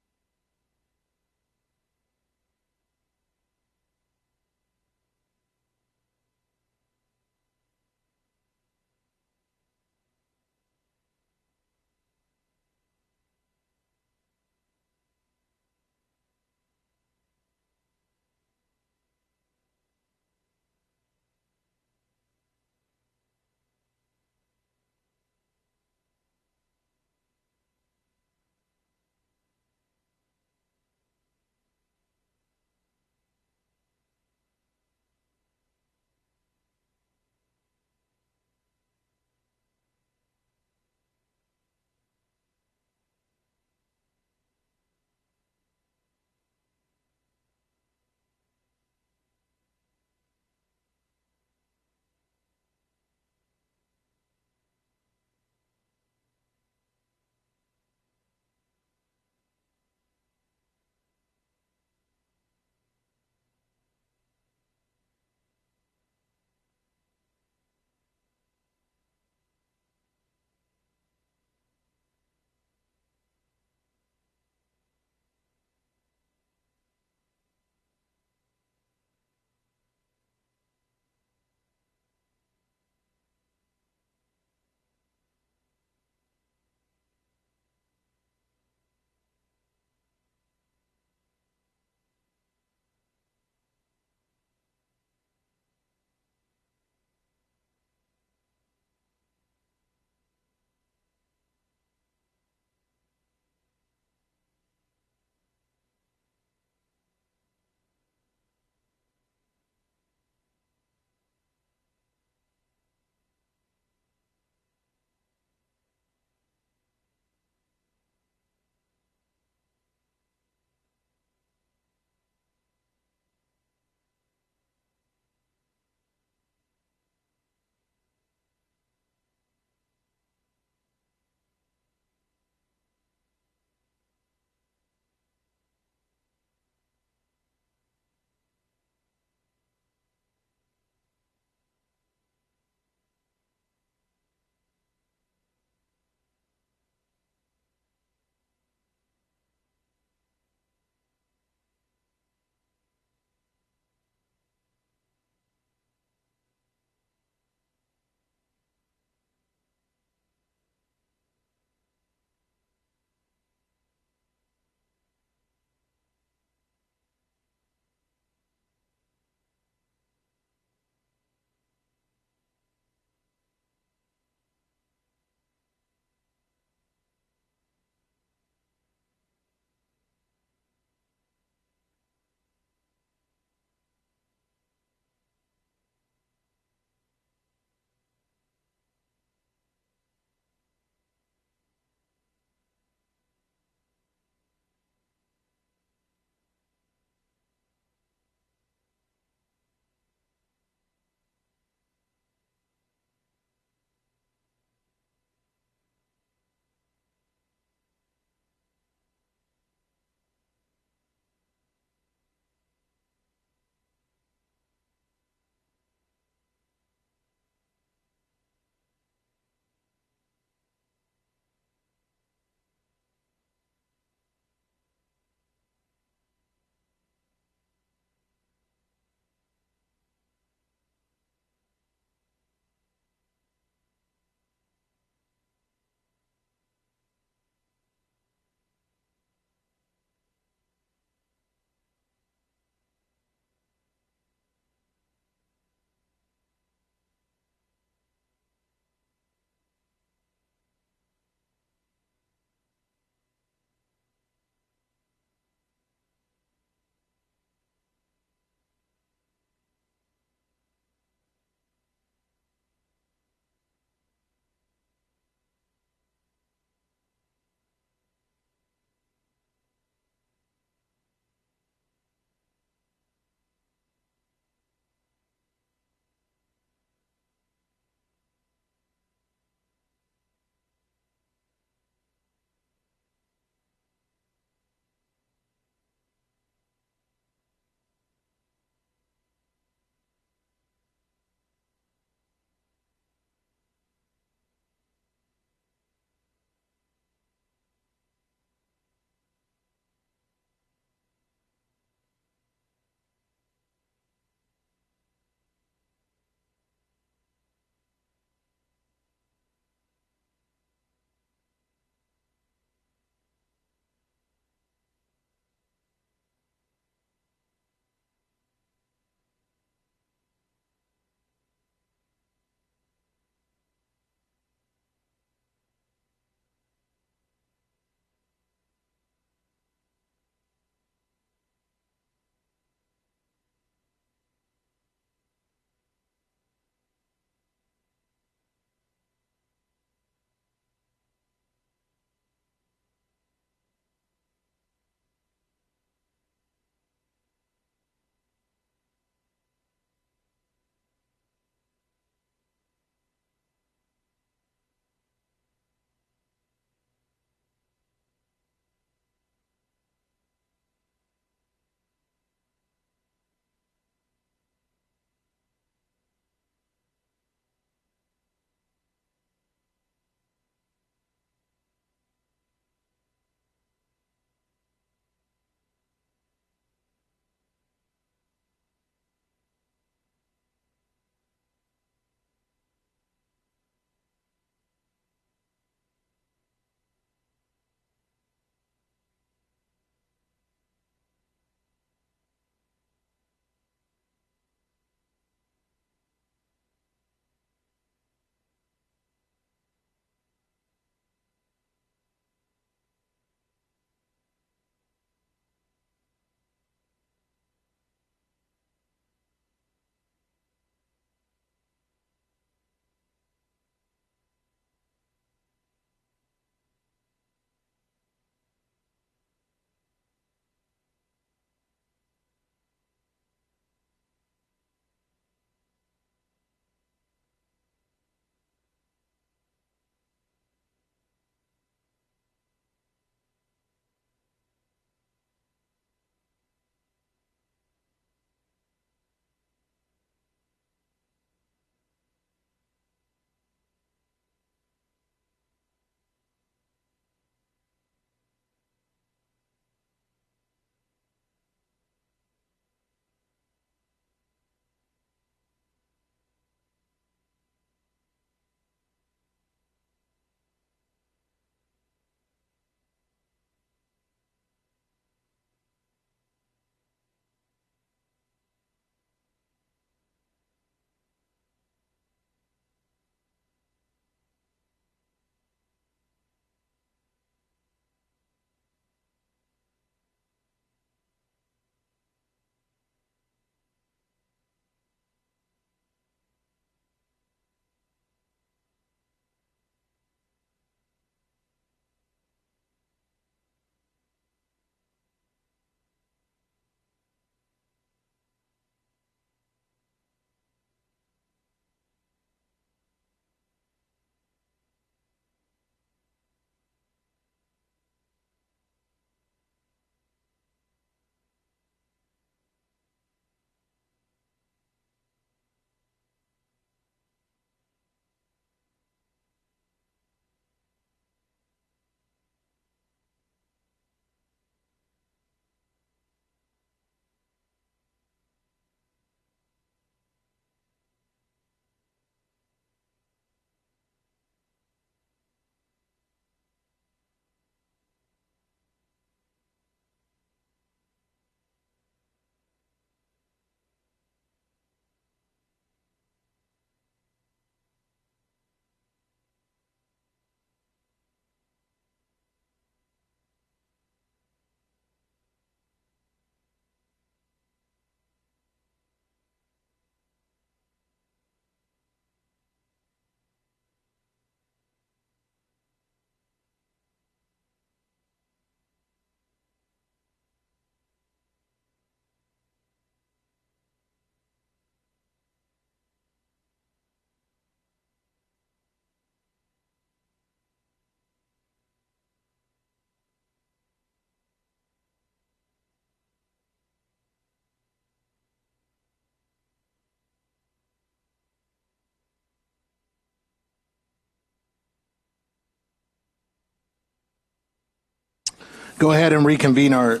go ahead and reconvene our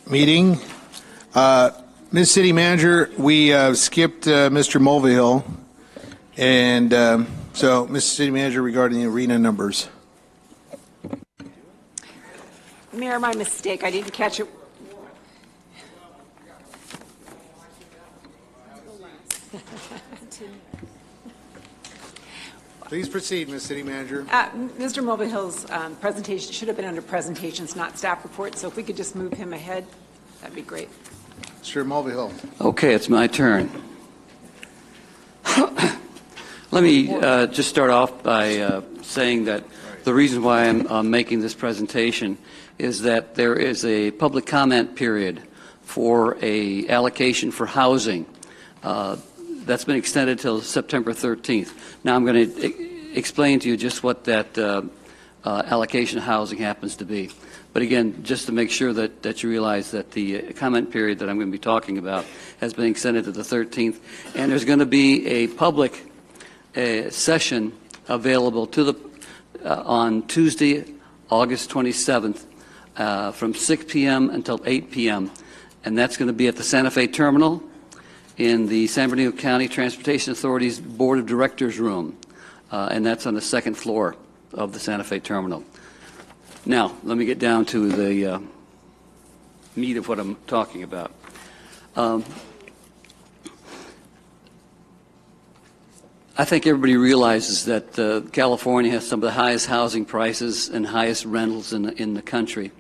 meeting. Ms. City Manager, we skipped Mr. Mulvihill. And so, Ms. City Manager, regarding the arena numbers. Mayor, my mistake. I didn't catch it. Please proceed, Ms. City Manager. Mr. Mulvihill's presentation should have been under presentations, not staff reports. So if we could just move him ahead, that'd be great. Mr. Mulvihill. Okay, it's my turn. Let me just start off by saying that the reason why I'm making this presentation is that there is a public comment period for a allocation for housing. That's been extended till September 13th. Now I'm going to explain to you just what that allocation of housing happens to be. But again, just to make sure that you realize that the comment period that I'm going to be talking about has been extended to the 13th, and there's going to be a public session available to the on Tuesday, August 27th, from 6 p.m. until 8 p.m., and that's going to be at the Santa Fe Terminal in the San Bernardino County Transportation Authority's Board of Directors room, and that's on the second floor of the Santa Fe Terminal. Now, let me get down to the meat of what I'm talking about. I think everybody realizes that California has some of the highest housing prices and highest rentals in the country.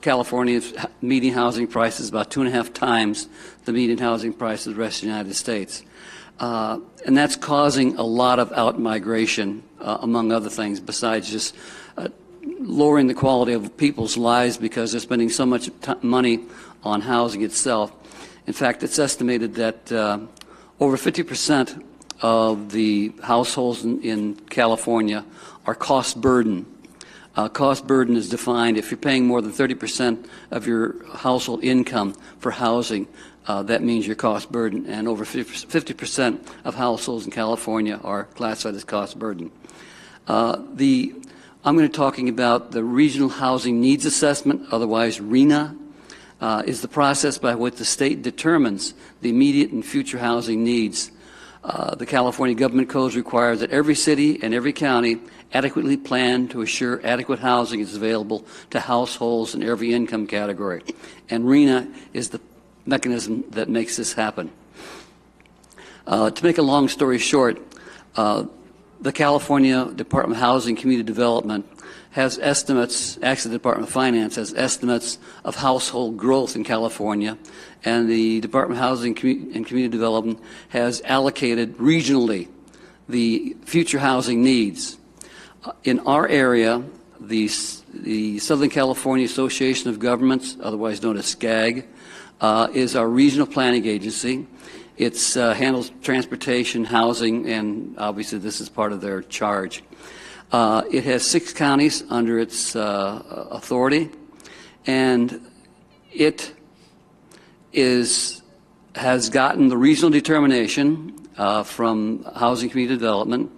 California's median housing price is about 2.5 times the median housing price of the rest of the United States. And that's causing a lot of out-migration, among other things, besides just lowering the quality of people's lives because they're spending so much money on housing itself. In fact, it's estimated that over 50% of the households in California are cost burden. Cost burden is defined if you're paying more than 30% of your household income for housing, that means your cost burden, and over 50% of households in California are classified as cost burden. I'm going to be talking about the Regional Housing Needs Assessment, otherwise RHNA, is the process by which the state determines the immediate and future housing needs. The California Government Codes require that every city and every county adequately plan to assure adequate housing is available to households in every income category. And RHNA is the mechanism that makes this happen. To make a long story short, the California Department of Housing and Community Development has estimates, actually the Department of Finance has estimates of household growth in California, and the Department of Housing and Community Development has allocated regionally the future housing needs. In our area, the Southern California Association of Governments, otherwise known as SCAG, is our regional planning agency. It handles transportation, housing, and obviously this is part of their charge. It has 6 counties under its authority, and it has gotten the regional determination from Housing Community Development,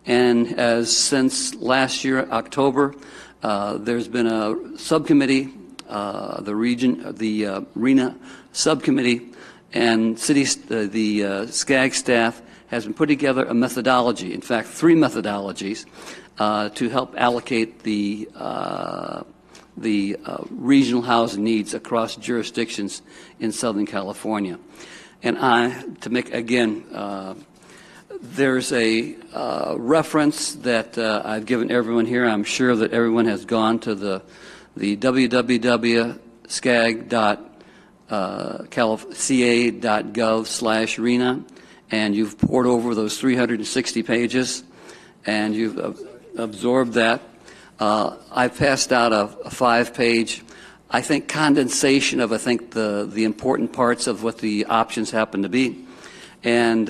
and has since last year, October, there's been a subcommittee, the RHNA subcommittee, and the SCAG staff has been putting together a methodology, in fact 3 methodologies, to help allocate the regional housing needs across jurisdictions in Southern California. And to make, again, there's a reference that I've given everyone here. I'm sure that everyone has gone to the www.scag.ca.gov/RHNA, and you've poured over those 360 pages, and you've absorbed that. I've passed out a 5-page, I think, condensation of, the important parts of what the options happen to be. And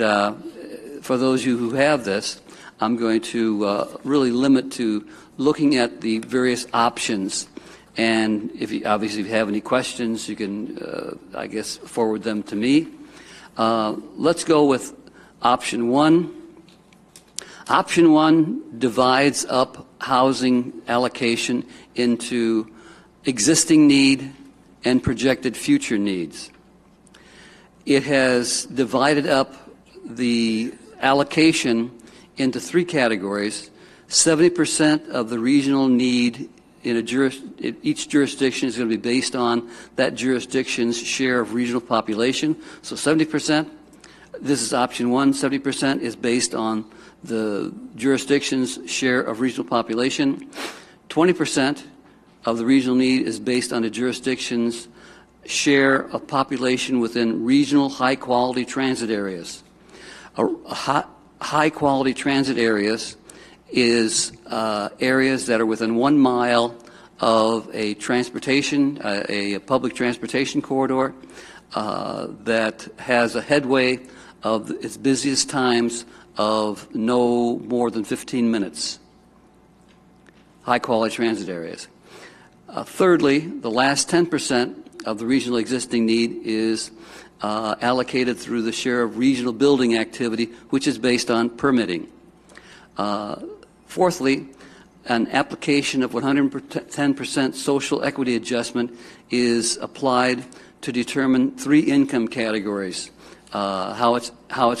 for those of you who have this, I'm going to really limit to looking at the various options. And if you have any questions, you can, I guess, forward them to me. Let's go with option 1. Option 1 divides up housing allocation into existing need, and projected future needs. It has divided up the allocation into three categories. 70% of the regional need in each jurisdiction is going to be based on that jurisdiction's share of regional population. So 70%, this is option one, 70% is based on the jurisdiction's share of regional population. 20% of the regional need is based on the jurisdiction's share of population within regional high-quality transit areas. High-quality transit areas is areas that are within 1 mile of a transportation, a public transportation corridor that has a headway of its busiest times of no more than 15 minutes. High-quality transit areas. Thirdly, the last 10% of the regional existing need is allocated through the share of regional building activity, which is based on permitting. Fourthly, an application of 110% social equity adjustment is applied to determine three income categories. How it's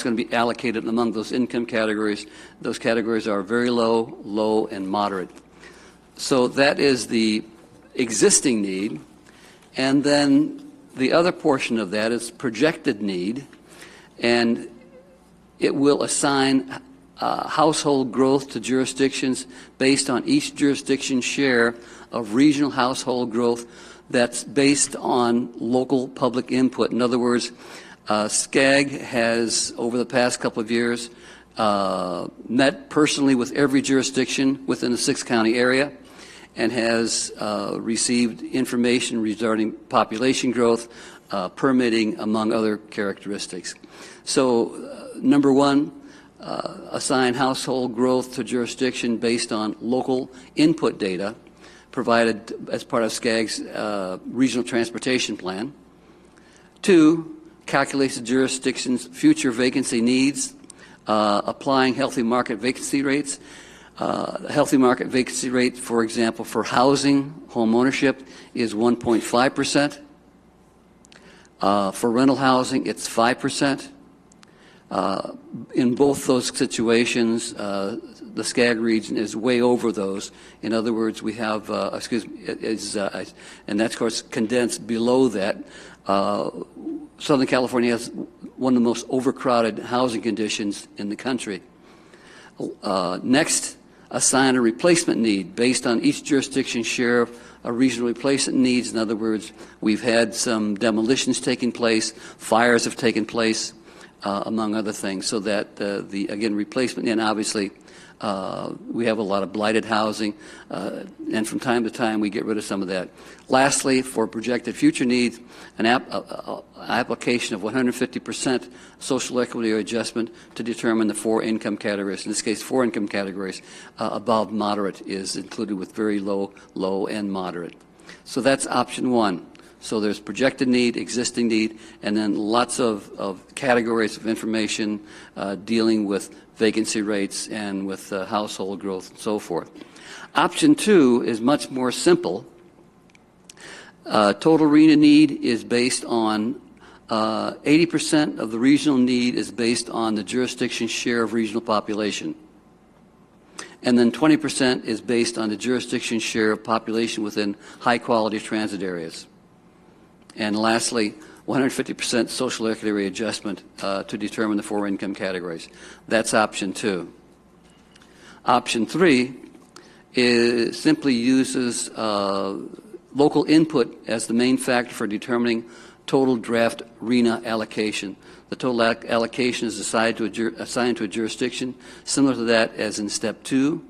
going to be allocated among those income categories. Those categories are very low, low, and moderate. So that is the existing need, and then the other portion of that is projected need, and it will assign household growth to jurisdictions based on each jurisdiction's share of regional household growth that's based on local public input. In other words, SCAG has, over the past couple of years, met personally with every jurisdiction within the 6-county area and has received information regarding population growth, permitting, among other characteristics. So, number one, assign household growth to jurisdiction based on local input data provided as part of SCAG's regional transportation plan. 2, calculates the jurisdiction's future vacancy needs, applying healthy market vacancy rates. Healthy market vacancy rate, for example, for housing, home ownership, is 1.5%. For rental housing, it's 5%. In both those situations, the SCAG region is way over those. In other words, we have, and that's, of course, condensed below that. Southern California has one of the most overcrowded housing conditions in the country. Next, assign a replacement need based on each jurisdiction's share of regional replacement needs. In other words, we've had some demolitions taking place, fires have taken place, among other things, so that again, replacement, and obviously we have a lot of blighted housing, and from time to time we get rid of some of that. Lastly, for projected future needs, an application of 150% social equity adjustment to determine the 4 income categories. In this case, 4 income categories. Above moderate is included with very low, low, and moderate. So that's option 1. So there's projected need, existing need, and then lots of categories of information dealing with vacancy rates and with household growth and so forth. Option 2 is much more simple. Total RHNA need is based on 80% of the regional need is based on the jurisdiction's share of regional population. And then 20% is based on the jurisdiction's share of population within high-quality transit areas. And lastly, 150% social equity adjustment to determine the 4 income categories. That's option 2. Option 3 simply uses local input as the main factor for determining total draft RHNA allocation. The total allocation is assigned to a jurisdiction, similar to that as in step 2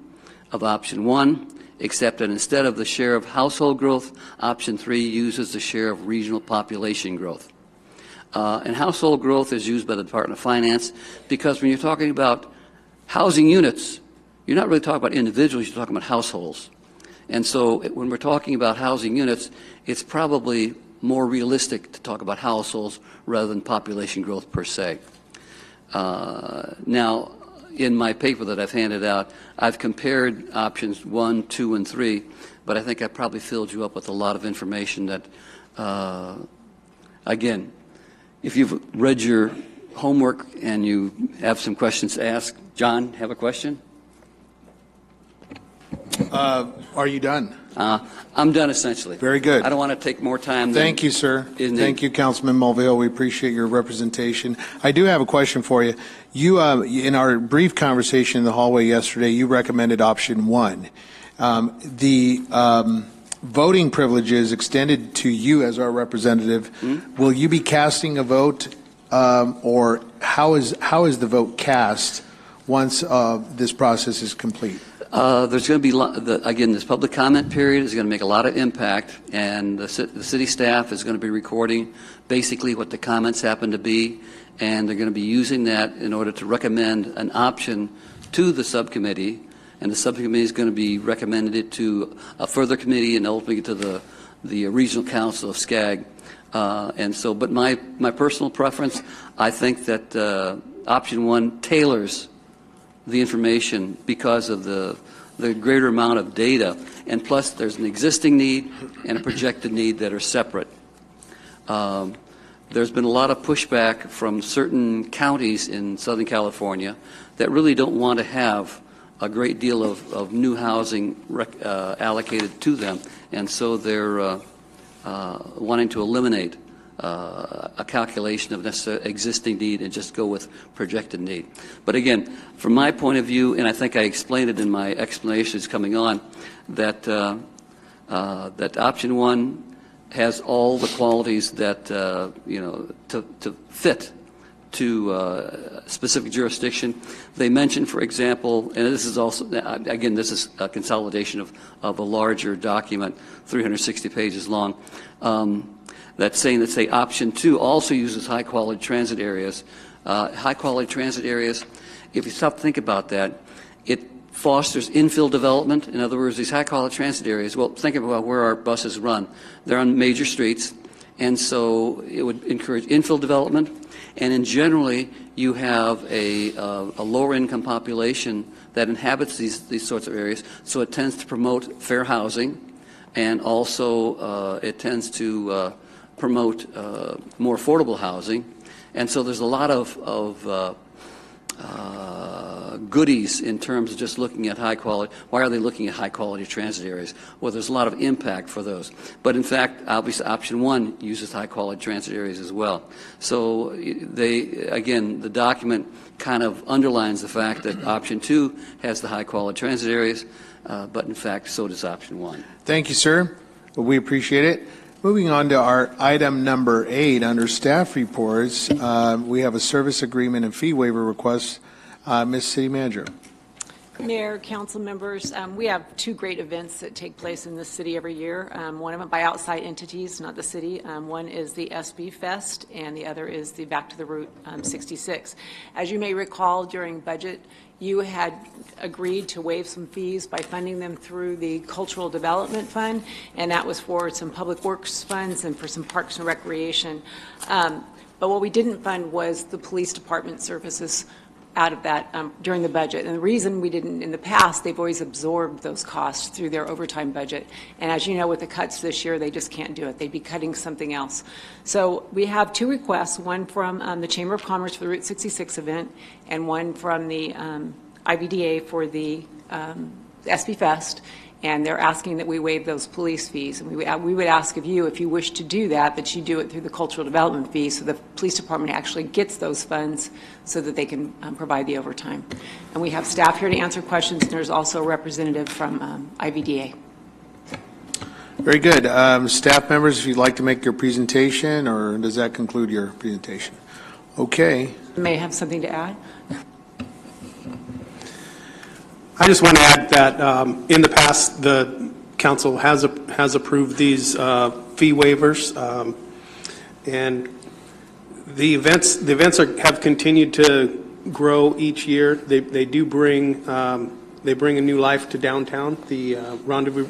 of option 1. Except that instead of the share of household growth, option 3 uses the share of regional population growth. And household growth is used by the Department of Finance because when you're talking about housing units, you're not really talking about individuals, you're talking about households. And so when we're talking about housing units, it's probably more realistic to talk about households rather than population growth per se. Now, in my paper that I've handed out, I've compared options 1, 2, and 3, but I think I probably filled you up with a lot of information that, again, if you've read your homework and you have some questions to ask, John, have a question? Are you done? I'm done, essentially. Very good. I don't want to take more time. Thank you, sir. Thank you, Councilman Mulvihill. We appreciate your representation. I do have a question for you. You, in our brief conversation in the hallway yesterday, you recommended option 1. The voting privileges extended to you as our representative. Will you be casting a vote, or how is the vote cast once this process is complete? There's going to be, again, this public comment period is going to make a lot of impact, and the city staff is going to be recording basically what the comments happen to be, and they're going to be using that in order to recommend an option to the subcommittee, and the subcommittee is going to be recommended it to a further committee and ultimately to the regional council of SCAG. And so, but my personal preference, I think that option 1 tailors the information because of the greater amount of data, and plus there's an existing need and a projected need that are separate. There's been a lot of pushback from certain counties in Southern California that really don't want to have a great deal of new housing allocated to them, and so they're wanting to eliminate a calculation of necessary existing need and just go with projected need. But again, from my point of view, and I think I explained it in my explanations coming on, that that option 1 has all the qualities that to fit to a specific jurisdiction. They mentioned, for example, and this is also, again, this is a consolidation of a larger document, 360 pages long. That's saying that, say, option 2 also uses high-quality transit areas. High-quality transit areas, if you stop to think about that, it fosters infill development. In other words, these high-quality transit areas, well, think about where our buses run. They're on major streets, and so it would encourage infill development. And in generally, you have a lower-income population that inhabits these sorts of areas, so it tends to promote fair housing, and also it tends to promote more affordable housing. And so there's a lot of goodies in terms of just looking at high quality. Why are they looking at high quality transit areas? Well, there's a lot of impact for those. But in fact, obviously, option 1 uses high quality transit areas as well. So again, the document kind of underlines the fact that option 2 has the high quality transit areas, but in fact, so does option 1. Thank you, sir. Well, we appreciate it. Moving on to our item number 8 under staff reports, we have a service agreement and fee waiver request. Ms. City Manager. Mayor, council members, we have 2 great events that take place in this city every year. One of them by outside entities, not the city. One is the SB Fest, and the other is the Back to the Route 66. As you may recall, during budget, you had agreed to waive some fees by funding them through the Cultural Development Fund, and that was for some public works funds and for some parks and recreation. But what we didn't fund was the police department services out of that during the budget. And the reason we didn't in the past, they've always absorbed those costs through their overtime budget. And as you know, with the cuts this year, they just can't do it. They'd be cutting something else. So we have 2 requests, one from the Chamber of Commerce for the Route 66 event, and one from the IVDA for the SB Fest. And they're asking that we waive those police fees. And we would ask of you, if you wish to do that, that you do it through the cultural development fee, so the police department actually gets those funds so that they can provide the overtime. And we have staff here to answer questions, and there's also a representative from IVDA. Very good. Staff members, if you'd like to make your presentation, or does that conclude your presentation? Okay. You may have something to add. I just want to add that in the past, the council has approved these fee waivers, and the events have continued to grow each year. They do bring a new life to downtown. The rendezvous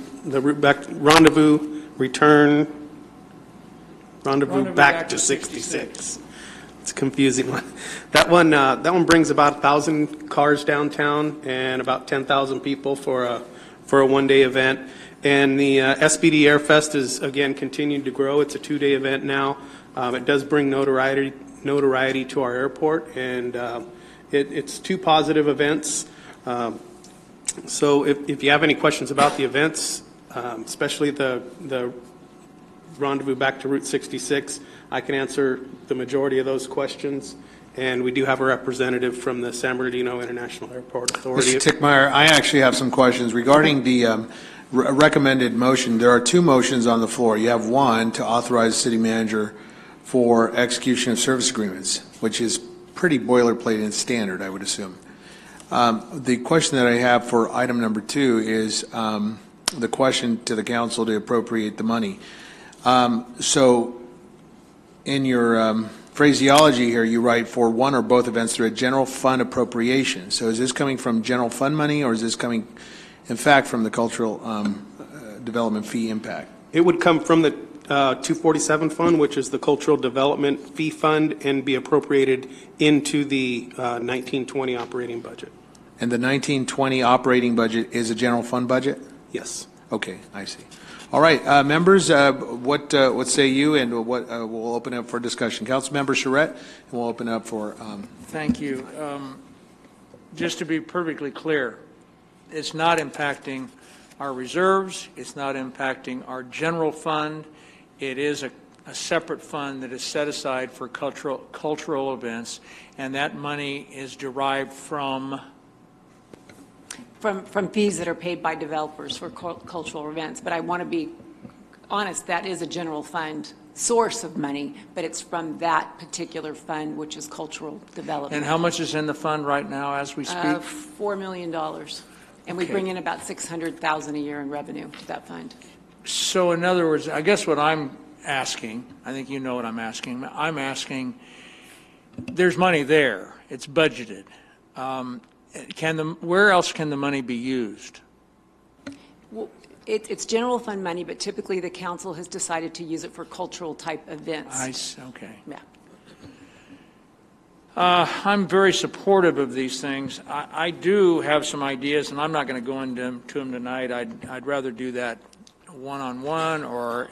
back to 66. It's a confusing one. That one brings about 1,000 cars downtown and about 10,000 people for a one-day event. And the SBD Air Fest is, again, continuing to grow. It's a 2-day event now. It does bring notoriety to our airport, and it's 2 positive events. So if you have any questions about the events, especially the rendezvous back to Route 66, I can answer the majority of those questions. And we do have a representative from the San Bernardino International Airport Authority. Mr. Tickmeyer, I actually have some questions regarding the recommended motion. There are 2 motions on the floor. You have one to authorize the city manager for execution of service agreements, which is pretty boilerplate and standard, I would assume. The question that I have for item number 2 is the question to the council to appropriate the money. So in your phraseology here, you write for one or both events through a general fund appropriation. So is this coming from general fund money, or is this coming, in fact, from the cultural development fee impact? It would come from the 247 fund, which is the cultural development fee fund, and be appropriated into the 1920 operating budget. And the 1920 operating budget is a general fund budget? Yes. Okay, I see. All right, members, what say you, and what we'll open up for discussion. Councilmember Charette, and we'll open up for. Thank you. Just to be perfectly clear, it's not impacting our reserves. It's not impacting our general fund. It is a separate fund that is set aside for cultural events, and that money is derived from fees that are paid by developers for cultural events. But I want to be honest, that is a general fund source of money, but it's from that particular fund, which is cultural development. And how much is in the fund right now as we speak? $4 million. And we bring in about $600,000 a year in revenue to that fund. So in other words, I guess what I'm asking, I think you know what I'm asking. I'm asking, there's money there. It's budgeted. Where else can the money be used? Well, it's general fund money, but typically the council has decided to use it for cultural type events. Okay. Yeah. I'm very supportive of these things. I do have some ideas, and I'm not going to go into them tonight. I'd rather do that one-on-one or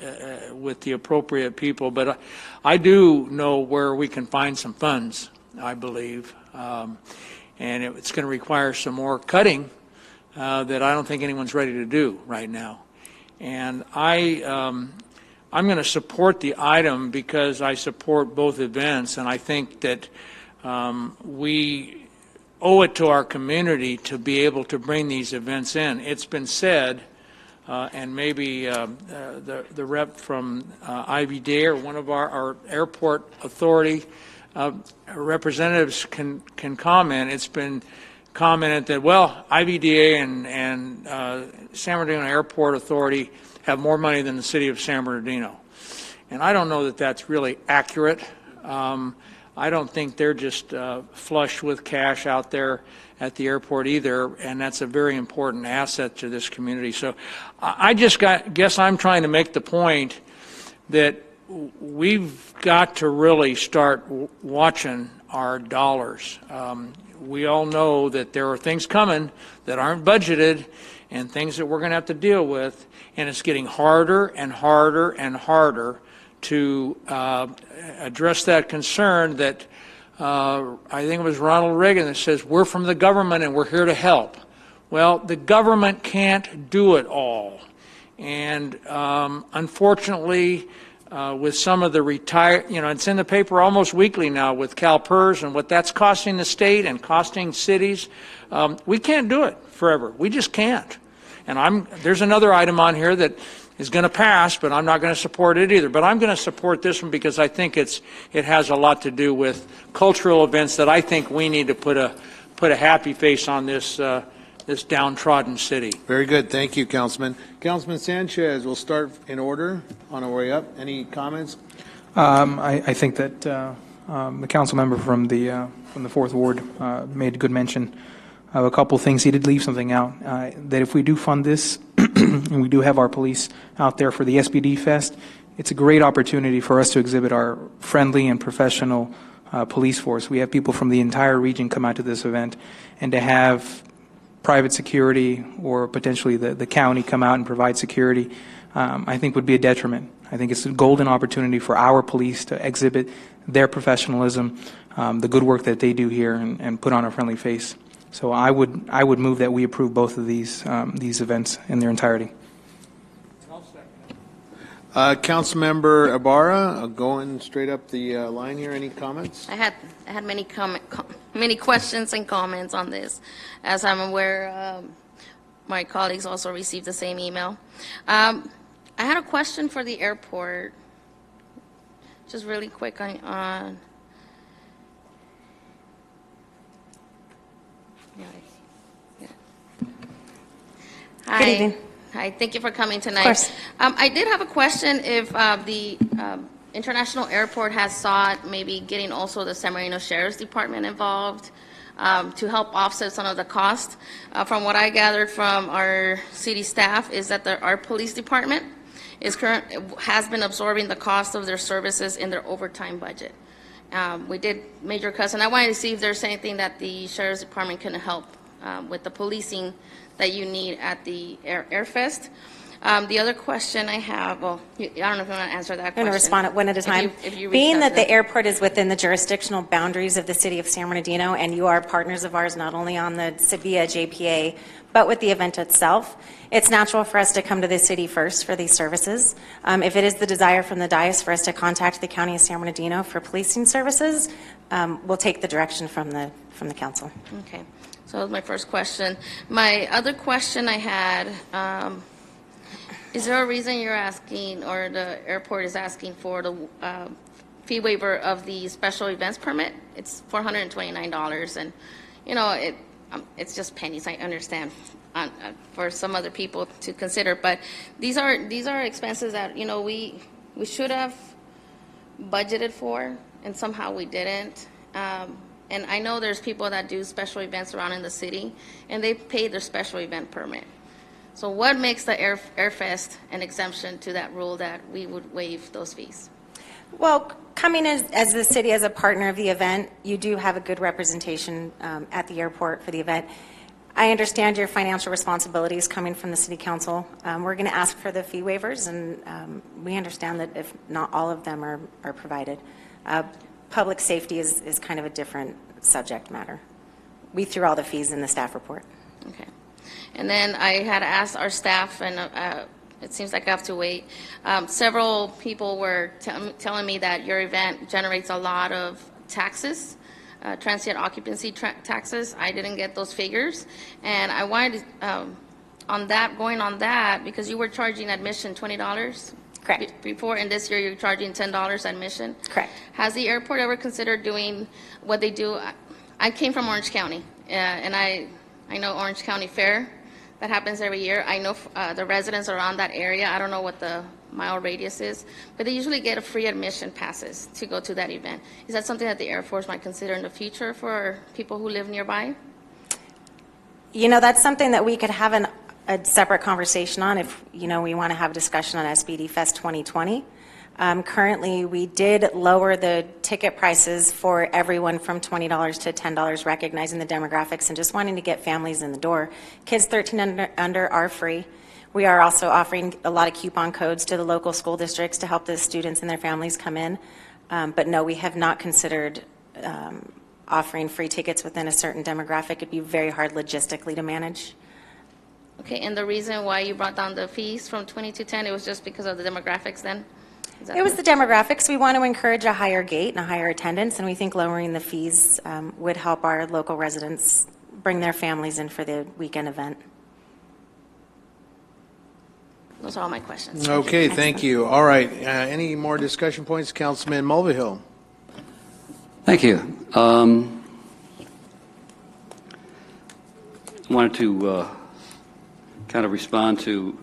with the appropriate people. But I do know where we can find some funds, I believe. And it's going to require some more cutting that I don't think anyone's ready to do right now. And I'm going to support the item because I support both events, and I think that we owe it to our community to be able to bring these events in. It's been said, and maybe the rep from IVDA or one of our airport authority representatives can comment. It's been commented that, well, IVDA and San Bernardino Airport Authority have more money than the city of San Bernardino. And I don't know that that's really accurate. I don't think they're just flush with cash out there at the airport either, and that's a very important asset to this community. So I just guess I'm trying to make the point that we've got to really start watching our dollars. We all know that there are things coming that aren't budgeted and things that we're going to have to deal with, and it's getting harder and harder and harder to address that concern that I think it was Ronald Reagan that says, we're from the government and we're here to help. Well, the government can't do it all. And unfortunately, with some of the retired, it's in the paper almost weekly now with CalPERS and what that's costing the state and costing cities. We can't do it forever. We just can't. And there's another item on here that is going to pass, but I'm not going to support it either. But I'm going to support this one because I think it has a lot to do with cultural events that I think we need to put a happy face on this downtrodden city. Very good. Thank you, Councilman. Councilman Sanchez, we'll start in order on our way up. Any comments? I think that the council member from the Fourth Ward made a good mention of a couple things. He did leave something out, that if we do fund this, and we do have our police out there for the SBD Fest, it's a great opportunity for us to exhibit our friendly and professional police force. We have people from the entire region come out to this event, and to have private security or potentially the county come out and provide security, I think would be a detriment. I think it's a golden opportunity for our police to exhibit their professionalism, the good work that they do here, and put on a friendly face. So I would move that we approve both of these events in their entirety. Councilmember Ibarra, going straight up the line here. Any comments? I had many questions and comments on this. As I'm aware, my colleagues also received the same email. I had a question for the airport, just really quick on Hi. Good evening. Hi, thank you for coming tonight. Of course. I did have a question if the international airport has sought maybe getting also the San Marino Sheriff's Department involved to help offset some of the cost. From what I gathered from our city staff is that our police department has been absorbing the cost of their services in their overtime budget. We did major cuts, and I wanted to see if there's anything that the Sheriff's Department can help with the policing that you need at the Airfest. The other question I have, well, I don't know if you want to answer that question. I'm going to respond one at a time. If you Being reach out that to the them. airport is within the jurisdictional boundaries of the city of San Bernardino, and you are partners of ours not only on the Sevilla JPA, but with the event itself, it's natural for us to come to the city first for these services. If it is the desire from the dais for us to contact the county of San Bernardino for policing services, we'll take the direction from the council. Okay, so that was my first question. My other question I had, is there a reason you're asking, or the airport is asking for the fee waiver of the special events permit? It's $429, and it's just pennies. I understand for some other people to consider, but these are expenses that we should have budgeted for, and somehow we didn't. And I know there's people that do special events around in the city, and they pay their special event permit. So what makes the Airfest an exemption to that rule that we would waive those fees? Well, coming as the city as a partner of the event, you do have a good representation at the airport for the event. I understand your financial responsibilities coming from the city council. We're going to ask for the fee waivers, and we understand that if not all of them are provided. Public safety is kind of a different subject matter. We threw all the fees in the staff report. Okay. And then I had asked our staff, and it seems like I have to wait. Several people were telling me that your event generates a lot of taxes, transient occupancy taxes. I didn't get those figures, and I wanted to, going on that, because you were charging admission $20. Correct. Before, and this year you're charging $10 admission. Correct. Has the airport ever considered doing what they do? I came from Orange County, and I know Orange County Fair. That happens every year. I know the residents around that area. I don't know what the mile radius is, but they usually get a free admission passes to go to that event. Is that something that the Air Force might consider in the future for people who live nearby? That's something that we could have a separate conversation on if, we want to have a discussion on SBD Fest 2020. Currently, we did lower the ticket prices for everyone from $20 to $10, recognizing the demographics and just wanting to get families in the door. Kids 13 and under are free. We are also offering a lot of coupon codes to the local school districts to help the students and their families come in. But no, we have not considered offering free tickets within a certain demographic. It'd be very hard logistically to manage. Okay, and the reason why you brought down the fees from 20 to 10, it was just because of the demographics then? It was the demographics. We want to encourage a higher gate and a higher attendance, and we think lowering the fees would help our local residents bring their families in for the weekend event. Those are all my questions. Okay, thank you. All right, any more discussion points? Councilman Mulvihill. Thank you. I wanted to kind of respond to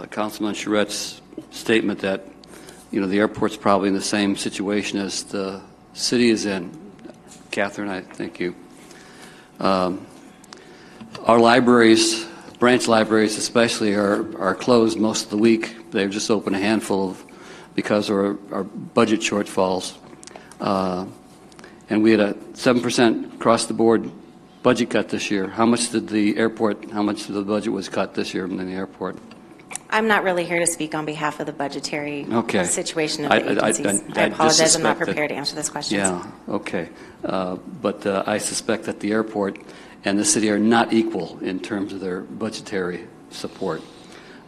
Councilman Charrette's statement that, the airport's probably in the same situation as the city is in. Catherine, I thank you. Our libraries, branch libraries especially, are closed most of the week. They've just opened a handful because of our budget shortfalls. and we had a 7% across-the-board budget cut this year. How much did the budget was cut this year in the airport? I'm not really here to speak on behalf of the budgetary situation of the agencies. I apologize, I'm not prepared to answer this question. Yeah, okay. But I suspect that the airport and the city are not equal in terms of their budgetary support.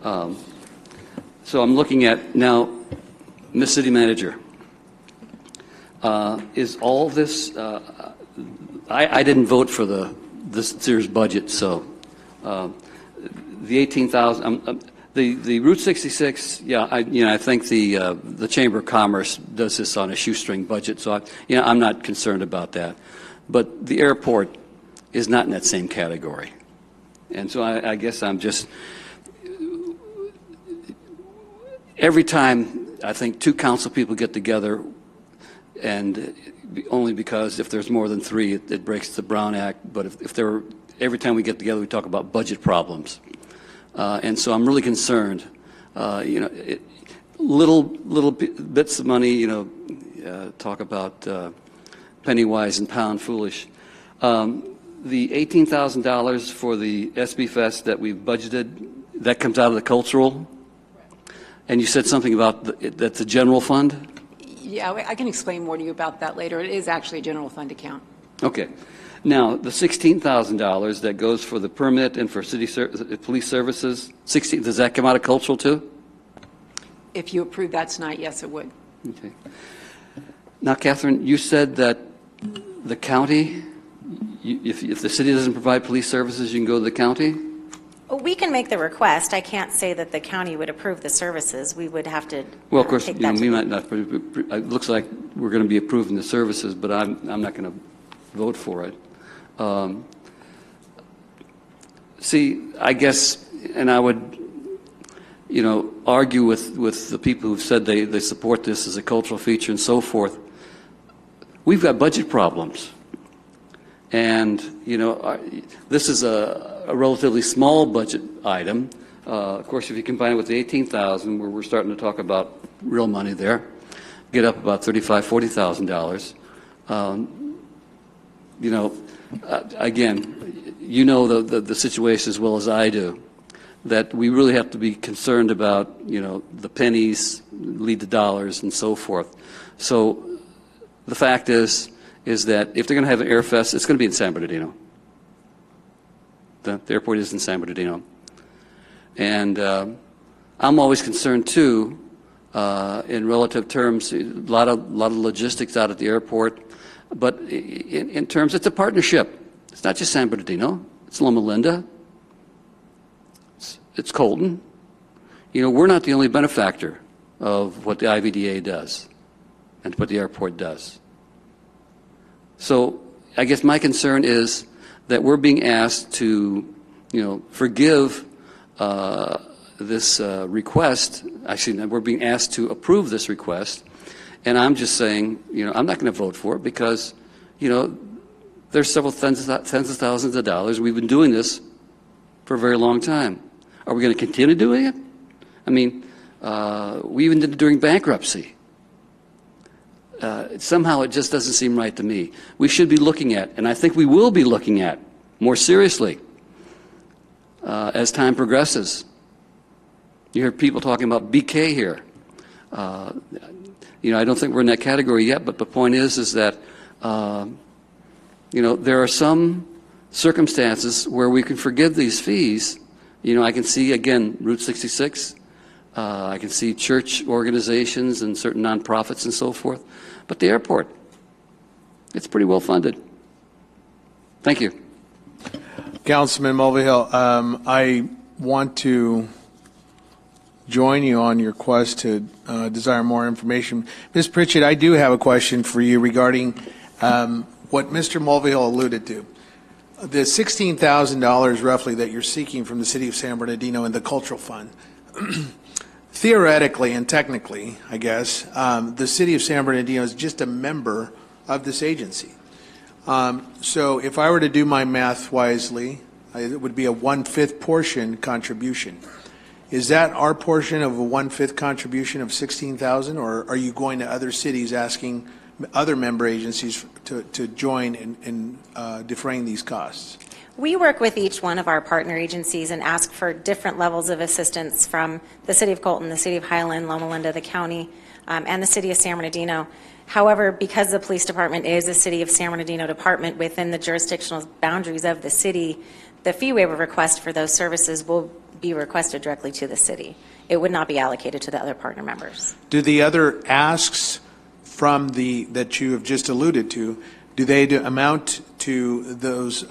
So I'm looking at now, Ms. City Manager, is all this, I didn't vote for this year's budget, so the 18,000, the Route 66, yeah, I think the Chamber of Commerce does this on a shoestring budget, so I'm not concerned about that. But the airport is not in that same category. And so I guess I'm just, every time I think two council people get together, and only because if there's more than three, it breaks the Brown Act, but every time we get together, we talk about budget problems. And so I'm really concerned, little bits of money, talk about penny wise and pound foolish. The $18,000 for the SB Fest that we've budgeted, that comes out of the cultural? And you said something about that's a general fund? Yeah, I can explain more to you about that later. It is actually a general fund account. Okay. Now, the $16,000 that goes for the permit and for police services, does that come out of cultural too? If you approve that tonight, yes, it would. Okay. Now, Catherine, you said that the county, if the city doesn't provide police services, you can go to the county? We can make the request. I can't say that the county would approve the services. We would have to Well, of course, take that we might not. It looks like we're going to be approving the services, but I'm not going to vote for it. See, I guess, and I would, argue with the people who've said they support this as a cultural feature and so forth. We've got budget problems. And, this is a relatively small budget item. Of course, if you combine it with the $18,000, where we're starting to talk about real money there, get up about $35,000, $40,000. Again, the situation as well as I do, that we really have to be concerned about, the pennies lead to dollars and so forth. So the fact is that if they're going to have an air fest, it's going to be in San Bernardino. The airport is in San Bernardino. And I'm always concerned, too, in relative terms, a lot of logistics out at the airport. But in terms, it's a partnership. It's not just San Bernardino. It's Loma Linda. It's Colton. We're not the only benefactor of what the IVDA does and what the airport does. So I guess my concern is that we're being asked to, forgive this request. Actually, we're being asked to approve this request. And I'm just saying, I'm not going to vote for it because, there's several tens of thousands of dollars. We've been doing this for a very long time. Are we going to continue doing it? I mean, we even did it during bankruptcy. Somehow it just doesn't seem right to me. We should be looking at, and I think we will be looking at more seriously as time progresses. You hear people talking about BK here. I don't think we're in that category yet, but the point is that, there are some circumstances where we can forgive these fees. I can see, again, Route 66. I can see church organizations and certain nonprofits and so forth. But the airport, it's pretty well funded. Thank you. Councilman Mulvihill, I want to join you on your quest to desire more information. Ms. Pritchett, I do have a question for you regarding what Mr. Mulvihill alluded to. The $16,000 roughly that you're seeking from the city of San Bernardino in the cultural fund. Theoretically and technically, I guess, the city of San Bernardino is just a member of this agency. So if I were to do my math wisely, it would be a 1/5 portion contribution. Is that our portion of a 1/5 contribution of $16,000, or are you going to other cities asking other member agencies to join in defraying these costs? We work with each one of our partner agencies and ask for different levels of assistance from the City of Colton, the City of Highland, Loma Linda, the county, and the City of San Bernardino. However, because the police department is a City of San Bernardino department within the jurisdictional boundaries of the city, the fee waiver request for those services will be requested directly to the city. It would not be allocated to the other partner members. Do the other asks from that you have just alluded to, do they amount to those,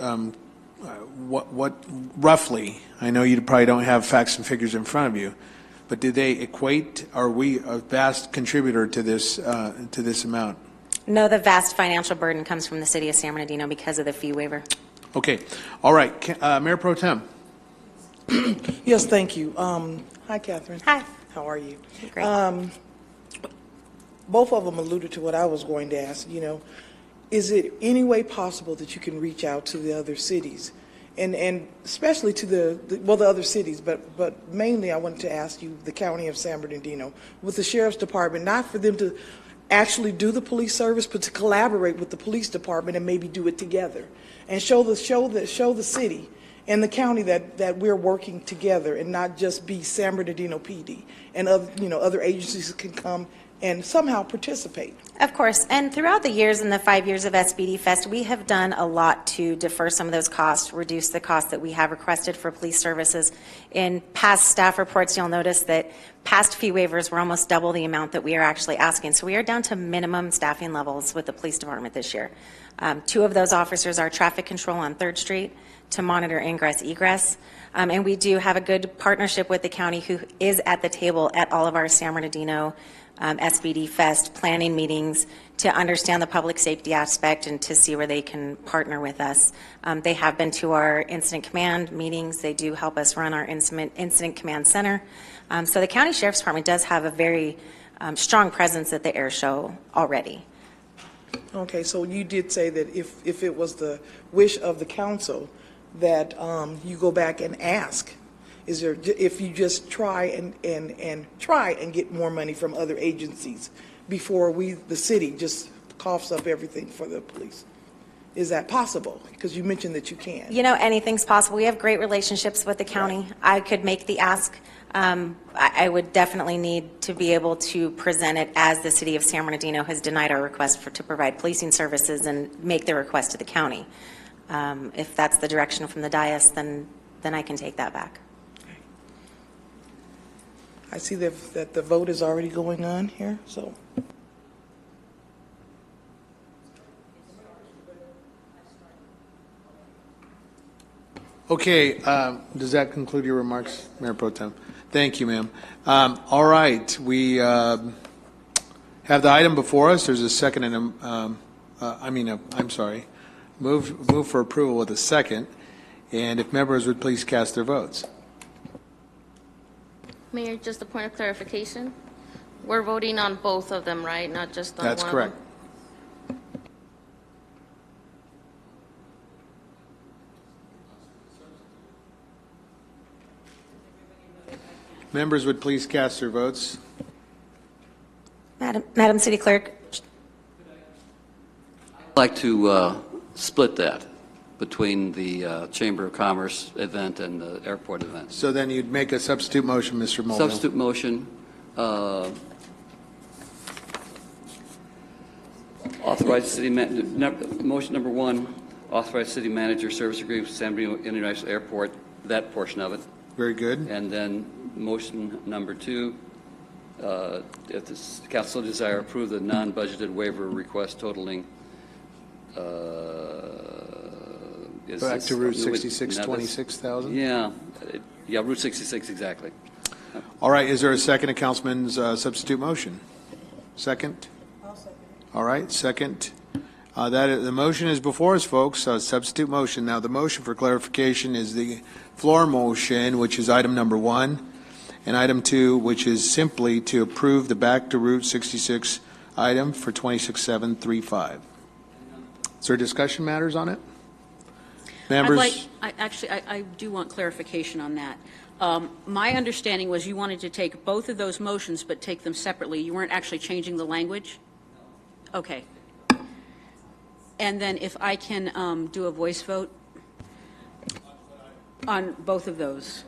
what roughly, I know you probably don't have facts and figures in front of you, but do they equate, are we a vast contributor to this amount? No, the vast financial burden comes from the City of San Bernardino because of the fee waiver. Okay. All right. Mayor Pro Tem. Yes, thank you. Hi, Catherine. Hi. How are you? Great. Both of them alluded to what I was going to ask. Is it any way possible that you can reach out to the other cities? And especially to the other cities, but mainly I wanted to ask you, the County of San Bernardino, with the Sheriff's Department, not for them to actually do the police service, but to collaborate with the police department and maybe do it together, and show the city and the county that we're working together, and not just be San Bernardino PD, and other agencies can come and somehow participate. Of course, and throughout the years, in the 5 years of SBD Fest, we have done a lot to defer some of those costs, reduce the costs that we have requested for police services. In past staff reports, you'll notice that past fee waivers were almost double the amount that we are actually asking. So we are down to minimum staffing levels with the police department this year. 2 of those officers are traffic control on 3rd Street to monitor ingress, egress. And we do have a good partnership with the county, who is at the table at all of our San Bernardino SBD Fest planning meetings to understand the public safety aspect and to see where they can partner with us. They have been to our incident command meetings. They do help us run our incident command center. So the County Sheriff's Department does have a very strong presence at the air show already. Okay, so you did say that if it was the wish of the council that you go back and ask, if you just try and get more money from other agencies before the city just coughs up everything for the police. Is that possible? Because you mentioned that you can. Anything's possible. We have great relationships with the county. I could make the ask. I would definitely need to be able to present it as the City of San Bernardino has denied our request to provide policing services, and make the request to the county. If that's the direction from the dais, then I can take that back. I see that the vote is already going on here, so. Okay. Does that conclude your remarks, Mayor Pro Tem? Thank you, ma'am. All right. We have the item before us. There's a second and I'm sorry. Move for approval with a second. And if members would please cast their votes. Mayor, just a point of clarification. We're voting on both of them, right? Not just on one. That's correct. Members would please cast their votes. Madam City Clerk. I'd like to split that between the Chamber of Commerce event and the airport event. So then you'd make a substitute motion, Mr. Mulville. Substitute motion. Authorize city motion number 1, authorize city manager service agreement with San Bernardino International Airport, that portion of it. Very good. And then motion number 2, if the council desire, approve the non-budgeted waiver request totaling back to Route 66, 26,000? Yeah, Route 66, exactly. All right, is there a second to Councilman's substitute motion? Second? I'll second. All right, second. The motion is before us, folks, substitute motion. Now, the motion for clarification is the floor motion, which is item number 1, and item 2, which is simply to approve the back to Route 66 item for 26735. Is there discussion matters on it? Members? I do want clarification on that. My understanding was you wanted to take both of those motions but take them separately. You weren't actually changing the language? Okay. And then if I can do a voice vote on both of those.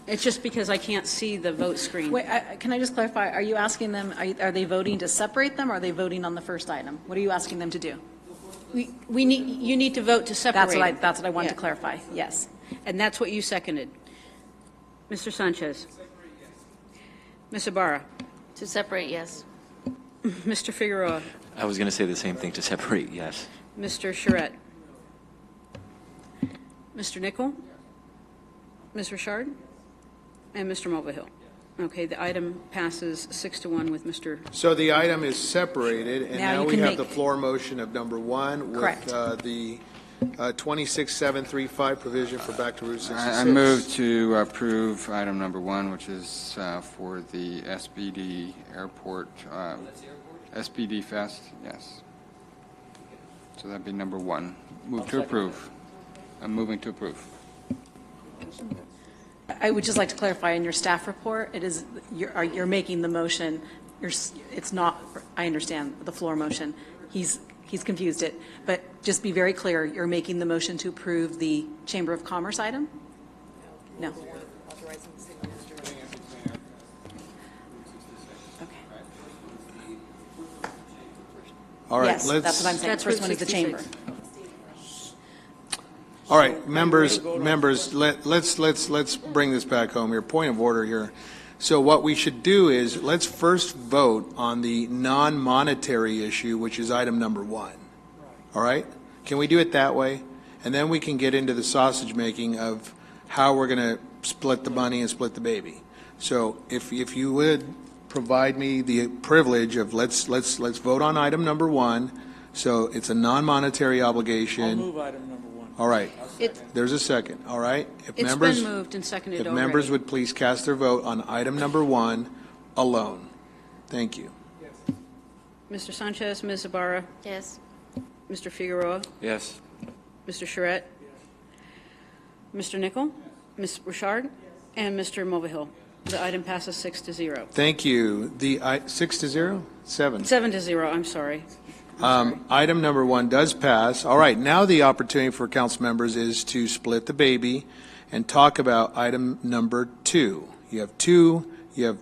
It's just because I can't see the vote screen. Wait, can I just clarify? Are you asking them, are they voting to separate them, or are they voting on the first item? What are you asking them to do? We need, you need to vote to separate. That's what I wanted to Yeah. clarify, yes. And that's what you seconded. Mr. Sanchez. Ms. Ibarra. To separate, yes. Mr. Figueroa. I was going to say the same thing, to separate, yes. Mr. Charette. Mr. Nichol. Ms. Richard. And Mr. Mulvihill. Okay, the item passes 6-1 with Mr. So the item is separated, and Now now you we can have make- the floor motion of number one Correct. with the 26735 provision for back to Route 66. I move to approve item number one, which is for the SBD Airport, SBD Fest, yes. So that'd be number one. Move to approve. I'm moving to approve. I would just like to clarify, in your staff report, it is, you're making the motion, it's not, I understand, the floor motion. He's confused it, but just be very clear, you're making the motion to approve the Chamber of Commerce item? No. All right, Yes, let's. that's what I'm saying. The first one is the Chamber. All right, members, let's bring this back home here. Point of order here. So what we should do is, let's first vote on the non-monetary issue, which is item number one. All right? Can we do it that way? And then we can get into the sausage making of how we're going to split the money and split the baby. So if you would provide me the privilege of let's vote on item number one. So it's a non-monetary obligation. I'll move item number one. All right. It- There's a second. All right. If It's members, been moved and seconded if already. members would please cast their vote on item number one alone. Thank you. Mr. Sanchez, Ms. Ibarra, Yes. Mr. Figueroa, Yes. Mr. Charette, Mr. Nichol, Ms. Richard, and Mr. Mulvihill. The item passes 6-0. Thank you. 6-0? 7. 7-0, I'm sorry. Item number one does pass. All right, now the opportunity for council members is to split the baby and talk about item number two. You have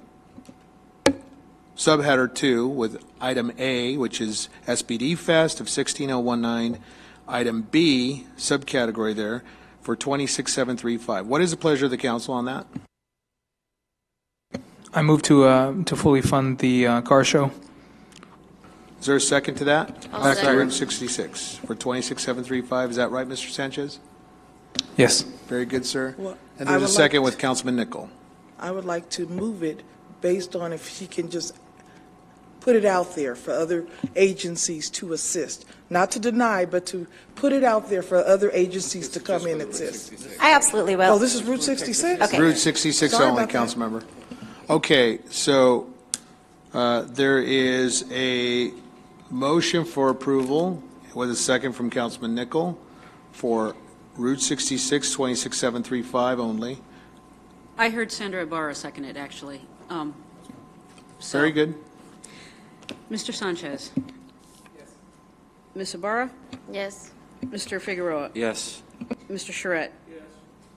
subheader 2 with item A, which is SBD Fest of 16019, item B, subcategory there, for 26735. What is the pleasure of the council on that? I move to fully fund the car show. Is there a second to that? I'll Back to second. Route 66 for 26735. Is that right, Mr. Sanchez? Yes. Very good, sir. Well, And I there's a would second like with Councilman Nichol. I would like to move it based on if she can just put it out there for other agencies to assist. Not to deny, but to put it out there for other agencies to come in and assist. I absolutely will. Oh, this is Route 66? Okay. Route 66 Sorry only, about that. council member. Okay, so there is a motion for approval with a second from Councilman Nichol for Route 66, 26735 only. I heard Sandra Ibarra second it, actually. So- Very good. Mr. Sanchez? Ms. Ibarra? Yes. Mr. Figueroa? Yes. Mr. Charette?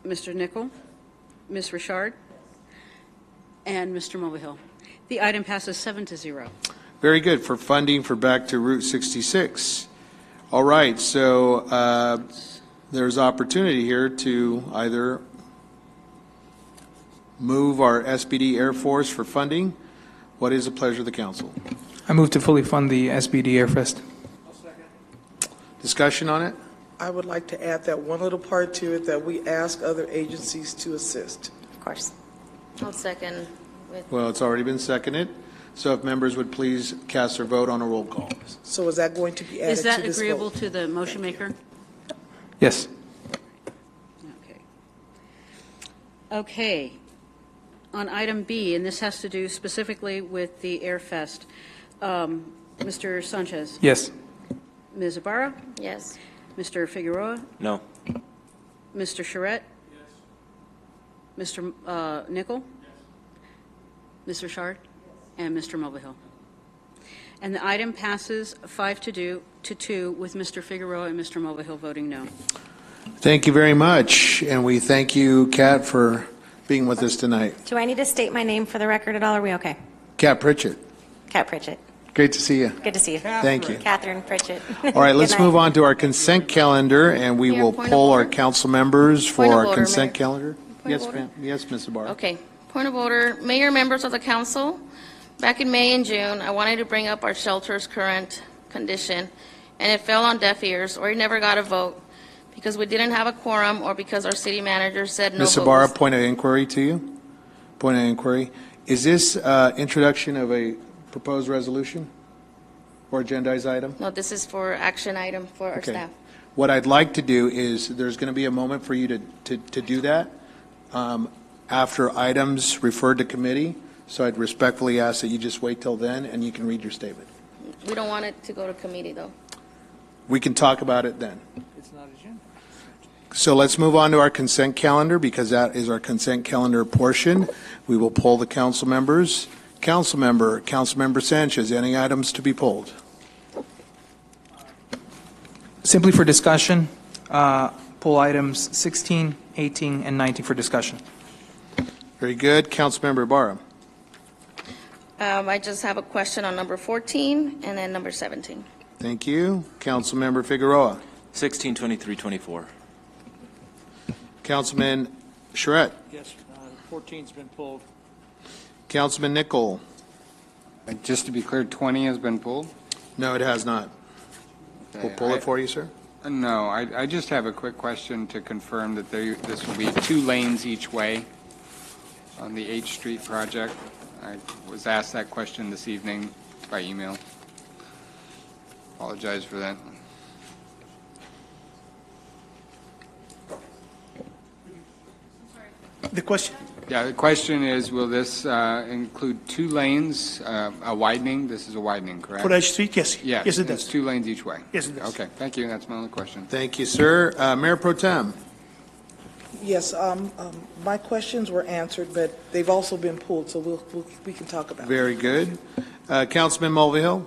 Mr. Nichol? Ms. Richard? And Mr. Mulvihill. The item passes 7-0. Very good, for funding for back to Route 66. All right, so there's opportunity here to either move our SBD Air Force for funding. What is the pleasure of the council? I move to fully fund the SBD Airfest. Discussion on it? I would like to add that one little part to it, that we ask other agencies to assist. Of course. I'll second with, Well, it's already been seconded, so if members would please cast their vote on a roll call. So is that going to be added Is to that this agreeable vote? to the motion maker? Yes. Okay. Okay. On item B, and this has to do specifically with the Airfest, Mr. Sanchez? Yes. Ms. Ibarra? yes. Mr. Figueroa? No. Mr. Charette? Mr. Nichol? Ms. Richard? And Mr. Mulvihill. And the item passes 5-2 with Mr. Figueroa and Mr. Mulvihill voting no. Thank you very much, and we thank you, Kat, for being with us tonight. Do I need to state my name for the record at all? Are we okay? Kat Pritchett, Kat Pritchett. great to see you. Good to see you. Thank you. Catherine Pritchett. All right, let's Good night. move on to our consent calendar, and we Mayor, will point of poll our order. council members for Point of our order, consent Mayor. calendar. Point of Yes, order. ma'am. Yes, Ms. Ibarra. Okay, point of order. Mayor, members of the council, back in May and June, I wanted to bring up our shelter's current condition, and it fell on deaf ears, or it never got a vote, because we didn't have a quorum, or because our city manager said no Ms. vote Ibarra, was- point of inquiry to you. Point of inquiry. Is this introduction of a proposed resolution or agendized item? No, this is for action item for our Okay. staff. What I'd like to do is, there's going to be a moment for you to do that after items referred to committee, so I'd respectfully ask that you just wait till then, and you can read your statement. We don't want it to go to committee, though. We can talk about it then. It's not agenda. So let's move on to our consent calendar, because that is our consent calendar portion. We will poll the council members. Councilmember Sanchez, any items to be polled? Simply for discussion, pull items 16, 18, and 19 for discussion. Very good. Councilmember Ibarra. I just have a question on number 14 and then number 17. Thank you. Councilmember Figueroa. 16, 23, 24. Councilman Charette. Yes, 14's been pulled. Councilman Nickel. Just to be clear, 20 has been pulled? No, it has not. We'll Okay, pull it for you, sir. No, I just have a quick question to confirm that this will be 2 lanes each way on the H Street project. I was asked that question this evening by email. Apologize for that. The question, Yeah, the question is, will this include 2 lanes, a widening? This is a widening, correct? for H Street, yes. Yes, Yes, it it's does. 2 lanes each way. Yes, it does. Okay, thank you. That's my only question. Thank you, sir. Mayor Pro Tem. Yes, my questions were answered, but they've also been pulled, so we can talk about it. Very good. Councilman Mulvihill.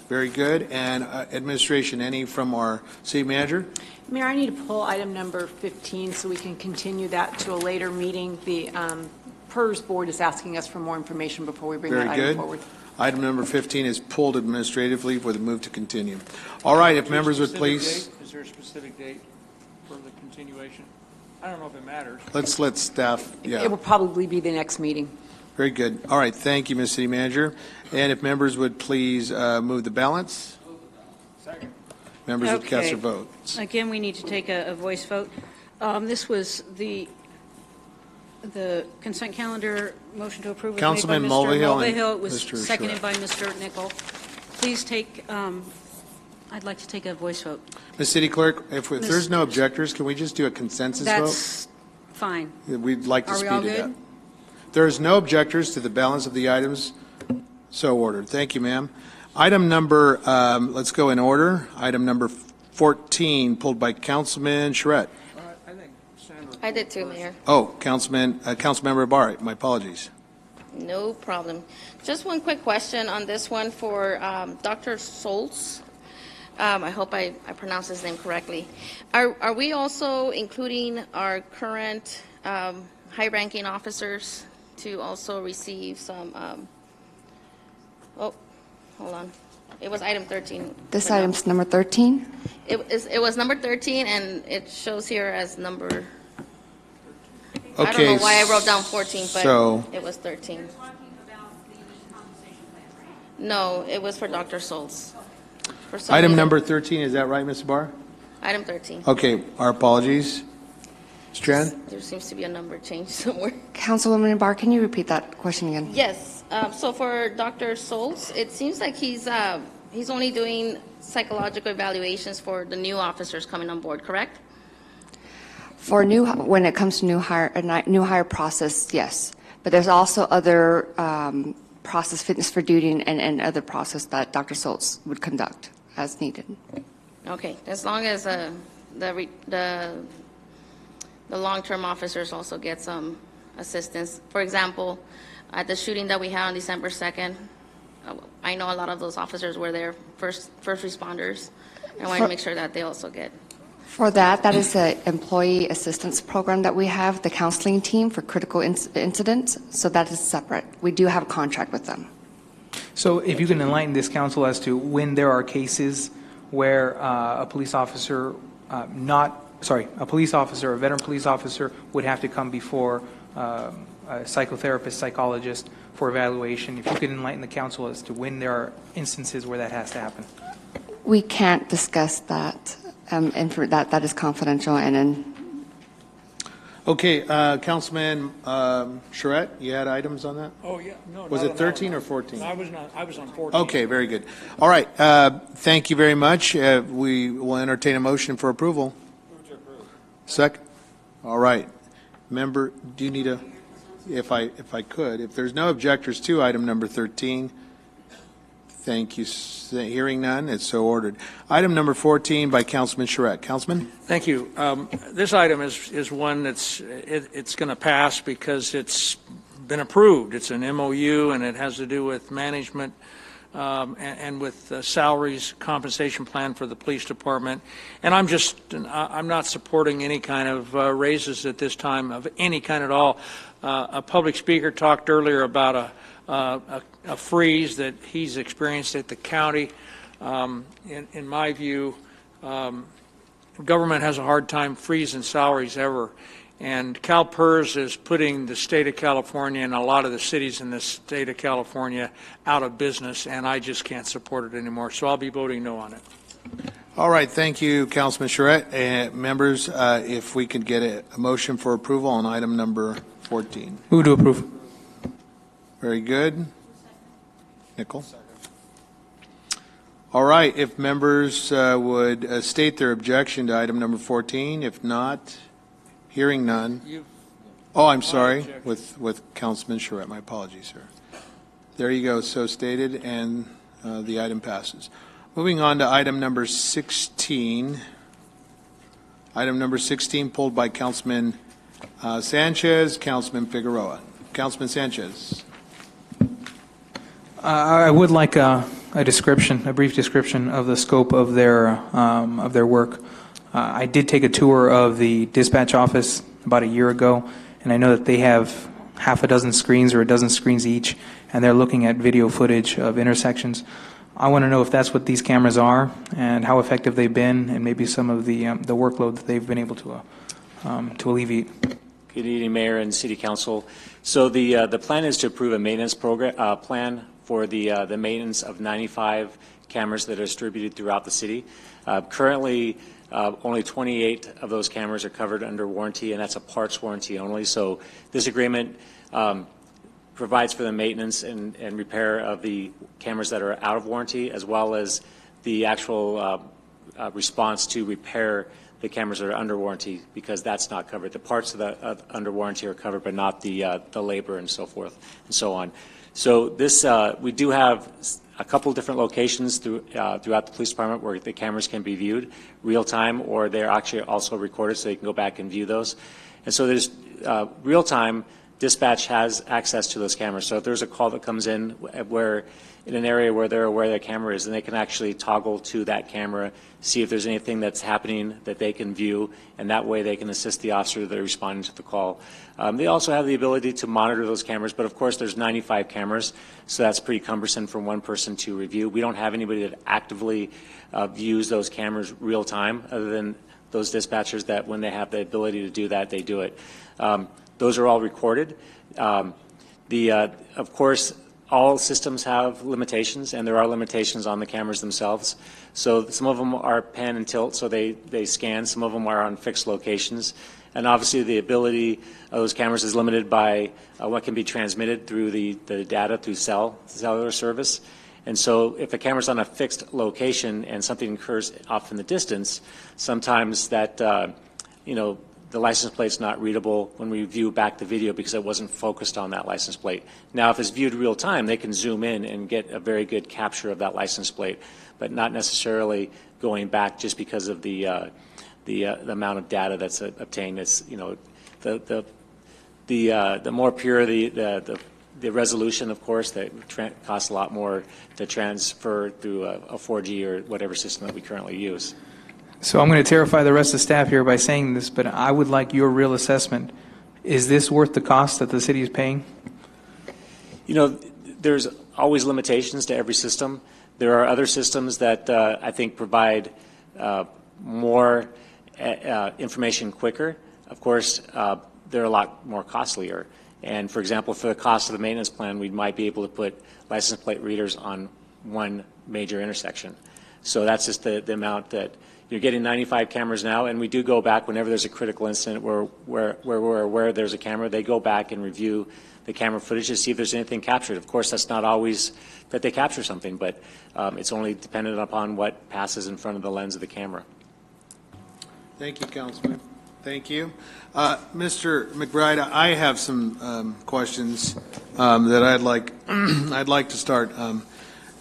Very good. And administration, any from our city manager? Mayor, I need to pull item number 15 so we can continue that to a later meeting. The PERS board is asking us for more information before we bring that Very item good. forward. Item number 15 is pulled administratively for the move to continue. All right, if members would please, Is there a specific date for the continuation? I don't know if it matters. let's let staff, It yeah. will probably be the next meeting. Very good. All right, thank you, Ms. City Manager. And if members would please move the balance. Second. Members would cast Okay. their votes. Again, we need to take a voice vote. This was the consent calendar motion to approve was made by Councilman Mr. Mulvihill and Mulvihill. It was Mr. seconded Charette. by Mr. Nickel. Please take, I'd like to take a voice vote. Ms. City Clerk, if Ms. there's no objectors, can we just do a consensus vote? That's fine. We'd like to Are we all speed it up. good? There's no objectors to the balance of the items, so ordered. Thank you, ma'am. Item number, let's go in order. Item number 14, pulled by Councilman Charette. I think Sandra. I did too, Mayor. Oh, Councilmember Ibarra, my apologies. No problem. Just one quick question on this one for Dr. Solz. I hope I pronounced his name correctly. Are we also including our current high-ranking officers to also receive some, oh, hold on. It was item 13. This for now. item's number 13? It was number 13, and it shows here as number, I don't Okay, know why I wrote down 14, so- but it was 13. No, it was for Dr. Solz. For some Item reason. number 13, is that right, Ms. Ibarra? Item 13. Okay, our apologies. Ms. Tran? There seems to be a number change somewhere. Councilwoman Barr, can you repeat that question again? Yes, so for Dr. Solz, it seems like he's only doing psychological evaluations for the new officers coming on board, correct? For when it comes to new hire process, yes. But there's also other process, fitness for duty, and other process that Dr. Solz would conduct as needed. Okay, as long as the long-term officers also get some assistance. For example, at the shooting that we had on December 2nd, I know a lot of those officers were there, first responders. I wanted to make sure that they also get. For that, that is the employee assistance program that we have, the counseling team for critical incidents. So that is separate. We do have a contract with them. So if you can enlighten this council as to when there are cases where a police officer, a veteran police officer would have to come before a psychotherapist, psychologist for evaluation. If you could enlighten the council as to when there are instances where that has to happen. We can't discuss that, and for that is confidential. And then, Okay, Councilman Charette, you had items on that? Oh, yeah, no. Was it 13 or 14? I was on 14. Okay, very good. All right, thank you very much. We will entertain a motion for approval. Second? All right. Member, do you need if I could, if there's no objectors to item number 13, thank you. Hearing none, it's so ordered. Item number 14 by Councilman Charette. Councilman? Thank you. This item is one that's going to pass because it's been approved. It's an MOU, and it has to do with management and with salaries, compensation plan for the police department. And I'm not supporting any kind of raises at this time of any kind at all. A public speaker talked earlier about a freeze that he's experienced at the county. In my view, government has a hard time freezing salaries ever. And CalPERS is putting the state of California and a lot of the cities in the state of California out of business, and I just can't support it anymore. So I'll be voting no on it. All right, thank you, Councilman Charette. Members, if we could get a motion for approval on item number 14. Move to approve. Very good. Nickel. All right, if members would state their objection to item number 14. If not, hearing none. Oh, I'm sorry, with Councilman Charette. My apologies, sir. There you go, so stated, and the item passes. Moving on to item number 16. Item number 16 pulled by Councilman Sanchez, Councilman Figueroa. Councilman Sanchez. I would like a description, a brief description of the scope of their work. I did take a tour of the dispatch office about a year ago, and I know that they have half a dozen screens or a dozen screens each, and they're looking at video footage of intersections. I want to know if that's what these cameras are and how effective they've been, and maybe some of the workload that they've been able to alleviate. Good evening, Mayor and City Council. So the plan is to approve a maintenance program plan for the maintenance of 95 cameras that are distributed throughout the city. Currently, only 28 of those cameras are covered under warranty, and that's a parts warranty only. So this agreement provides for the maintenance and repair of the cameras that are out of warranty, as well as the actual response to repair the cameras that are under warranty, because that's not covered. The parts of the under warranty are covered, but not the labor and so forth and so on. So this, we do have a couple of different locations throughout the police department where the cameras can be viewed real time, or they're actually also recorded so they can go back and view those. And so there's real time. Dispatch has access to those cameras. So if there's a call that comes in where in an area where they're aware the camera is, and they can actually toggle to that camera, see if there's anything that's happening that they can view, and that way they can assist the officer that are responding to the call. They also have the ability to monitor those cameras, but of course there's 95 cameras, so that's pretty cumbersome for one person to review. We don't have anybody that actively views those cameras real time, other than those dispatchers that when they have the ability to do that, they do it. Those are all recorded. Of course, all systems have limitations, and there are limitations on the cameras themselves. So some of them are pan and tilt, so they scan. Some of them are on fixed locations. And obviously the ability of those cameras is limited by what can be transmitted through the data through cellular service. And so if the camera's on a fixed location and something occurs off in the distance, sometimes that, the license plate's not readable when we view back the video because it wasn't focused on that license plate. Now, if it's viewed real time, they can zoom in and get a very good capture of that license plate, but not necessarily going back just because of the amount of data that's obtained. It's, the more pure the the resolution, of course, that costs a lot more to transfer through a 4G or whatever system that we currently use. So I'm going to terrify the rest of the staff here by saying this, but I would like your real assessment. Is this worth the cost that the city is paying? You know, there's always limitations to every system. There are other systems that I think provide more information quicker. Of course, they're a lot more costlier. And for example, for the cost of the maintenance plan, we might be able to put license plate readers on one major intersection. So that's just the amount that you're getting 95 cameras now, and we do go back whenever there's a critical incident where we're aware there's a camera. They go back and review the camera footage to see if there's anything captured. Of course, that's not always that they capture something, but it's only dependent upon what passes in front of the lens of the camera. Thank you, Councilman. Thank you. Mr. McBride, I have some questions that I'd like to start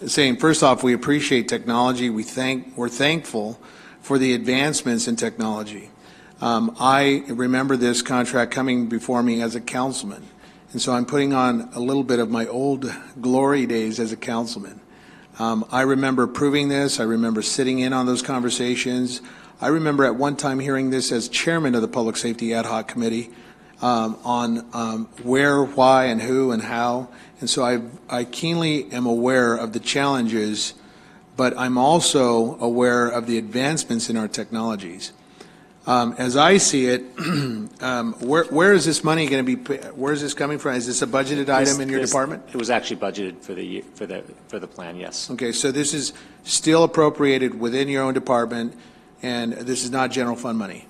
saying. First off, we appreciate technology. We're thankful for the advancements in technology. I remember this contract coming before me as a councilman, and so I'm putting on a little bit of my old glory days as a councilman. I remember approving this. I remember sitting in on those conversations. I remember at one time hearing this as chairman of the Public Safety Ad Hoc Committee on where, why, and who, and how. And so I keenly am aware of the challenges, but I'm also aware of the advancements in our technologies. As I see it, where is this money going to be? Where is this coming from? Is this a budgeted item in your department? It was actually budgeted for the plan. Yes. Okay, so this is still appropriated within your own department, and this is not general fund money.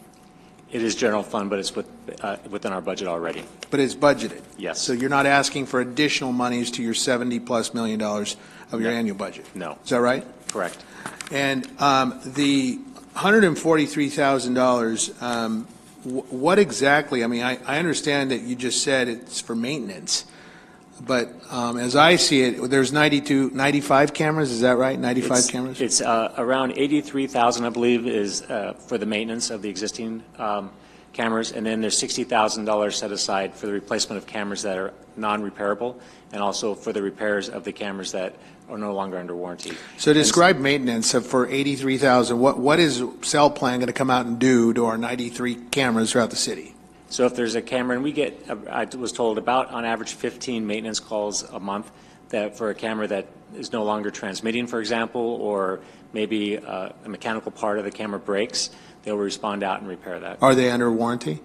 It is general fund, but it's within our budget already. But it's budgeted. Yes. So you're not asking for additional monies to your $70+ million of your annual budget. No. Is that right? Correct. And the $143,000, what exactly, I mean, I understand that you just said it's for maintenance, but as I see it, there's 95 cameras, is that right? 95 cameras? It's around 83,000, I believe, is for the maintenance of the existing cameras, and then there's $60,000 set aside for the replacement of cameras that are non-repairable, and also for the repairs of the cameras that are no longer under warranty. So describe maintenance for $83,000. What is Cell Plan going to come out and do to our 93 cameras throughout the city? So if there's a camera, and we get, I was told, about on average 15 maintenance calls a month that for a camera that is no longer transmitting, for example, or maybe a mechanical part of the camera breaks, they'll respond out and repair that. Are they under warranty?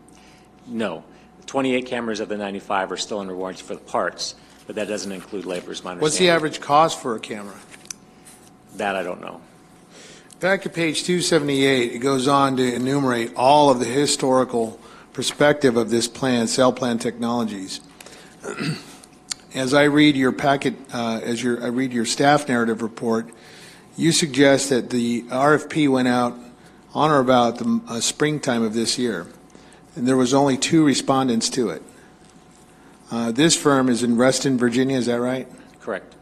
No. 28 cameras of the 95 are still under warranty for the parts, but that doesn't include labor, is my understanding. What's the average cost for a camera? That I don't know. Back at page 278, it goes on to enumerate all of the historical perspective of this plan, Cell Plan Technologies. As I read your packet, I read your staff narrative report, you suggest that the RFP went out on or about the springtime of this year, and there was only 2 respondents to it. This firm is in Reston, Virginia, is that right? Correct.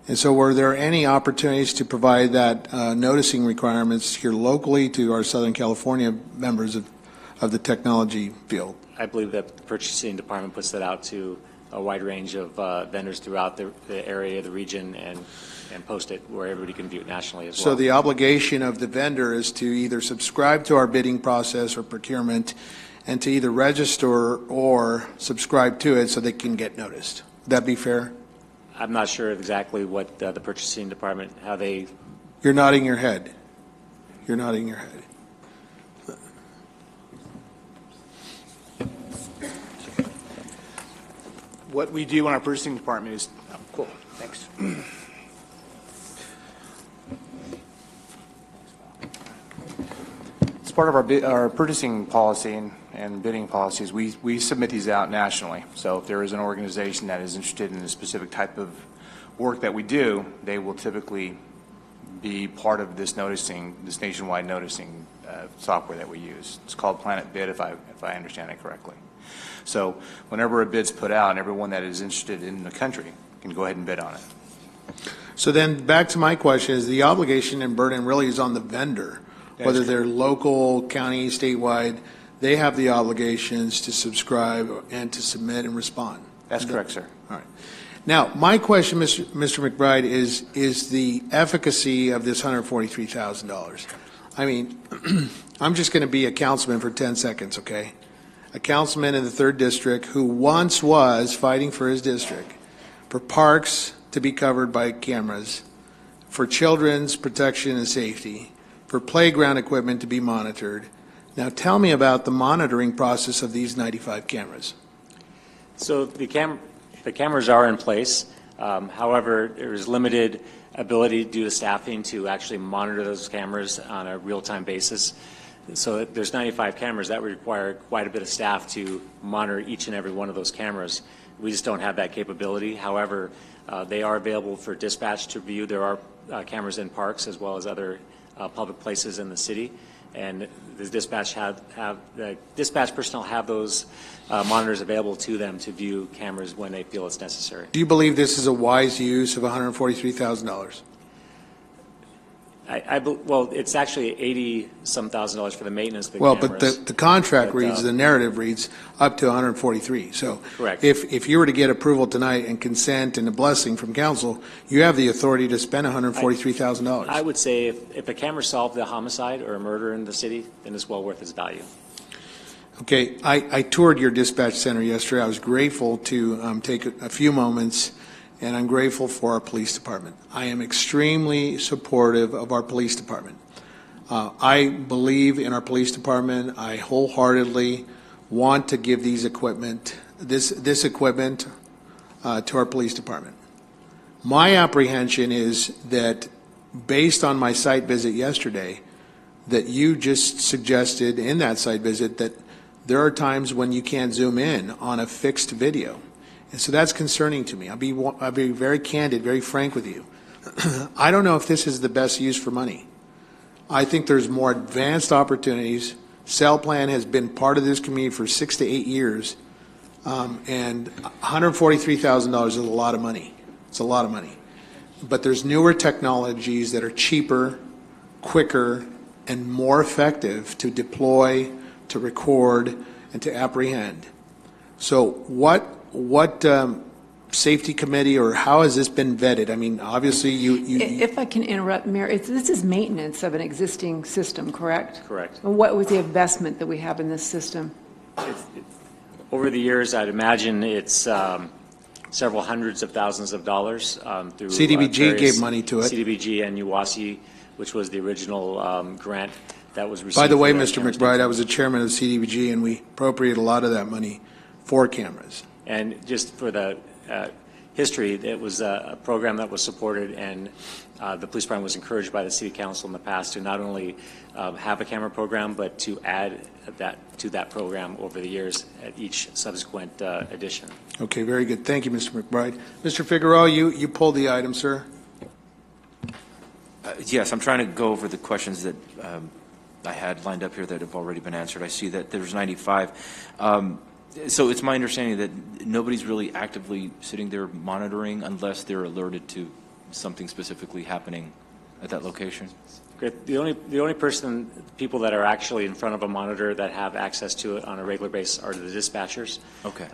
And so were there any opportunities to provide that noticing requirements here locally to our Southern California members of the technology field? I believe that the purchasing department puts that out to a wide range of vendors throughout the area, the region, and post it where everybody can view it nationally as well. So the obligation of the vendor is to either subscribe to our bidding process or procurement and to either register or subscribe to it so they can get noticed. Would that be fair? I'm not sure exactly what the purchasing department, how they... You're nodding your head. You're nodding your head. What we do in our purchasing department is, oh, cool, thanks. As part of our purchasing policy and bidding policies, we submit these out nationally. So if there is an organization that is interested in a specific type of work that we do, they will typically be part of this nationwide noticing software that we use. It's called Planet Bid, if I understand it correctly. So whenever a bid's put out, everyone that is interested in the country can go ahead and bid on it. So then back to my question, is the obligation and burden really is on the vendor, whether they're local, county, statewide, they have the obligations to subscribe and to submit and respond. That's correct, sir. All right. Now, my question, Mr. McBride, is the efficacy of this $143,000. I mean, I'm just going to be a councilman for 10 seconds, okay? A councilman in the 3rd District who once was fighting for his district, for parks to be covered by cameras, for children's protection and safety, for playground equipment to be monitored. Now tell me about the monitoring process of these 95 cameras. So the cameras are in place. However, there's limited ability due to staffing to actually monitor those cameras on a real-time basis. So there's 95 cameras that would require quite a bit of staff to monitor each and every one of those cameras. We just don't have that capability. However, they are available for dispatch to view. There are cameras in parks as well as other public places in the city, and the dispatch the dispatch personnel have those monitors available to them to view cameras when they feel it's necessary. Do you believe this is a wise use of $143,000? Well, it's actually $80-some thousand for the maintenance of the Well, cameras. but the contract reads, the narrative reads up to 143. So Correct. If you were to get approval tonight and consent and a blessing from council, you have the authority to spend $143,000. I would say if a camera solved a homicide or a murder in the city, then it's well worth its value. Okay, I toured your dispatch center yesterday. I was grateful to take a few moments, and I'm grateful for our police department. I am extremely supportive of our police department. I believe in our police department. I wholeheartedly want to give this equipment to our police department. My apprehension is that, based on my site visit yesterday, that you just suggested in that site visit that there are times when you can't zoom in on a fixed video. And so that's concerning to me. I'll be very candid, very frank with you. I don't know if this is the best use for money. I think there's more advanced opportunities. CellPlan has been part of this community for 6 to 8 years, and $143,000 is a lot of money. It's a lot of money. But there's newer technologies that are cheaper, quicker, and more effective to deploy, to record, and to apprehend. So what safety committee, or how has this been vetted? I mean, obviously you If I can interrupt, Mayor, this is maintenance of an existing system, correct? Correct. And what was the investment that we have in this system? Over the years, I'd imagine it's several hundreds of thousands of dollars through CDBG various- gave money to it. CDBG and UWASI, which was the original grant that was received. By the way, for that Mr. cameras. McBride, I was the chairman of CDBG, and we appropriated a lot of that money for cameras. And just for the history, it was a program that was supported, and the police department was encouraged by the city council in the past to not only have a camera program, but to add that to that program over the years at each subsequent edition. Okay, very good. Thank you, Mr. McBride. Mr. Figueroa, you pulled the item, sir. Yes, I'm trying to go over the questions that I had lined up here that have already been answered. I see that there's 95. So it's my understanding that nobody's really actively sitting there monitoring unless they're alerted to something specifically happening at that location? Great. The only people that are actually in front of a monitor that have access to it on a regular basis are the dispatchers. Okay.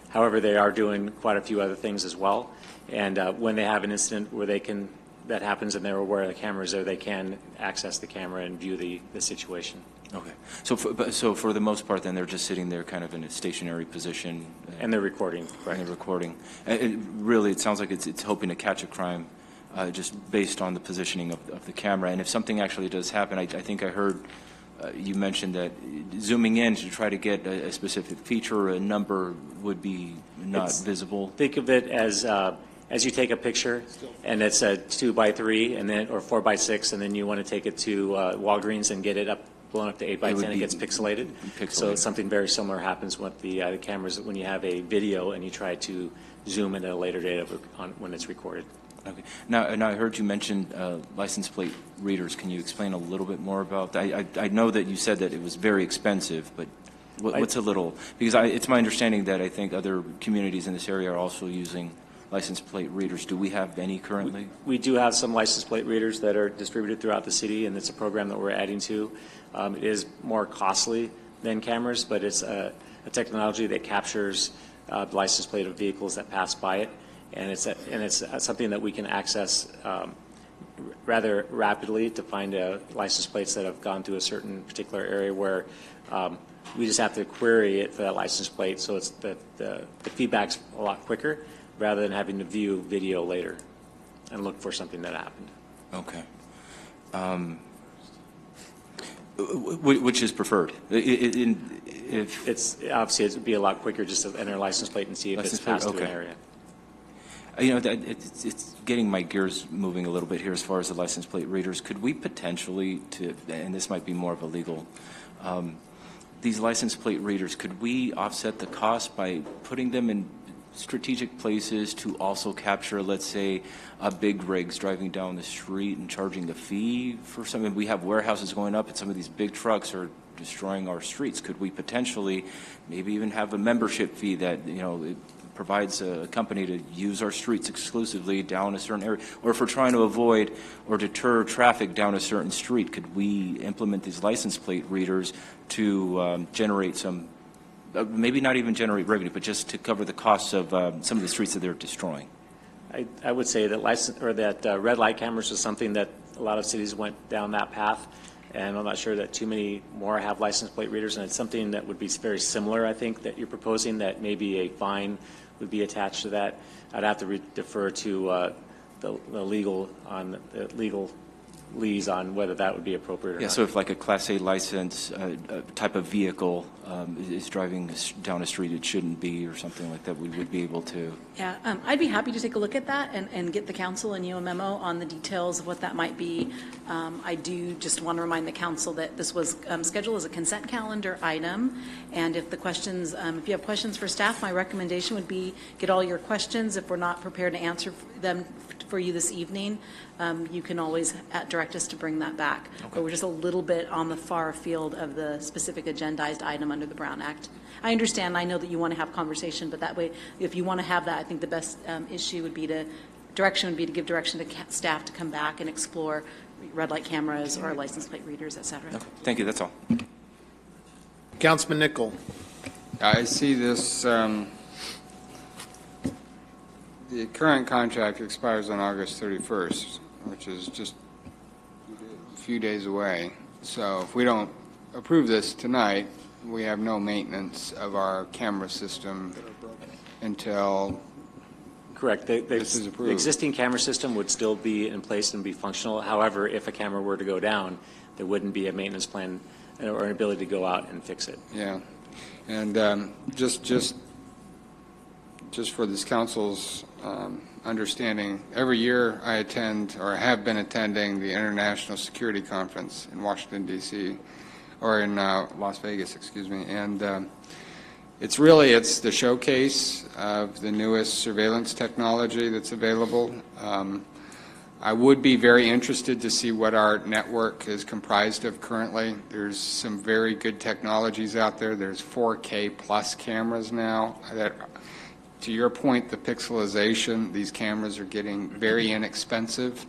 However, they are doing quite a few other things as well. And when they have an incident where that happens and they're aware of the cameras there, they can access the camera and view the situation. Okay. So for the most part, then they're just sitting there kind of in a stationary position. And they're recording, correct. And they're recording. Really, it sounds like it's hoping to catch a crime just based on the positioning of the camera. And if something actually does happen, I think I heard you mentioned that zooming in to try to get a specific feature or a number would be not visible. Think of it as you take a picture and it's a 2x3 and then or 4x6, and then you want to take it to Walgreens and get it blown up to 8x10, it gets pixelated. So something very similar happens with the cameras when you have a video and you try to zoom in at a later date when it's recorded. Okay. Now I heard you mention license plate readers. Can you explain a little bit more about that? I know that you said that it was very expensive, but what's a little? Because it's my understanding that I think other communities in this area are also using license plate readers. Do we have any currently? We do have some license plate readers that are distributed throughout the city, and it's a program that we're adding to. It is more costly than cameras, but it's a technology that captures license plate of vehicles that pass by it, and it's something that we can access rather rapidly to find license plates that have gone through a certain particular area where we just have to query it for that license plate, so it's the feedback's a lot quicker rather than having to view video later and look for something that happened. Okay. Which is preferred? It's obviously it would be a lot quicker just to enter a license plate and see if it's passed through an area. You know, it's getting my gears moving a little bit here as far as the license plate readers. Could we potentially, and this might be more of a legal, these license plate readers, could we offset the cost by putting them in strategic places to also capture, let's say, big rigs driving down the street and charging the fee for something? We have warehouses going up and some of these big trucks are destroying our streets. Could we potentially maybe even have a membership fee that, you know, it provides a company to use our streets exclusively down a certain area? Or if we're trying to avoid or deter traffic down a certain street, could we implement these license plate readers to generate some, maybe not even generate revenue, but just to cover the costs of some of the streets that they're destroying? I would say that red light cameras is something that a lot of cities went down that path, and I'm not sure that too many more have license plate readers, and it's something that would be very similar, I think, that you're proposing, that maybe a fine would be attached to that. I'd have to defer to the legal leads on whether that would be appropriate or not. So if like a Class A license type of vehicle is driving down a street it shouldn't be or something like that, we would be able to. Yeah, I'd be happy to take a look at that and get the council and you a memo on the details of what that might be. I do just want to remind the council that this was scheduled as a consent calendar item, and if the questions, if you have questions for staff, my recommendation would be get all your questions. If we're not prepared to answer them for you this evening, you can always direct us to bring that back. Okay. But we're just a little bit on the far field of the specific agendized item under the Brown Act. I understand, I know that you want to have conversation, but that way, if you want to have that, I think the best issue would be to give direction to staff to come back and explore red light cameras or license plate readers, et cetera. Okay. Thank you, that's all. Councilman Nichol. I see this, the current contract expires on August 31st, which is just a few days away. So if we don't approve this tonight, we have no maintenance of our camera system until Correct. this is approved. The existing camera system would still be in place and be functional. However, if a camera were to go down, there wouldn't be a maintenance plan or an ability to go out and fix it. Yeah. And just for this council's understanding, every year I attend or have been attending the International Security Conference in Washington, D.C., or in Las Vegas, excuse me. And it's the showcase of the newest surveillance technology that's available. I would be very interested to see what our network is comprised of currently. There's some very good technologies out there. There's 4K plus cameras now that, to your point, the pixelization, these cameras are getting very inexpensive.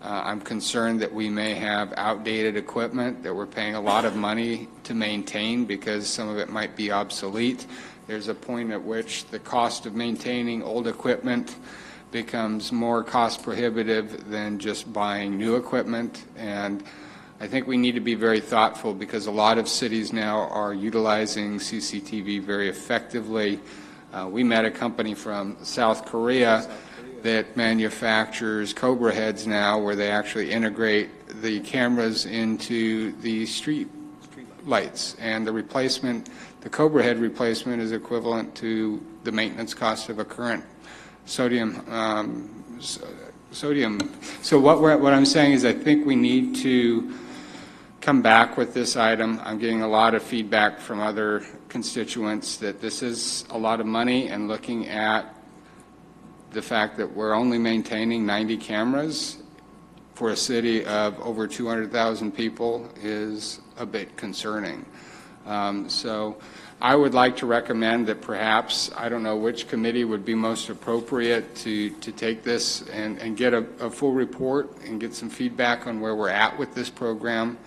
I'm concerned that we may have outdated equipment that we're paying a lot of money to maintain because some of it might be obsolete. There's a point at which the cost of maintaining old equipment becomes more cost prohibitive than just buying new equipment. And I think we need to be very thoughtful because a lot of cities now are utilizing CCTV very effectively. We met a company from South Korea that manufactures Cobra heads now, where they actually integrate the cameras into the street lights, and the replacement, the Cobra head replacement, is equivalent to the maintenance cost of a current sodium. So what I'm saying is I think we need to come back with this item. I'm getting a lot of feedback from other constituents that this is a lot of money, and looking at the fact that we're only maintaining 90 cameras for a city of over 200,000 people is a bit concerning. So I would like to recommend that perhaps, I don't know which committee would be most appropriate to take this and get a full report and get some feedback on where we're at with this program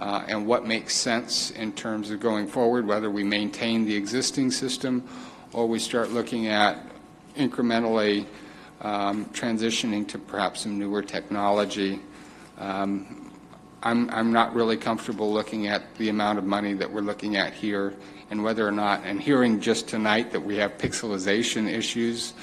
and what makes sense in terms of going forward, whether we maintain the existing system or we start looking at incrementally transitioning to perhaps some newer technology. I'm not really comfortable looking at the amount of money that we're looking at here and whether or not, and hearing just tonight that we have pixelization issues.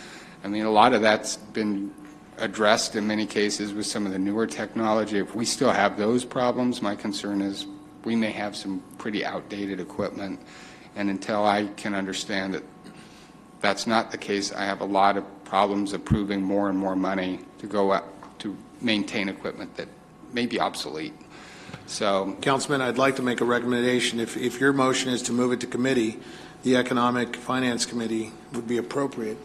I mean, a lot of that's been addressed in many cases with some of the newer technology. If we still have those problems, my concern is we may have some pretty outdated equipment. And until I can understand that that's not the case, I have a lot of problems approving more and more money to go up to maintain equipment that may be obsolete. So, Councilman, I'd like to make a recommendation. If your motion is to move it to committee, the Economic Finance Committee would be appropriate,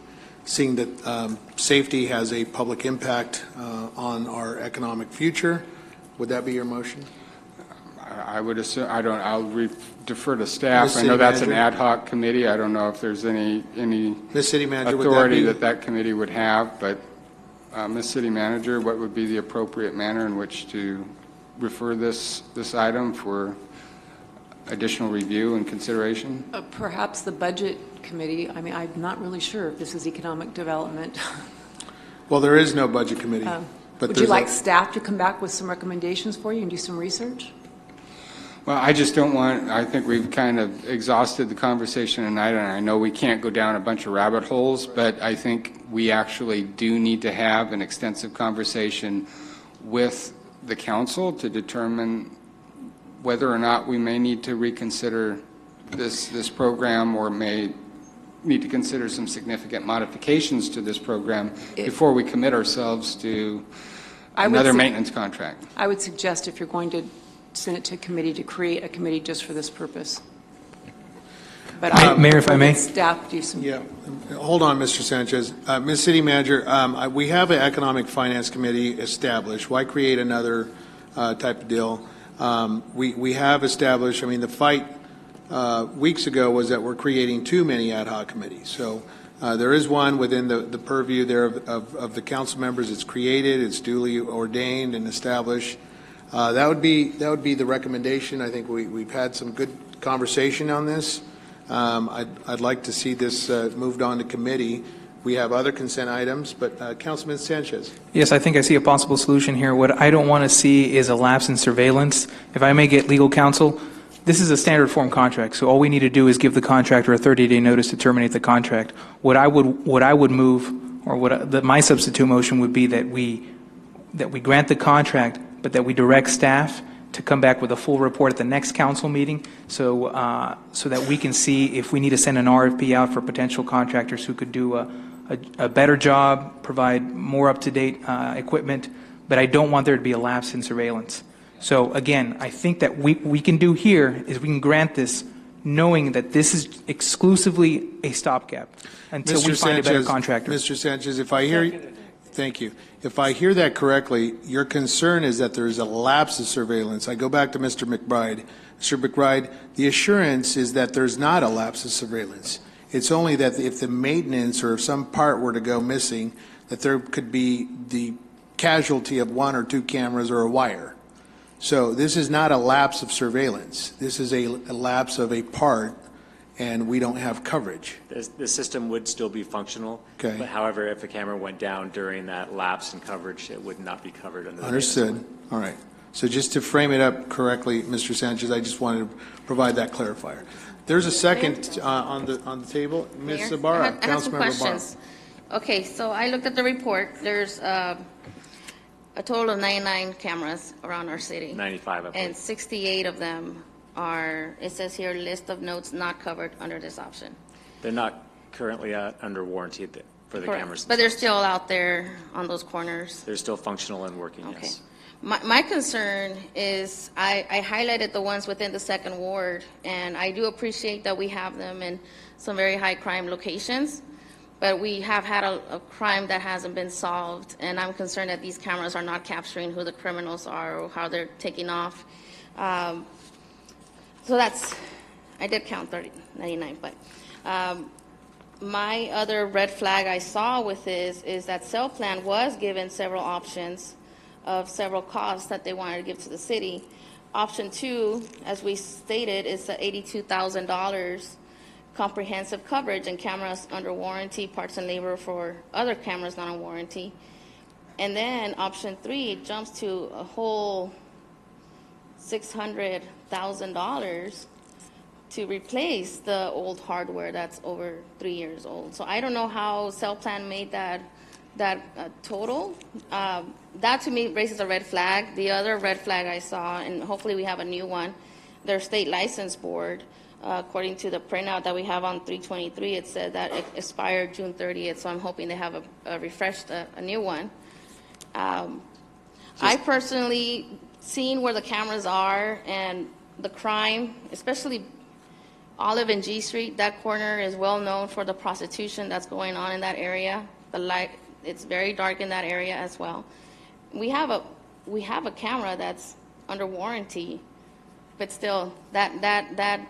seeing that safety has a public impact on our economic future. Would that be your motion? I would assume, I'll defer to staff. I know City that's an Manager? ad hoc committee. I don't know if there's any Ms. City Manager, authority would that committee would have, but Ms. City Manager, what would be the appropriate manner in which to refer this item for additional review and consideration? Perhaps the Budget Committee, I mean, I'm not really sure if this is economic development. Well, there is no budget committee. But Would you there's like staff to come back with some recommendations for you and do some research? Well, I just don't want, I think we've kind of exhausted the conversation tonight, and I know we can't go down a bunch of rabbit holes, but I think we actually do need to have an extensive conversation with the council to determine whether or not we may need to reconsider this program, or may need to consider some significant modifications to this program before we commit ourselves to another maintenance contract. I would suggest, if you're going to send it to committee, to create a committee just for this purpose. But Mayor, if I may? Staff do some. Yeah, hold on, Mr. Sanchez. Ms. City Manager, we have an Economic Finance Committee established. Why create another type of deal? We have established, I mean, the fight weeks ago was that we're creating too many ad hoc committees. So there is one within the purview there of the council members. It's created, it's duly ordained and established. That would be the recommendation. I think we've had some good conversation on this. I'd like to see this moved on to committee. We have other consent items, but Councilman Sanchez. Yes, I think I see a possible solution here. What I don't want to see is a lapse in surveillance. If I may get legal counsel, this is a standard form contract, so all we need to do is give the contractor a 30-day notice to terminate the contract. What I would move, or my substitute motion would be that we grant the contract, but that we direct staff to come back with a full report at the next council meeting, so that we can see if we need to send an RFP out for potential contractors who could do a better job, provide more up-to-date equipment, but I don't want there to be a lapse in surveillance. So again, I think that we can do here is we can grant this knowing that this is exclusively a stopgap until we find a better contractor. Mr. Sanchez, if I hear, thank you. If I hear that correctly, your concern is that there is a lapse of surveillance. I go back to Mr. McBride. Mr. McBride, the assurance is that there's not a lapse of surveillance. It's only that if the maintenance or if some part were to go missing, that there could be the casualty of one or two cameras or a wire. So this is not a lapse of surveillance. This is a lapse of a part, and we don't have coverage. The system would still be functional. Okay. But however, if a camera went down during that lapse in coverage, it would not be covered under the Understood. All right. So just to frame it up correctly, Mr. Sanchez, I just wanted to provide that clarifier. There's a second on the table. Ms. Mayor, Ibarra, I have some Councilmember questions. Okay, so I looked at the report. There's a total of 99 cameras around our city. 95, I believe. And 68 of them are, it says here, list of notes not covered under this option. They're not currently under warranty for the Correct. cameras. But they're still out there on those corners. They're still functional and working, Okay. yes. My concern is, I highlighted the ones within the second ward, and I do appreciate that we have them in some very high crime locations, but we have had a crime that hasn't been solved, and I'm concerned that these cameras are not capturing who the criminals are or how they're taking off. So that's, I did count 99, but my other red flag I saw with this is that Cell Plan was given several options of several costs that they wanted to give to the city. Option 2, as we stated, is the $82,000, comprehensive coverage and cameras under warranty, parts and labor for other cameras not on warranty. And then option 3 jumps to a whole $600,000 to replace the old hardware that's over 3 years old. So I don't know how CellPlan made that total. That to me raises a red flag. The other red flag I saw, and hopefully we have a new one, their state license board, according to the printout that we have on 323, it said that it expired June 30th, so I'm hoping they have a refreshed, a new one. I personally seen where the cameras are and the crime, especially Olive and G Street, that corner is well known for the prostitution that's going on in that area. The light, it's very dark in that area as well. We have a camera that's under warranty, but still, that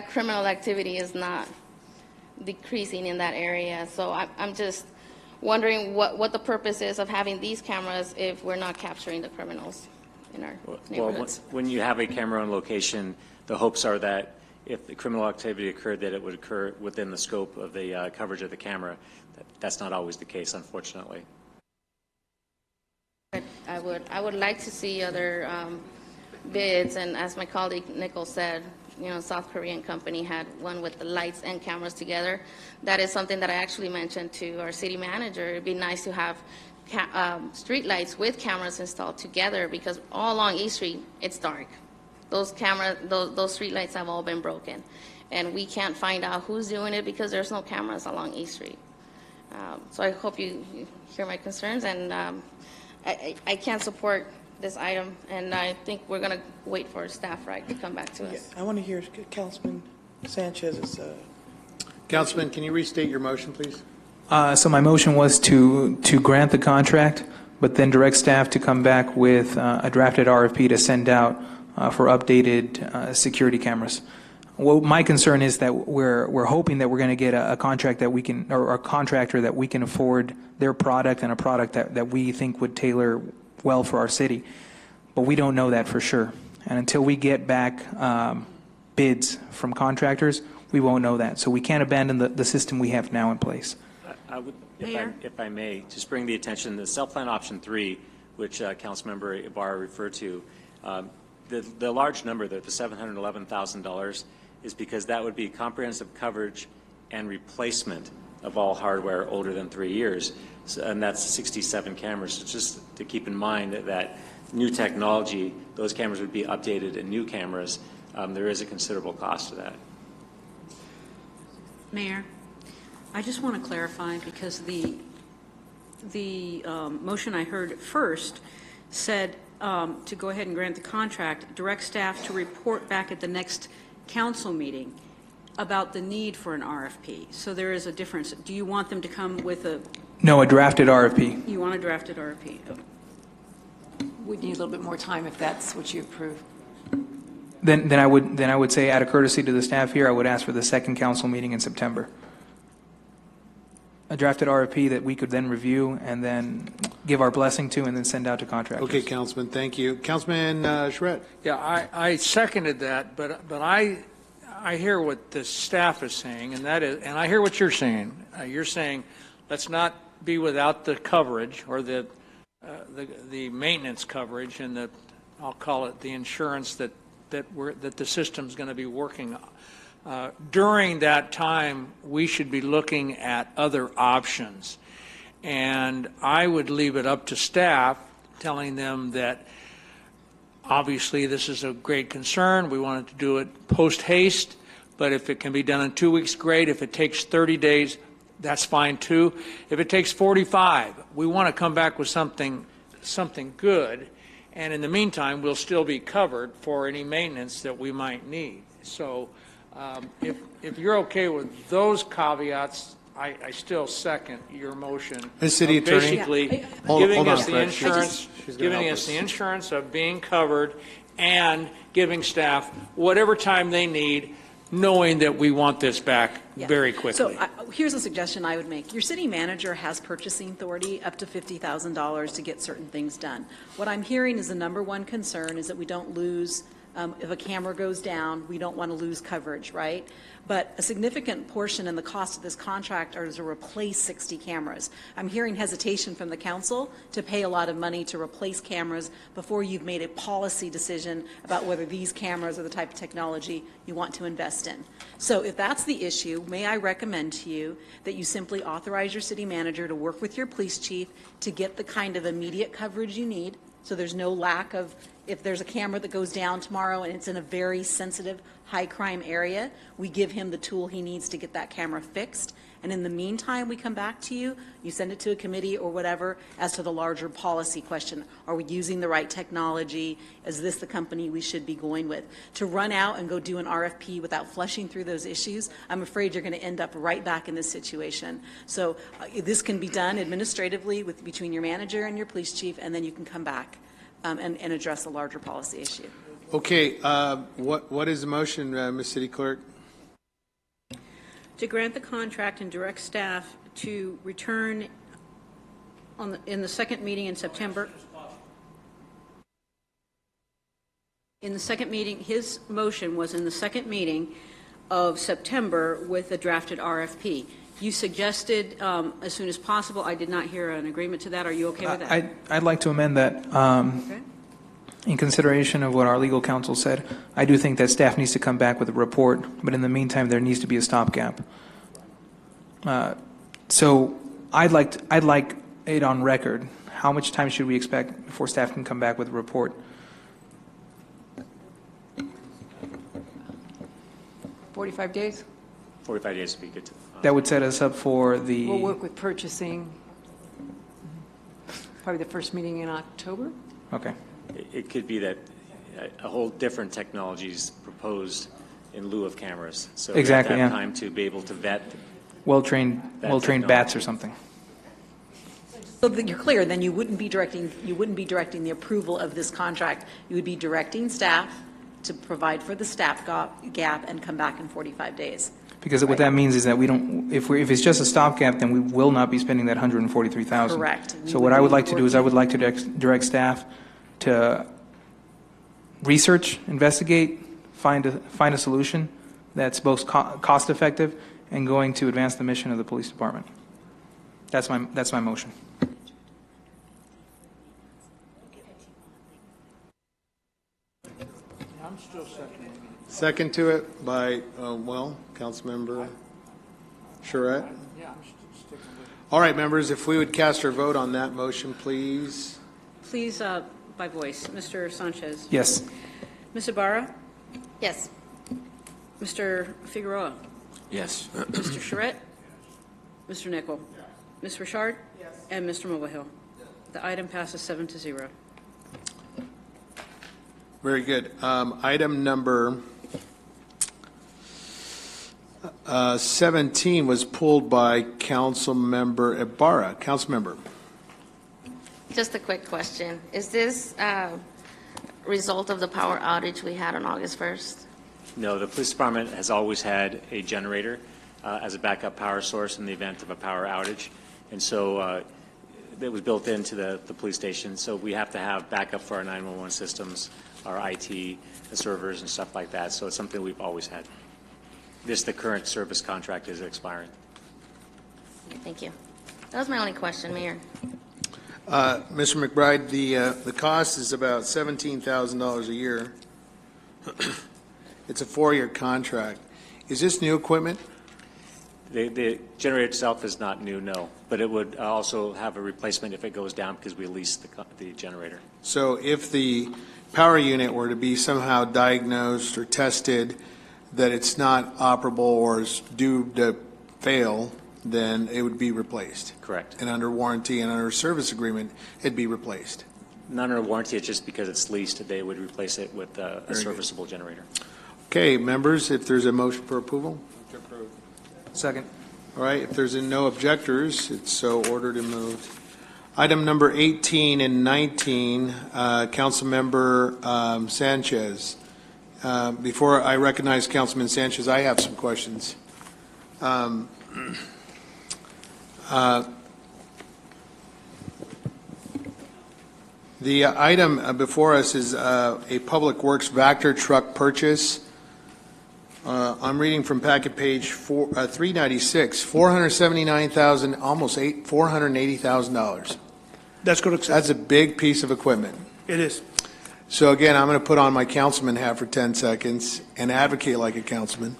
criminal activity is not decreasing in that area. So I'm just wondering what the purpose is of having these cameras if we're not capturing the criminals in our neighborhoods. Well, when you have a camera on location, the hopes are that if the criminal activity occurred, that it would occur within the scope of the coverage of the camera. That's not always the case, unfortunately. I would like to see other bids, and as my colleague Nickel said, South Korean company had one with the lights and cameras together. That is something that I actually mentioned to our city manager. It'd be nice to have street lights with cameras installed together, because all along East Street, it's dark. Those street lights have all been broken, and we can't find out who's doing it because there's no cameras along East Street. So I hope you hear my concerns, and I can't support this item, and I think we're going to wait for staff to come back to us. I want to hear Councilman Sanchez's. Councilman, can you restate your motion, please? So my motion was to grant the contract, but then direct staff to come back with a drafted RFP to send out for updated security cameras. Well, my concern is that we're hoping that we're going to get a contract that we can, or a contractor that we can afford their product, and a product that we think would tailor well for our city. But we don't know that for sure. And until we get back bids from contractors, we won't know that. So we can't abandon the system we have now in place. I would, if I may, just bring the attention to CellPlan Option 3, which Councilmember Ibarra referred to. The large number, the $711,000, is because that would be comprehensive coverage and replacement of all hardware older than 3 years. So, and that's 67 cameras. So just to keep in mind that new technology, those cameras would be updated and new cameras. There is a considerable cost to that. Mayor, I just want to clarify, because the motion I heard first said to go ahead and grant the contract, direct staff to report back at the next council meeting about the need for an RFP. So there is a difference. Do you want them to come with a... No, a drafted RFP. You want a drafted RFP? We'd need a little bit more time if that's what you approve. Then I would say, out of courtesy to the staff here, I would ask for the second council meeting in September. A drafted RFP that we could then review and then give our blessing to, and then send out to contractors. Okay, Councilman, thank you. Councilman Charette. Yeah, I seconded that, but I hear what the staff is saying, and that is, and I hear what you're saying. You're saying let's not be without the coverage, or the maintenance coverage, and the, I'll call it the insurance that the system's going to be working on. During that time, we should be looking at other options. And I would leave it up to staff, telling them that obviously this is a great concern. We wanted to do it post haste, but if it can be done in 2 weeks, great. If it takes 30 days, that's fine too. If it takes 45, we want to come back with something good. And in the meantime, we'll still be covered for any maintenance that we might need. So if you're okay with those caveats, I still second your motion. Ms. City Attorney, basically giving us the insurance of being covered, and giving staff whatever time they need, knowing that we want this back very quickly. So here's a suggestion I would make. Your city manager has purchasing authority up to $50,000 to get certain things done. What I'm hearing is the number one concern is that we don't lose If a camera goes down, we don't want to lose coverage, right? But a significant portion in the cost of this contract are to replace 60 cameras. I'm hearing hesitation from the council to pay a lot of money to replace cameras before you've made a policy decision about whether these cameras are the type of technology you want to invest in. So if that's the issue, may I recommend to you that you simply authorize your city manager to work with your police chief to get the kind of immediate coverage you need, so there's no lack of, if there's a camera that goes down tomorrow and it's in a very sensitive, high-crime area, we give him the tool he needs to get that camera fixed. And in the meantime, we come back to you, you send it to a committee or whatever as to the larger policy question. Are we using the right technology? Is this the company we should be going with? To run out and go do an RFP without flushing through those issues, I'm afraid you're going to end up right back in this situation. So this can be done administratively between your manager and your police chief, and then you can come back and address a larger policy issue. Okay, what is the motion, Ms. City Clerk? To grant the contract and direct staff to return in the second meeting in September. In the second meeting, his motion was in the second meeting of September with a drafted RFP. You suggested as soon as possible. I did not hear an agreement to that. Are you okay with that? I'd like to amend that. Okay. In consideration of what our legal counsel said, I do think that staff needs to come back with a report, but in the meantime, there needs to be a stopgap. So I'd like it on record. How much time should we expect before staff can come back with a report? 45 days? 45 days would be good. That would set us up for the... We'll work with purchasing, probably the first meeting in October? Okay. It could be that a whole different technology is proposed in lieu of cameras. So exactly, we have yeah. time to be able to vet. Well-trained bats or something. So that you're clear, then you wouldn't be directing the approval of this contract. You would be directing staff to provide for the staff gap and come back in 45 days. Because what that means is that we don't, if it's just a stopgap, then we will not be spending that $143,000. Correct. So what I would like to do is I would like to direct staff to research, investigate, find a solution that's both cost effective and going to advance the mission of the police department. That's my motion. I'm still seconding. Second to it by, Councilmember Charette. Yeah, I'm sticking with it. All right, members, if we would cast our vote on that motion, please. Please, by voice. Mr. Sanchez? Yes. Ms. Ibarra? Yes. Mr. Figueroa? Yes. Mr. Charette? Mr. Nickel? Ms. Richard? And Mr. Mulvihill? The item passes 7-0. Very good. Item number 17 was pulled by Councilmember Ibarra. Councilmember. Just a quick question. Is this result of the power outage we had on August 1st? No, the police department has always had a generator as a backup power source in the event of a power outage. And so it was built into the police station. So we have to have backup for our 911 systems, our IT, the servers and stuff like that. So it's something we've always had. The current service contract is expiring. Thank you. That was my only question, Mayor. Mr. McBride, the cost is about $17,000 a year. It's a 4-year contract. Is this new equipment? The generator itself is not new, no, but it would also have a replacement if it goes down because we lease the generator. So if the power unit were to be somehow diagnosed or tested that it's not operable or is due to fail, then it would be replaced? Correct. And under warranty and under a service agreement, it'd be replaced? Not under warranty, it's just because it's leased, they would replace it with a serviceable generator. Okay, members, if there's a motion for approval? Second. All right, if there's no objectors, it's so ordered and moved. Item number 18 and 19, Councilmember Sanchez. Before I recognize Councilman Sanchez, I have some questions. The item before us is a Public Works Vector truck purchase. I'm reading from packet page 396, $479,000, almost $480,000. That's correct, sir. That's a big piece of equipment. It is. So again, I'm going to put on my councilman hat for 10 seconds and advocate like a councilman,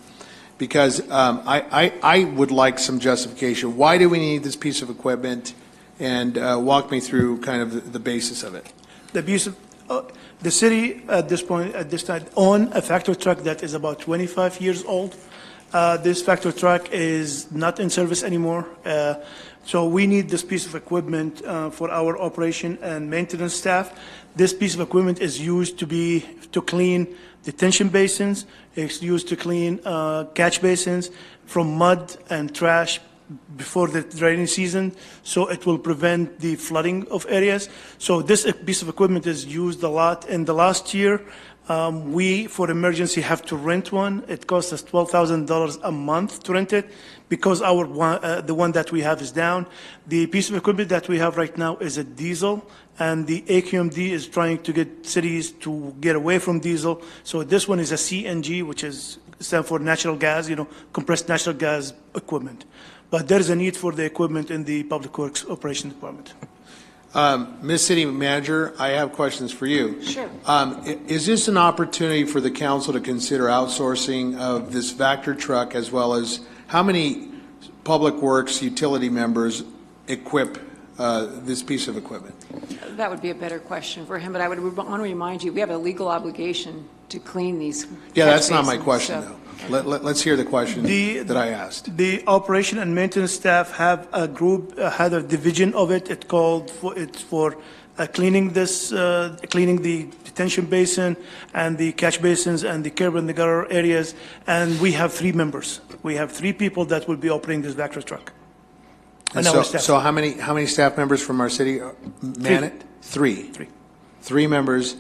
because I would like some justification. Why do we need this piece of equipment? And walk me through kind of the basis of it. The piece of, the city at this time, own a factory truck that is about 25 years old. This factory truck is not in service anymore. So we need this piece of equipment for our operation and maintenance staff. This piece of equipment is used to clean detention basins. It's used to clean catch basins from mud and trash before the rainy season, so it will prevent the flooding of areas. So this piece of equipment is used a lot. In the last year, we, for emergency, have to rent one. It costs us $12,000 a month to rent it because the one that we have is down. The piece of equipment that we have right now is a diesel, and the AQMD is trying to get cities to get away from diesel. So this one is a CNG, which stands for natural gas, compressed natural gas equipment. But there is a need for the equipment in the Public Works Operations Department. Ms. City Manager, I have questions for you. Sure. Is this an opportunity for the council to consider outsourcing of this Vector truck, as well as how many Public Works utility members equip this piece of equipment? That would be a better question for him, but I would want to remind you, we have a legal obligation to clean these. Yeah, that's not my basins, question, so. though. Let's hear the question that I asked. The operation and maintenance staff have a group, had a division of it. It's for cleaning cleaning the detention basin and the catch basins and the curb and the gutter areas. And we have 3 members. We have 3 people that will be operating this Vector truck. And so how many staff members from our city man it? 3. 3 members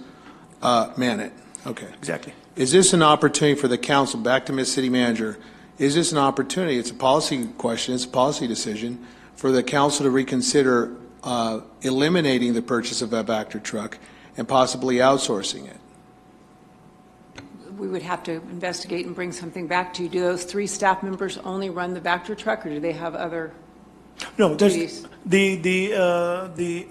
man it. Okay. Exactly. Is this an opportunity for the council, back to Ms. City Manager, is this an opportunity, it's a policy question, it's a policy decision, for the council to reconsider eliminating the purchase of a Vector truck and possibly outsourcing it? We would have to investigate and bring something back to you. Do those 3 staff members only run the Vector truck, or do they have other duties? The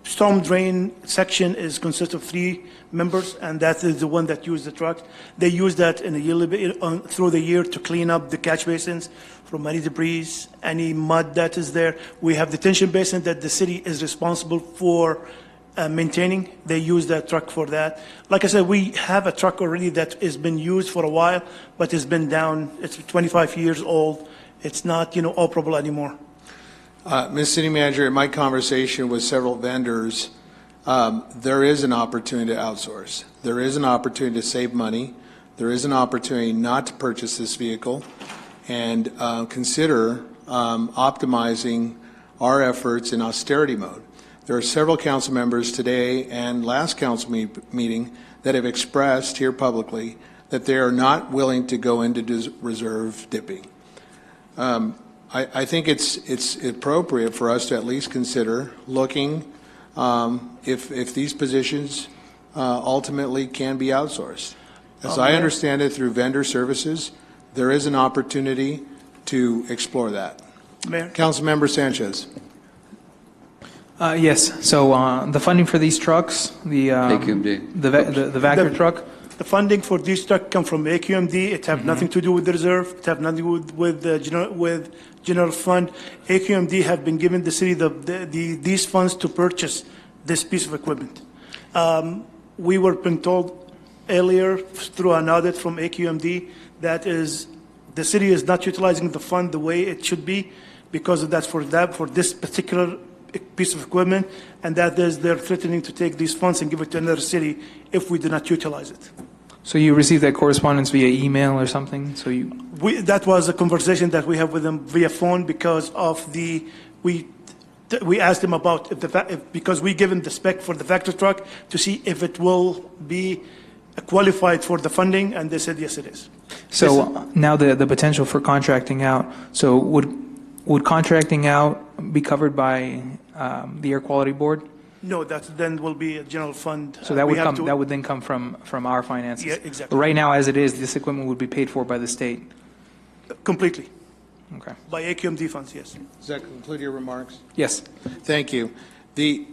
storm drain section consists of 3 members, and that is the one that use the truck. They use that in a yearly, through the year to clean up the catch basins from any debris, any mud that is there. We have detention basin that the city is responsible for maintaining. They use that truck for that. Like I said, we have a truck already that has been used for a while, but it's been down. It's 25 years old. It's not, operable anymore. Ms. City Manager, in my conversation with several vendors, there is an opportunity to outsource. There is an opportunity to save money. There is an opportunity not to purchase this vehicle and consider optimizing our efforts in austerity mode. There are several council members today and last council meeting that have expressed here publicly that they are not willing to go into reserve dipping. I think it's appropriate for us to at least consider looking if these positions ultimately can be outsourced. As I understand it, through vendor services, there is an opportunity to explore that. Mayor? Councilmember Sanchez. Yes, so the funding for these trucks, the Vector truck? The funding for these trucks come from AQMD. It have nothing to do with the reserve. It have nothing with general fund. AQMD have been given the city these funds to purchase this piece of equipment. We were been told earlier through an audit from AQMD that the city is not utilizing the fund the way it should be because of that for this particular piece of equipment, and they're threatening to take these funds and give it to another city if we do not utilize it. So you received that correspondence via email or something? That was a conversation that we have with them via phone because of we asked them about because we give them the spec for the Vector truck to see if it will be qualified for the funding, and they said yes, it is. So now the potential for contracting out. So would contracting out be covered by the Air Quality Board? No, that then will be a general fund. So that We would have come, to- that would then come from our finances? Yeah, exactly. But right now, as it is, this equipment would be paid for by the state? Completely. Okay. By AQMD funds, yes. Does that conclude your remarks? Yes. Thank you. The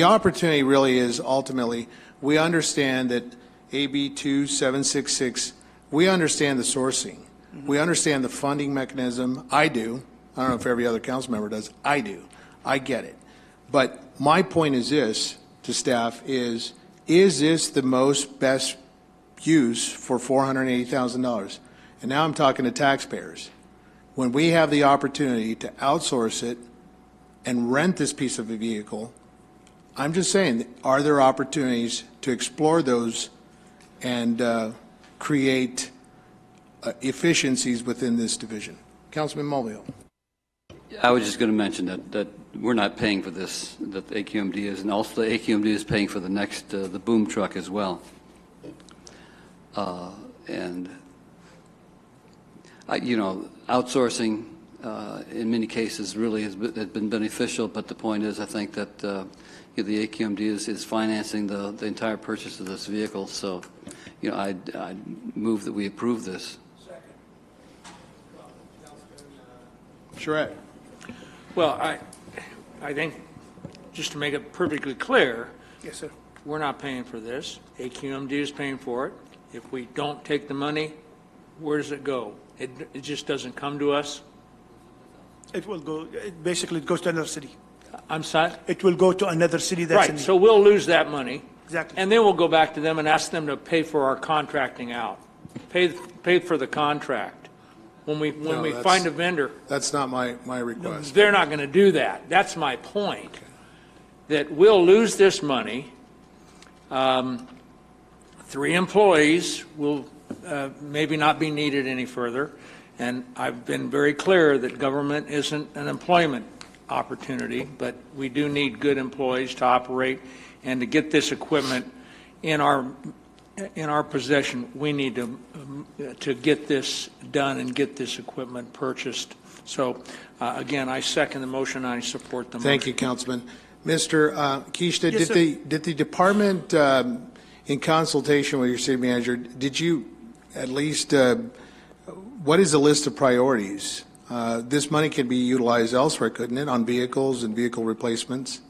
opportunity really is ultimately, we understand that AB 2766, we understand the sourcing. We understand the funding mechanism. I do. I don't know if every other council member does. I do. I get it. But my point is this to staff is this the most best use for $480,000? And now I'm talking to taxpayers. When we have the opportunity to outsource it and rent this piece of a vehicle, I'm just saying, are there opportunities to explore those and create efficiencies within this division? Councilman Mulvihill. I was just going to mention that we're not paying for this, that the AQMD is, and also the AQMD is paying for the next, the boom truck as well. And, outsourcing in many cases really has been beneficial, but the point is, I think that the AQMD is financing the entire purchase of this vehicle, so, I'd move that we approve this. Charette. Well, I think, just to make it perfectly clear, Yes, sir. we're not paying for this. AQMD is paying for it. If we don't take the money, where does it go? It just doesn't come to us? It will go, basically it goes to another city. I'm sorry? It will go to another city that's in Right, need. so we'll lose that money. Exactly. And then we'll go back to them and ask them to pay for our contracting out. Pay for the contract. When we that's- find a vendor, That's not my request. they're not going to do that. That's my point. That we'll lose this money. 3 employees will maybe not be needed any further. And I've been very clear that government isn't an employment opportunity, but we do need good employees to operate and to get this equipment in our possession. We need to get this done and get this equipment purchased. So again, I second the motion. I support the motion. Thank you, Councilman. Mr. Kishta, Yes, did the department, in consultation with your city manager, did you at least, what is the list of priorities? This money can be utilized elsewhere, couldn't it, on vehicles and vehicle replacements?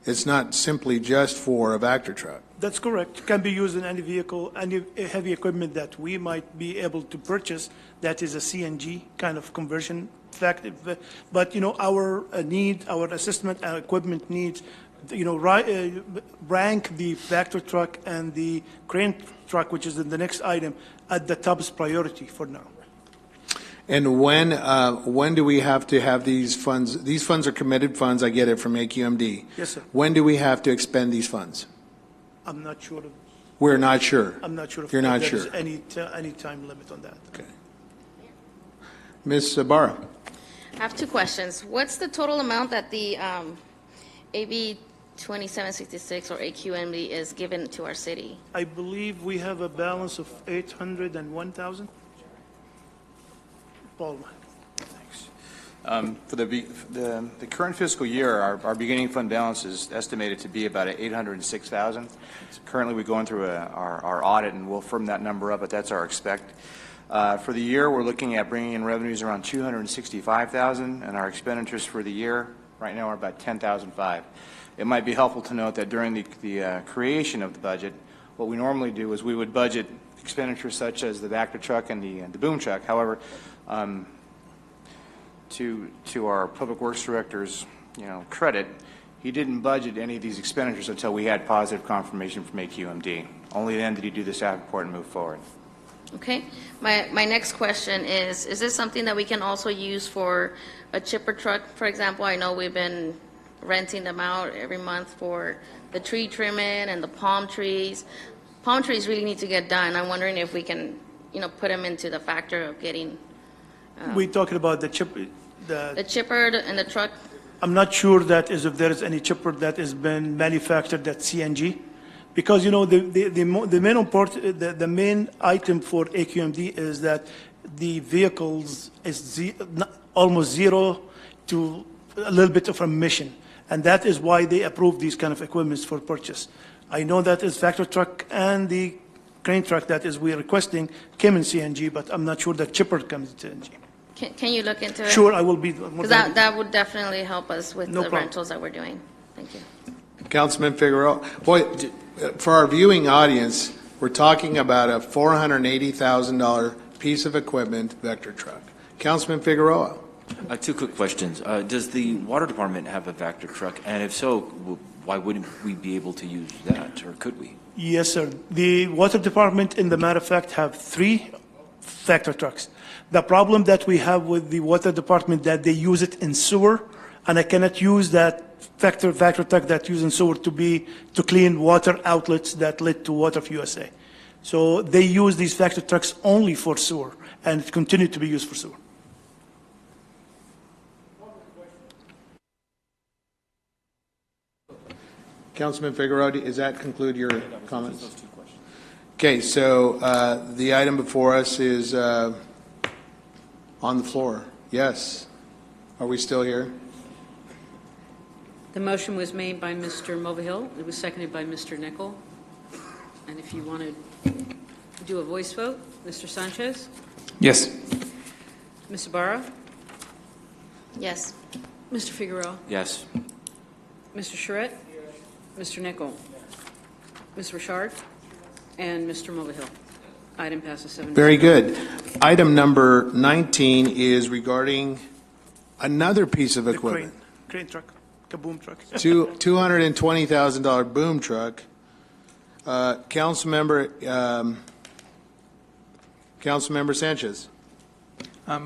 It's not simply just for a Vector truck. That's correct. Can be used in any vehicle, any heavy equipment that we might be able to purchase that is a CNG kind of conversion fact. But, our need, our assessment and equipment needs, rank the Vector truck and the crane truck, which is in the next item, at the top's priority for now. And when do we have to have these funds? These funds are committed funds, I get it, from AQMD. Yes, sir. When do we have to expend these funds? I'm not sure. We're not sure. I'm not sure if You're not there's sure. any time limit on that. Okay. Ms. Barra. I have 2 questions. What's the total amount that the AB 2766 or AQMD is given to our city? I believe we have a balance of 801,000. Paul. For the current fiscal year, our beginning fund balance is estimated to be about 806,000. Currently, we're going through our audit, and we'll firm that number up, but that's our expect. For the year, we're looking at bringing in revenues around 265,000, and our expenditures for the year right now are about 10,005. It might be helpful to note that during the creation of the budget, what we normally do is we would budget expenditures such as the Vector truck and the boom truck. However, to our Public Works Director's credit, he didn't budget any of these expenditures until we had positive confirmation from AQMD. Only then did he do the staff report and move forward. Okay. My next question is this something that we can also use for a chipper truck? For example, I know we've been renting them out every month for the tree trimming and the palm trees. Palm trees really need to get done. I'm wondering if we can, put them into the factor of getting We're talking about the chipper. the chipper and the truck. I'm not sure that is if there is any chipper that has been manufactured at CNG, because the main import, the main item for AQMD is that the vehicles is almost zero to a little bit of a mission, and that is why they approved these kind of equipments for purchase. I know that is factor truck and the crane truck that is we are requesting came in CNG, but I'm not sure that chipper comes in CNG. Can you look into it? Sure, I will be. Because that would definitely help us with No the problem. rentals that we're doing. Thank you. Councilman Figueroa, boy, for our viewing audience, we're talking about a $480,000 piece of equipment, Vector truck. Councilman Figueroa. Two quick questions. Does the water department have a Vector truck? And if so, why wouldn't we be able to use that, or could we? Yes, sir. The water department, in the matter of fact, have 3 factor trucks. The problem that we have with the water department that they use it in sewer, and I cannot use that factor truck that used in sewer to clean water outlets that lead to Water of USA. So they use these factor trucks only for sewer, and it continue to be used for sewer. Councilman Figueroa, does that conclude your comments? Okay, so the item before us is on the floor. Yes. Are we still here? The motion was made by Mr. Mulvihill. It was seconded by Mr. Nickel. And if you want to do a voice vote, Mr. Sanchez? Yes. Ms. Ibarra? Yes. Mr. Figueroa? Yes. Mr. Charette? Mr. Nickel? Ms. Richard? And Mr. Mulvihill. Item passes 7-0. Very good. Item number 19 is regarding another piece of equipment. Crane truck, kaboom truck. $220,000 boom truck. Councilmember Sanchez.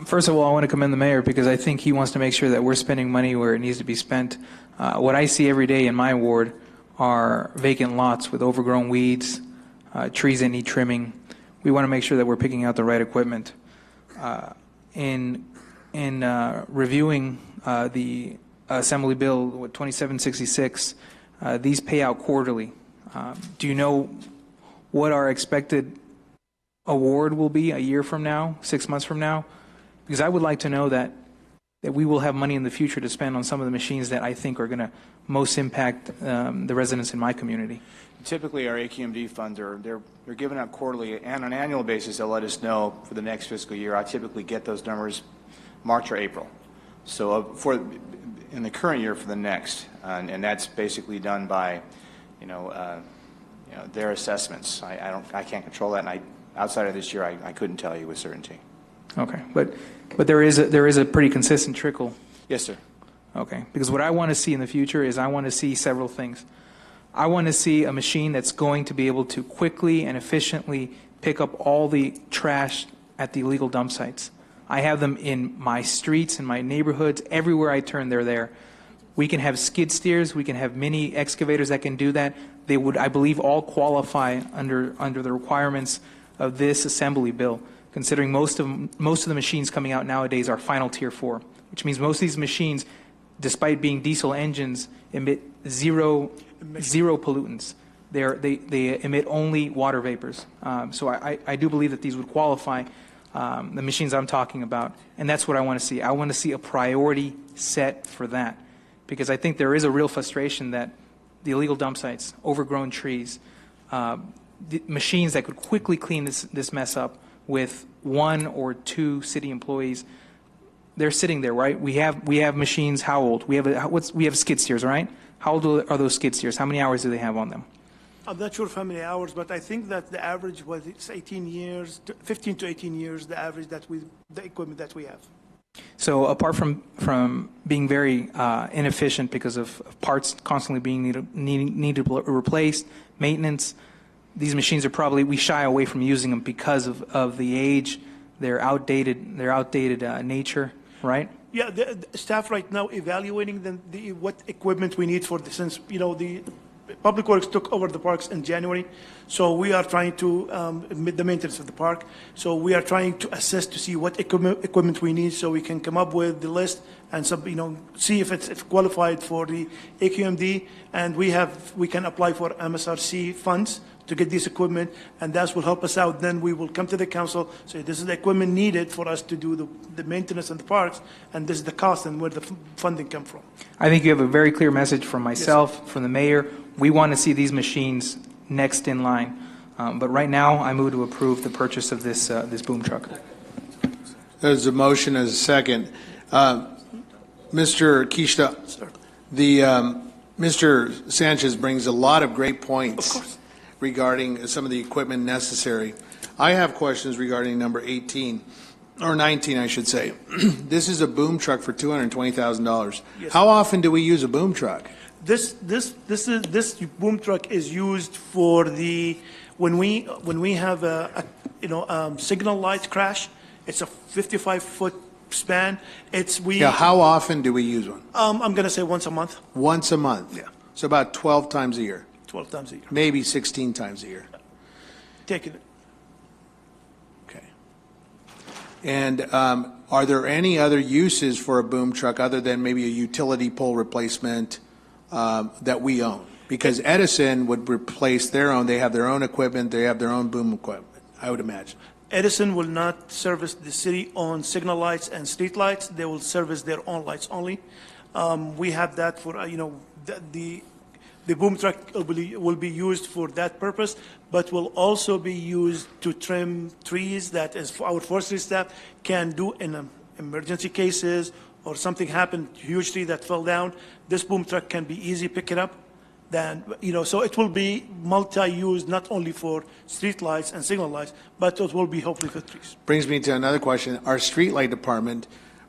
First of all, I want to commend the mayor because I think he wants to make sure that we're spending money where it needs to be spent. What I see every day in my ward are vacant lots with overgrown weeds, trees that need trimming. We want to make sure that we're picking out the right equipment. In reviewing the Assembly Bill 2766, these pay out quarterly. Do you know what our expected award will be a year from now, 6 months from now? Because I would like to know that we will have money in the future to spend on some of the machines that I think are going to most impact the residents in my community. Typically, our AQMD funds they're given out quarterly, and on an annual basis, they'll let us know for the next fiscal year. I typically get those numbers March or April. So in the current year for the next, and that's basically done by, their assessments. I can't control that, and outside of this year, I couldn't tell you with certainty. Okay, but there is a pretty consistent trickle. Yes, sir. Okay, because what I want to see in the future is I want to see several things. I want to see a machine that's going to be able to quickly and efficiently pick up all the trash at the illegal dump sites. I have them in my streets, in my neighborhoods, everywhere I turn, they're there. We can have skid steers, we can have mini excavators that can do that. They would, I believe, all qualify under the requirements of this Assembly Bill, considering most of the machines coming out nowadays are final Tier 4, which means most of these machines, despite being diesel engines, emit zero pollutants. They emit only water vapors. So I do believe that these would qualify, the machines I'm talking about, and that's what I want to see. I want to see a priority set for that, because I think there is a real frustration that the illegal dump sites, overgrown trees, the machines that could quickly clean this mess up with 1 or 2 city employees, they're sitting there, right? We have machines. How old? We have skid steers, right? How old are those skid steers? How many hours do they have on them? I'm not sure how many hours, but I think that the average was 18 years, 15 to 18 years, the average the equipment that we have. So apart from being very inefficient because of parts constantly being needed to be replaced, maintenance, these machines are probably, we shy away from using them because of the age, their outdated nature, right? Yeah, the staff right now evaluating what equipment we need for this, since the Public Works took over the parks in January, so we are trying to the maintenance of the park. So we are trying to assess to see what equipment we need, so we can come up with the list and see if it's qualified for the AQMD, and we can apply for MSRC funds to get this equipment, and that will help us out. Then we will come to the council, say this is the equipment needed for us to do the maintenance in the parks, and this is the cost and where the funding come from. I think you have a very clear message from myself, from the mayor. We want to see these machines next in line. But right now, I move to approve the purchase of this boom truck. There's a motion as a second. Mr. Kishta, Mr. Sanchez brings a lot of great points regarding some of the equipment necessary. I have questions regarding number 18, or 19, I should say. This is a boom truck for $220,000. Yes. How often do we use a boom truck? This boom truck is used for when we have a signal light crash. It's a 55-foot span. How often do we use one? I'm going to say once a month. Once a month? Yeah. So about 12 times a year? 12 times a year. Maybe 16 times a year? Taking it. Okay. And are there any other uses for a boom truck other than maybe a utility pole replacement that we own? Because Edison would replace their own. They have their own equipment. They have their own boom equipment, I would imagine. Edison will not service the city-owned signal lights and street lights. They will service their own lights only. We have that for, the boom truck will be used for that purpose, but will also be used to trim trees that is our forestry staff can do in emergency cases or something happened, huge tree that fell down. This boom truck can be easy pick it up. So it will be multi-use, not only for street lights and signal lights, but it will be hopefully for trees. Brings me to another question. Our streetlight department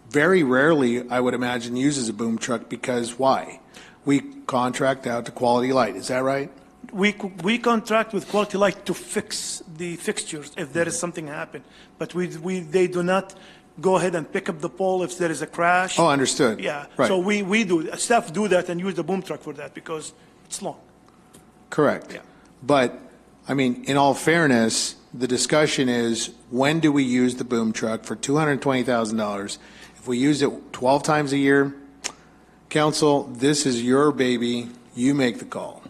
very rarely, I would imagine, uses a boom truck because why? We contract out to Quality Light. Is that right? We contract with Quality Light to fix the fixtures if there is something happen, but they do not go ahead and pick up the pole if there is a crash. Oh, understood. Yeah. Right. So we do staff do that and use the boom truck for that because it's long. Correct. Yeah. But, I mean, in all fairness, the discussion is, when do we use the boom truck for $220,000? If we use it 12 times a year, council, this is your baby. You make the call.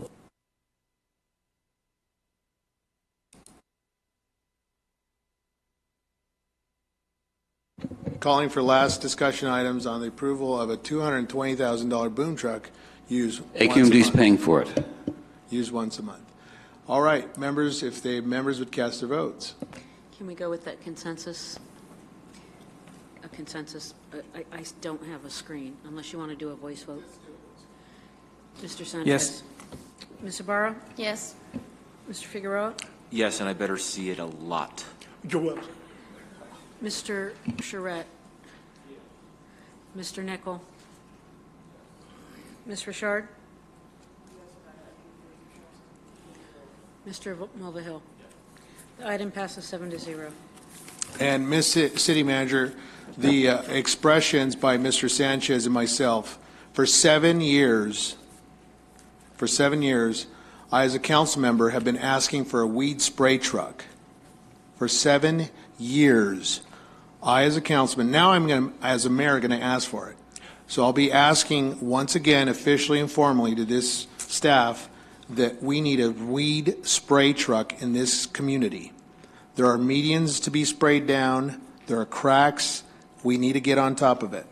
Calling for last discussion items on the approval of a $220,000 boom truck used once a AQMD's month. paying for it. Used once a month. All right, members, if the members would cast their votes. Can we go with that consensus? A consensus? I don't have a screen, unless you want to do a voice vote. Mr. Sanchez? Yes. Ms. Ibarra? Yes. Mr. Figueroa? Yes, and I better see it a lot. Joel. Mr. Charette? Mr. Nickel? Ms. Richard? Mr. Mulvihill? The item passes 7-0. And Ms. City Manager, the expressions by Mr. Sanchez and myself, for 7 years, I, as a council member, have been asking for a weed spray truck. For 7 years, I, as a councilman, now I'm going to, as a mayor, going to ask for it. So I'll be asking once again, officially and formally, to this staff that we need a weed spray truck in this community. There are medians to be sprayed down. There are cracks. We need to get on top of it.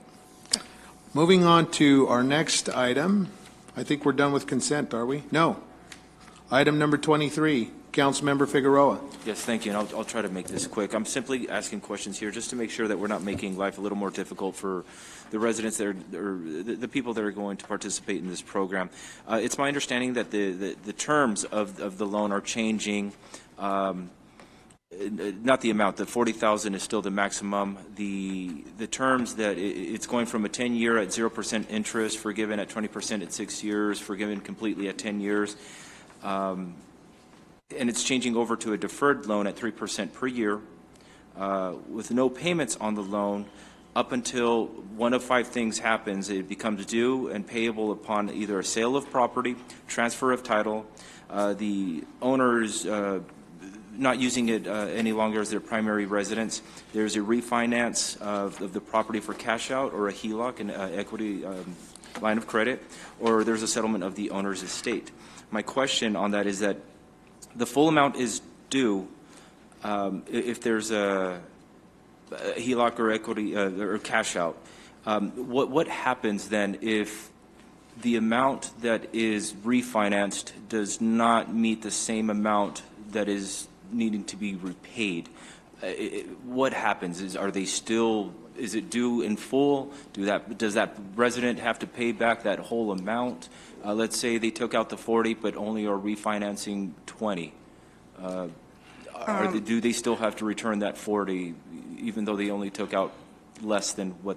Moving on to our next item. I think we're done with consent, are we? No. Item number 23, Councilmember Figueroa. Yes, thank you, and I'll try to make this quick. I'm simply asking questions here just to make sure that we're not making life a little more difficult for the residents that are, or the people that are going to participate in this program. It's my understanding that the terms of the loan are changing. Not the amount, the $40,000 is still the maximum. The terms that it's going from a 10-year at 0% interest, forgiven at 20% at 6 years, forgiven completely at 10 years. And it's changing over to a deferred loan at 3% per year with no payments on the loan up until one of 5 things happens. It becomes due and payable upon either a sale of property, transfer of title, the owner's not using it any longer as their primary residence. There's a refinance of the property for cash out, or a HELOC, an equity line of credit, or there's a settlement of the owner's estate. My question on that is that the full amount is due, if there's a HELOC or equity or cash out, what happens then if the amount that is refinanced does not meet the same amount that is needing to be repaid? What happens? Is it due in full? Does that resident have to pay back that whole amount? Let's say they took out the 40, but only are refinancing 20. Do they still have to return that 40, even though they only took out less than what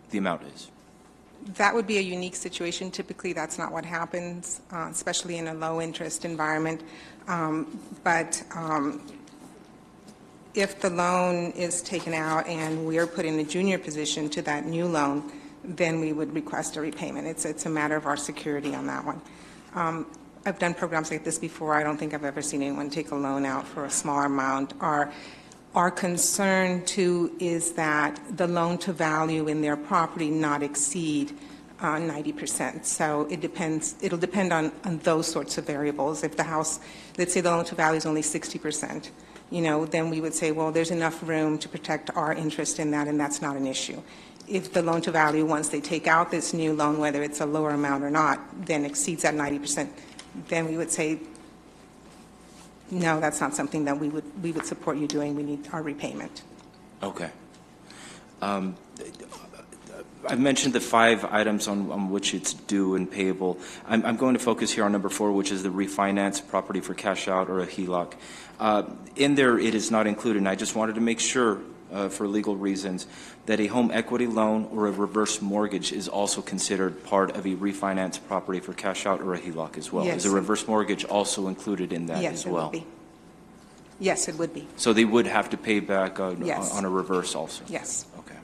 the amount is? That would be a unique situation. Typically, that's not what happens, especially in a low-interest environment. If the loan is taken out and we're put in a junior position to that new loan, then we would request a repayment. It's a matter of our security on that one. I've done programs like this before. I don't think I've ever seen anyone take a loan out for a smaller amount. Our concern, too, is that the loan-to-value in their property not exceed 90%. So it'll depend on those sorts of variables. If the house, let's say the loan-to-value is only 60%, then we would say, well, there's enough room to protect our interest in that, and that's not an issue. If the loan-to-value, once they take out this new loan, whether it's a lower amount or not, then exceeds that 90%, then we would say, no, that's not something that we would support you doing. We need our repayment. Okay. I've mentioned the 5 items on which it's due and payable. I'm going to focus here on number 4, which is the refinance property for cash out or a HELOC. In there, it is not included, and I just wanted to make sure, for legal reasons, that a home equity loan or a reverse mortgage is also considered part of a refinance property for cash out or a HELOC as well. Yes. Is a reverse mortgage also included in that Yes, as well? it would be. Yes, it would be. So they would have to pay back Yes. on a reverse also? Yes. Okay.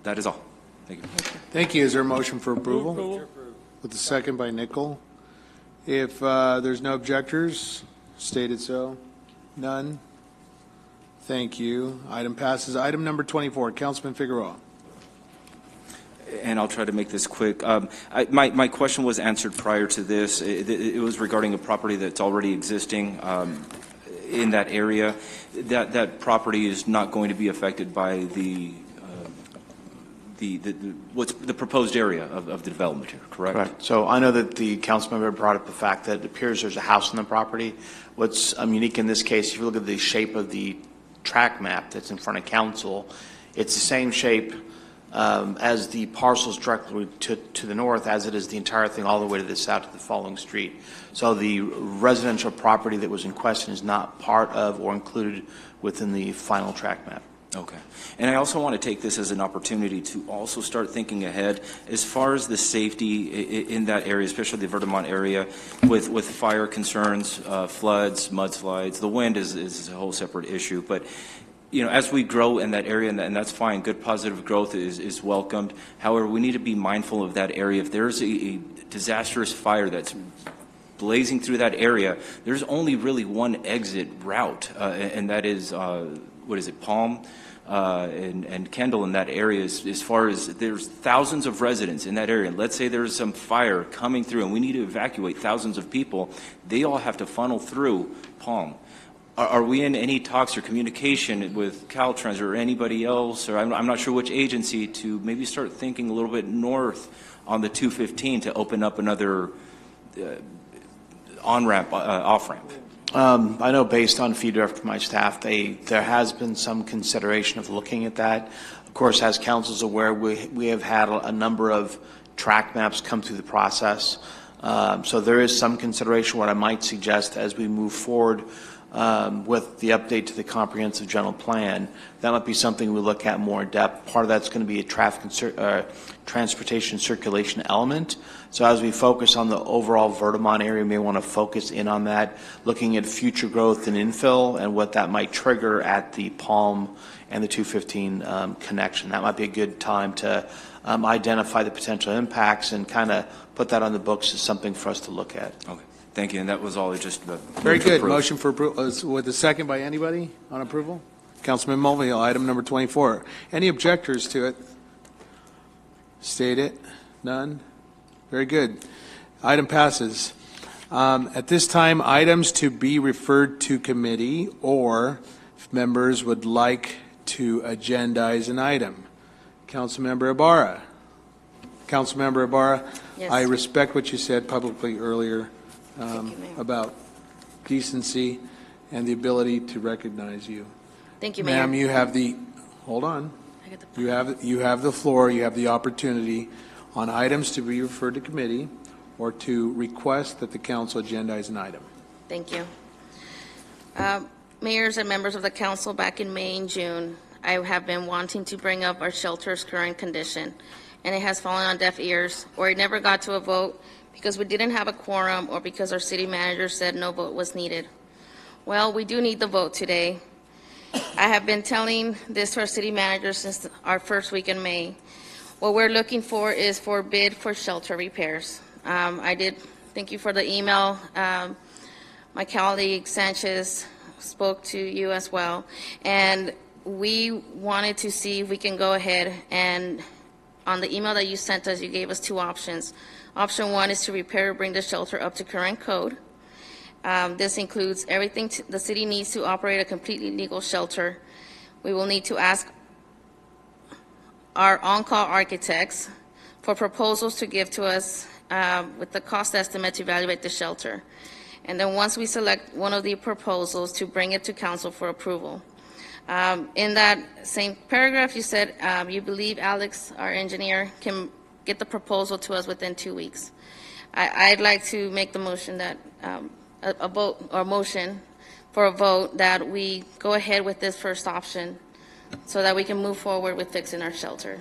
That is all. Thank you. Thank you. Is there a motion for approval? With the second by Nickel. If there's no objectors, stated so. None. Thank you. Item passes. Item number 24, Councilman Figueroa. And I'll try to make this quick. My question was answered prior to this. It was regarding a property that's already existing in that area. That property is not going to be affected by the proposed area of the development here, correct? Correct. So I know that the council member brought up the fact that it appears there's a house on the property. What's unique in this case, if you look at the shape of the track map that's in front of council, it's the same shape as the parcels directly to the north as it is the entire thing all the way to the south to the following street. So the residential property that was in question is not part of or included within the final track map. Okay. And I also want to take this as an opportunity to also start thinking ahead as far as the safety in that area, especially the Verdemont area, with fire concerns, floods, mudslides. The wind is a whole separate issue. But, as we grow in that area, and that's fine, good positive growth is welcomed. However, we need to be mindful of that area. If there's a disastrous fire that's blazing through that area, there's only really one exit route, and that is, Palm and Kendall in that area. As far as there's thousands of residents in that area. Let's say there's some fire coming through and we need to evacuate thousands of people. They all have to funnel through Palm. Are we in any talks or communication with Caltrans or anybody else, or I'm not sure which agency, to maybe start thinking a little bit north on the 215 to open up another on-ramp, off-ramp? I know based on feedback from my staff, there has been some consideration of looking at that. Of course, as council's aware, we have had a number of track maps come through the process. So there is some consideration. What I might suggest as we move forward with the update to the comprehensive general plan, that might be something we look at more in depth. Part of that's going to be a transportation circulation element. So as we focus on the overall Verdemont area, we may want to focus in on that, looking at future growth and infill and what that might trigger at the Palm and the 215 connection. That might be a good time to identify the potential impacts and kind of put that on the books as something for us to look at. Okay. Thank you. And that was all just Very good. Motion for approval. With a second by anybody on approval? Councilman Mulvihill, item number 24. Any objectors to it? State it. None? Very good. Item passes. At this time, items to be referred to committee, or if members would like to agendize an item. Councilmember Ibarra. Councilmember Ibarra, Yes. I respect what you said publicly earlier about decency and the ability to recognize you. Thank you, Mayor. Ma'am, you have the, hold on. I get the- You have the floor, you have the opportunity on items to be referred to committee or to request that the council agendize an item. Thank you. Mayors and members of the council, back in May and June, I have been wanting to bring up our shelter's current condition, and it has fallen on deaf ears, or it never got to a vote because we didn't have a quorum or because our city manager said no vote was needed. Well, we do need the vote today. I have been telling this to our city manager since our first week in May. What we're looking for is for bid for shelter repairs. I did thank you for the email. My colleague Sanchez spoke to you as well, and we wanted to see if we can go ahead and on the email that you sent us, you gave us two options. Option one is to repair or bring the shelter up to current code. This includes everything the city needs to operate a completely legal shelter. We will need to ask our on-call architects for proposals to give to us with the cost estimate to evaluate the shelter. And then once we select one of the proposals, to bring it to council for approval. In that same paragraph, you said you believe Alex, our engineer, can get the proposal to us within 2 weeks. I'd like to make the motion that a vote or motion for a vote that we go ahead with this first option so that we can move forward with fixing our shelter.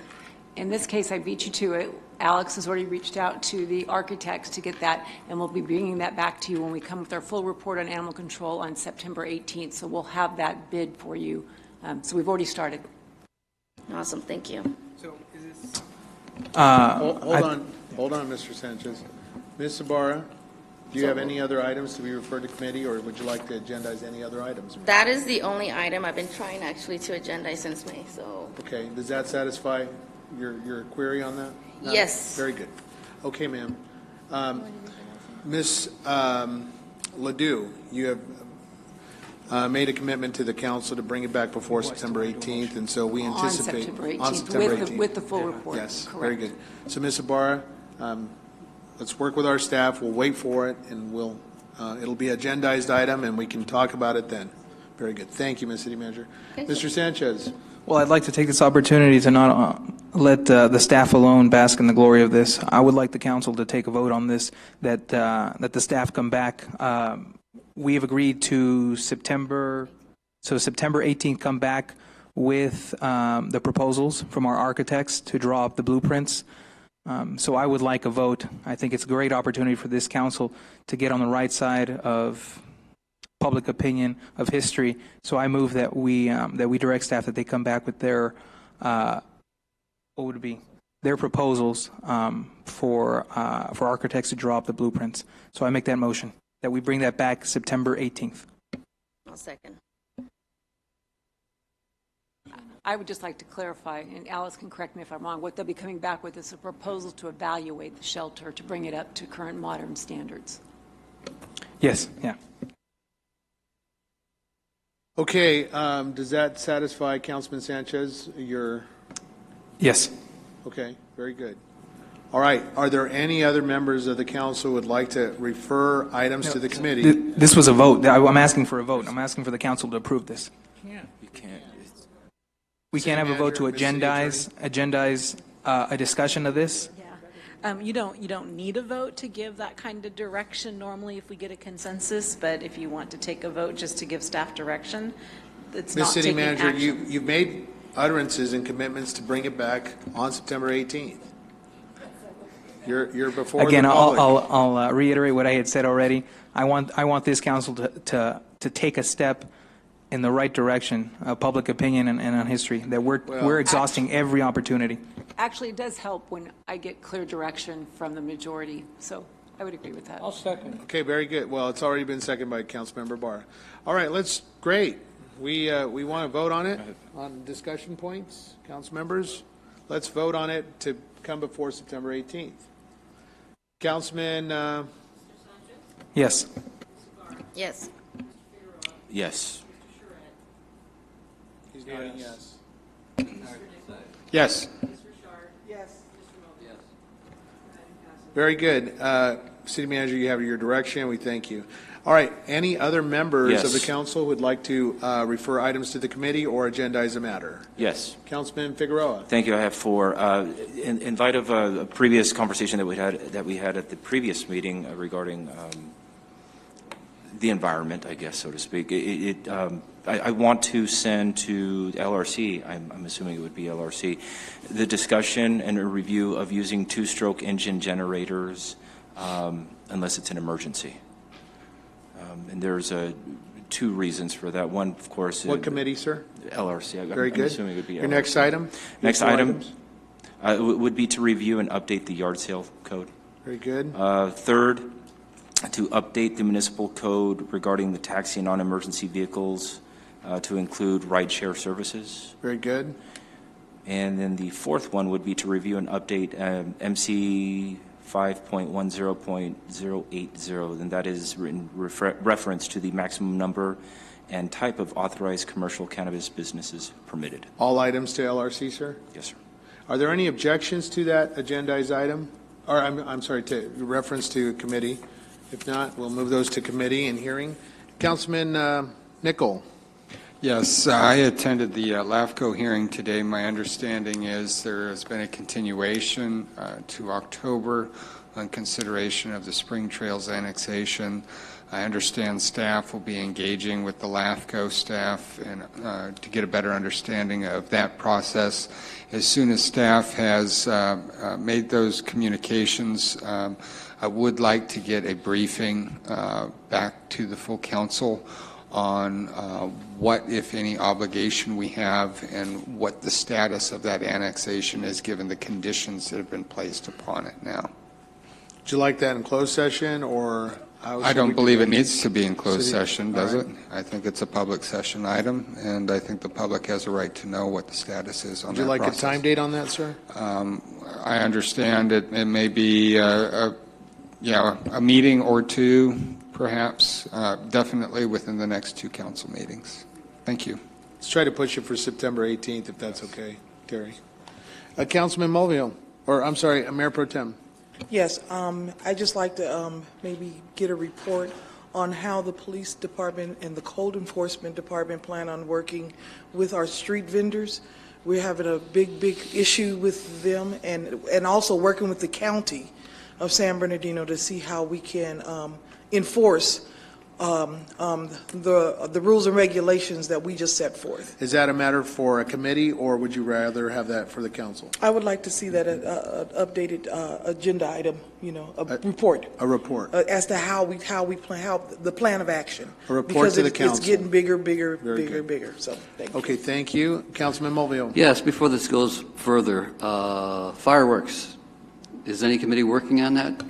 In this case, I beat you to it. Alex has already reached out to the architects to get that, and we'll be bringing that back to you when we come with our full report on animal control on September 18th. So we'll have that bid for you. So we've already started. Awesome, thank you. So is this... hold on, Mr. Sanchez. Ms. Ibarra, do you have any other items to be referred to committee, or would you like to agendize any other items? That is the only item I've been trying actually to agendize since May, so. Okay, does that satisfy your query on that? No? Yes. Very good. Okay, ma'am. Ms. Ledoux, you have made a commitment to the council to bring it back before September 18th, and so we anticipate... On September 18th, with the full report. Yes, Correct. very good. So, Ms. Ibarra, let's work with our staff, we'll wait for it, and it'll be an agendized item, and we can talk about it then. Very good. Thank you, Ms. City Manager. Mr. Sanchez. Well, I'd like to take this opportunity to not let the staff alone bask in the glory of this. I would like the council to take a vote on this, that the staff come back. We have agreed to September 18th come back with the proposals from our architects to draw up the blueprints. So I would like a vote. I think it's a great opportunity for this council to get on the right side of public opinion, of history. So I move that we direct staff that they come back with their what would it be? Their proposals for architects to draw up the blueprints. So I make that motion that we bring that back September 18th. I'll second. I would just like to clarify, and Alice can correct me if I'm wrong, what they'll be coming back with is a proposal to evaluate the shelter to bring it up to current modern standards. Yes, yeah. Okay, does that satisfy Councilman Sanchez, Yes. Okay, very good. All right, are there any other members of the council who would like to refer items to the committee? This was a vote. I'm asking for a vote. I'm asking for the council to approve this. You can't. We can't have a vote to agendize a discussion of this? You don't need a vote to give that kind of direction normally if we get a consensus, but if you want to take a vote just to give staff direction, it's not Ms. City taking Manager, action. you've made utterances and commitments to bring it back on September 18th. You're before Again, the public. I'll reiterate what I had said already. I want this council to take a step in the right direction of public opinion and on history, that we're exhausting every opportunity. Actually, it does help when I get clear direction from the majority, so I would agree with that. I'll second. Okay, very good. Well, it's already been seconded by Councilmember Barr. All right, great. We want to vote on it, on discussion points, council members. Let's vote on it to come before September 18th. Councilman, Yes. Yes. Yes. he's nodding yes. Yes. Very good. City Manager, you have your direction. We thank you. All right. Any other members of the Yes. council who would like to refer items to the committee or agendize a matter? Yes. Councilman Figueroa. Thank you. I have four. In light of a previous conversation that we had at the previous meeting regarding the environment, I guess, so to speak, I want to send to LRC, I'm assuming it would be LRC, the discussion and a review of using two-stroke engine generators unless it's an emergency. And there's two reasons for that. One, of course, What committee, sir? LRC. Very I'm good. assuming it would be Your LRC. next item? Next Your four item items? would be to review and update the yard sale code. Very good. Third, to update the municipal code regarding the taxi and non-emergency vehicles to include rideshare services. Very good. And then the fourth one would be to review and update MC 5.10.080, and that is in reference to the maximum number and type of authorized commercial cannabis businesses permitted. All items to LRC, sir? Yes, sir. Are there any objections to that agendized item? Or, I'm sorry, to reference to committee? If not, we'll move those to committee and hearing. Councilman Nickel. Yes, I attended the LAFCO hearing today. My understanding is there has been a continuation to October on consideration of the Spring Trails annexation. I understand staff will be engaging with the LAFCO staff and to get a better understanding of that process. As soon as staff has made those communications, I would like to get a briefing back to the full council on what, if any, obligation we have and what the status of that annexation is given the conditions that have been placed upon it now. Would you like that in closed session, or? I don't believe it needs to be in closed session, does it? I think it's a public session item, and I think the public has a right to know what the status is on that process. Would you like a time date on that, sir? I understand it may be a meeting or two, perhaps, definitely within the next two council meetings. Thank you. Let's try to push it for September 18th, if that's okay, Terry. Councilman Mulvihill, or I'm sorry, Mayor Pro Tem. Yes, I'd just like to maybe get a report on how the police department and the code enforcement department plan on working with our street vendors. We're having a big issue with them, and also working with the county of San Bernardino to see how we can enforce the rules and regulations that we just set forth. Is that a matter for a committee, or would you rather have that for the council? I would like to see that updated agenda item, a report. A report. As to how we plan, how the plan of action. A report to the council. Because it's getting bigger. Very good. So, thank you. Okay, thank you. Councilman Mulvihill. Yes, before this goes further, fireworks. Is any committee working on that?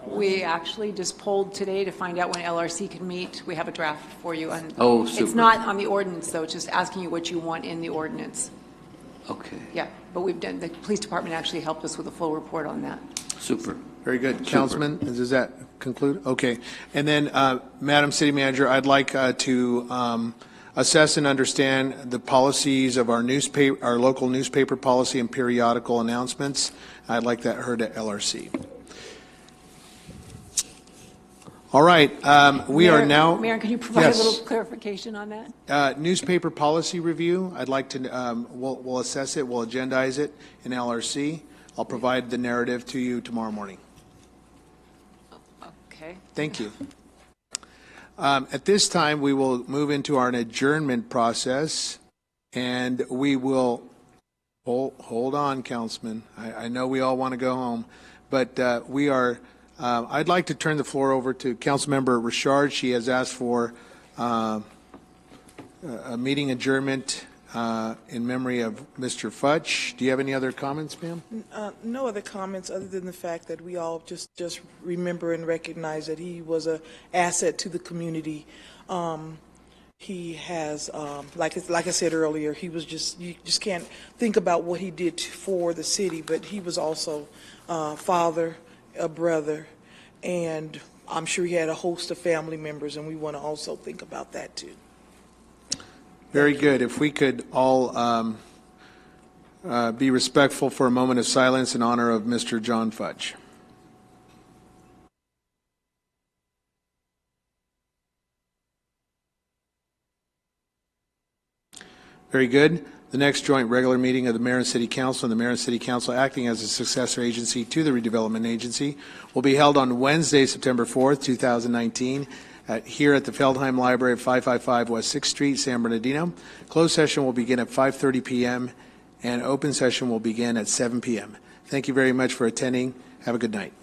We actually just polled today to find out when LRC can meet. We have a draft for you. Oh, It's super. not on the ordinance, though. It's just asking you what you want in the ordinance. Okay, Yeah, but the police department actually helped us with a full report on that. super. Very good. Councilman, does that conclude? Okay. And then, Madam City Manager, I'd like to assess and understand the policies of our local newspaper policy and periodical announcements. I'd like that heard at LRC. All right, we are now. Mayor, can you provide Yes. a little clarification on that? Newspaper policy review, I'd like to, we'll assess it, we'll agendize it in LRC. I'll provide the narrative to you tomorrow morning. Okay. Thank you. At this time, we will move into our adjournment process, and we will, hold on, Councilman. I know we all want to go home, but we are, I'd like to turn the floor over to Councilmember Richard. She has asked for a meeting adjournment in memory of Mr. Futch. Do you have any other comments, ma'am? No other comments other than the fact that we all just remember and recognize that he was an asset to the community. He has, like I said earlier, he was you just can't think about what he did for the city, but he was also a father, a brother, And I'm sure he had a host of family members, and we want to also think about that too. Very good. If we could all be respectful for a moment of silence in honor of Mr. John Fudge. Very good. The next joint regular meeting of the Mayor and City Council and the Mayor and City Council acting as a successor agency to the Redevelopment Agency will be held on Wednesday, September 4th, 2019, here at the Feldheim Library at 555 West 6th Street, San Bernardino. Closed session will begin at 5:30 p.m. and open session will begin at 7 p.m. Thank you very much for attending. Have a good night.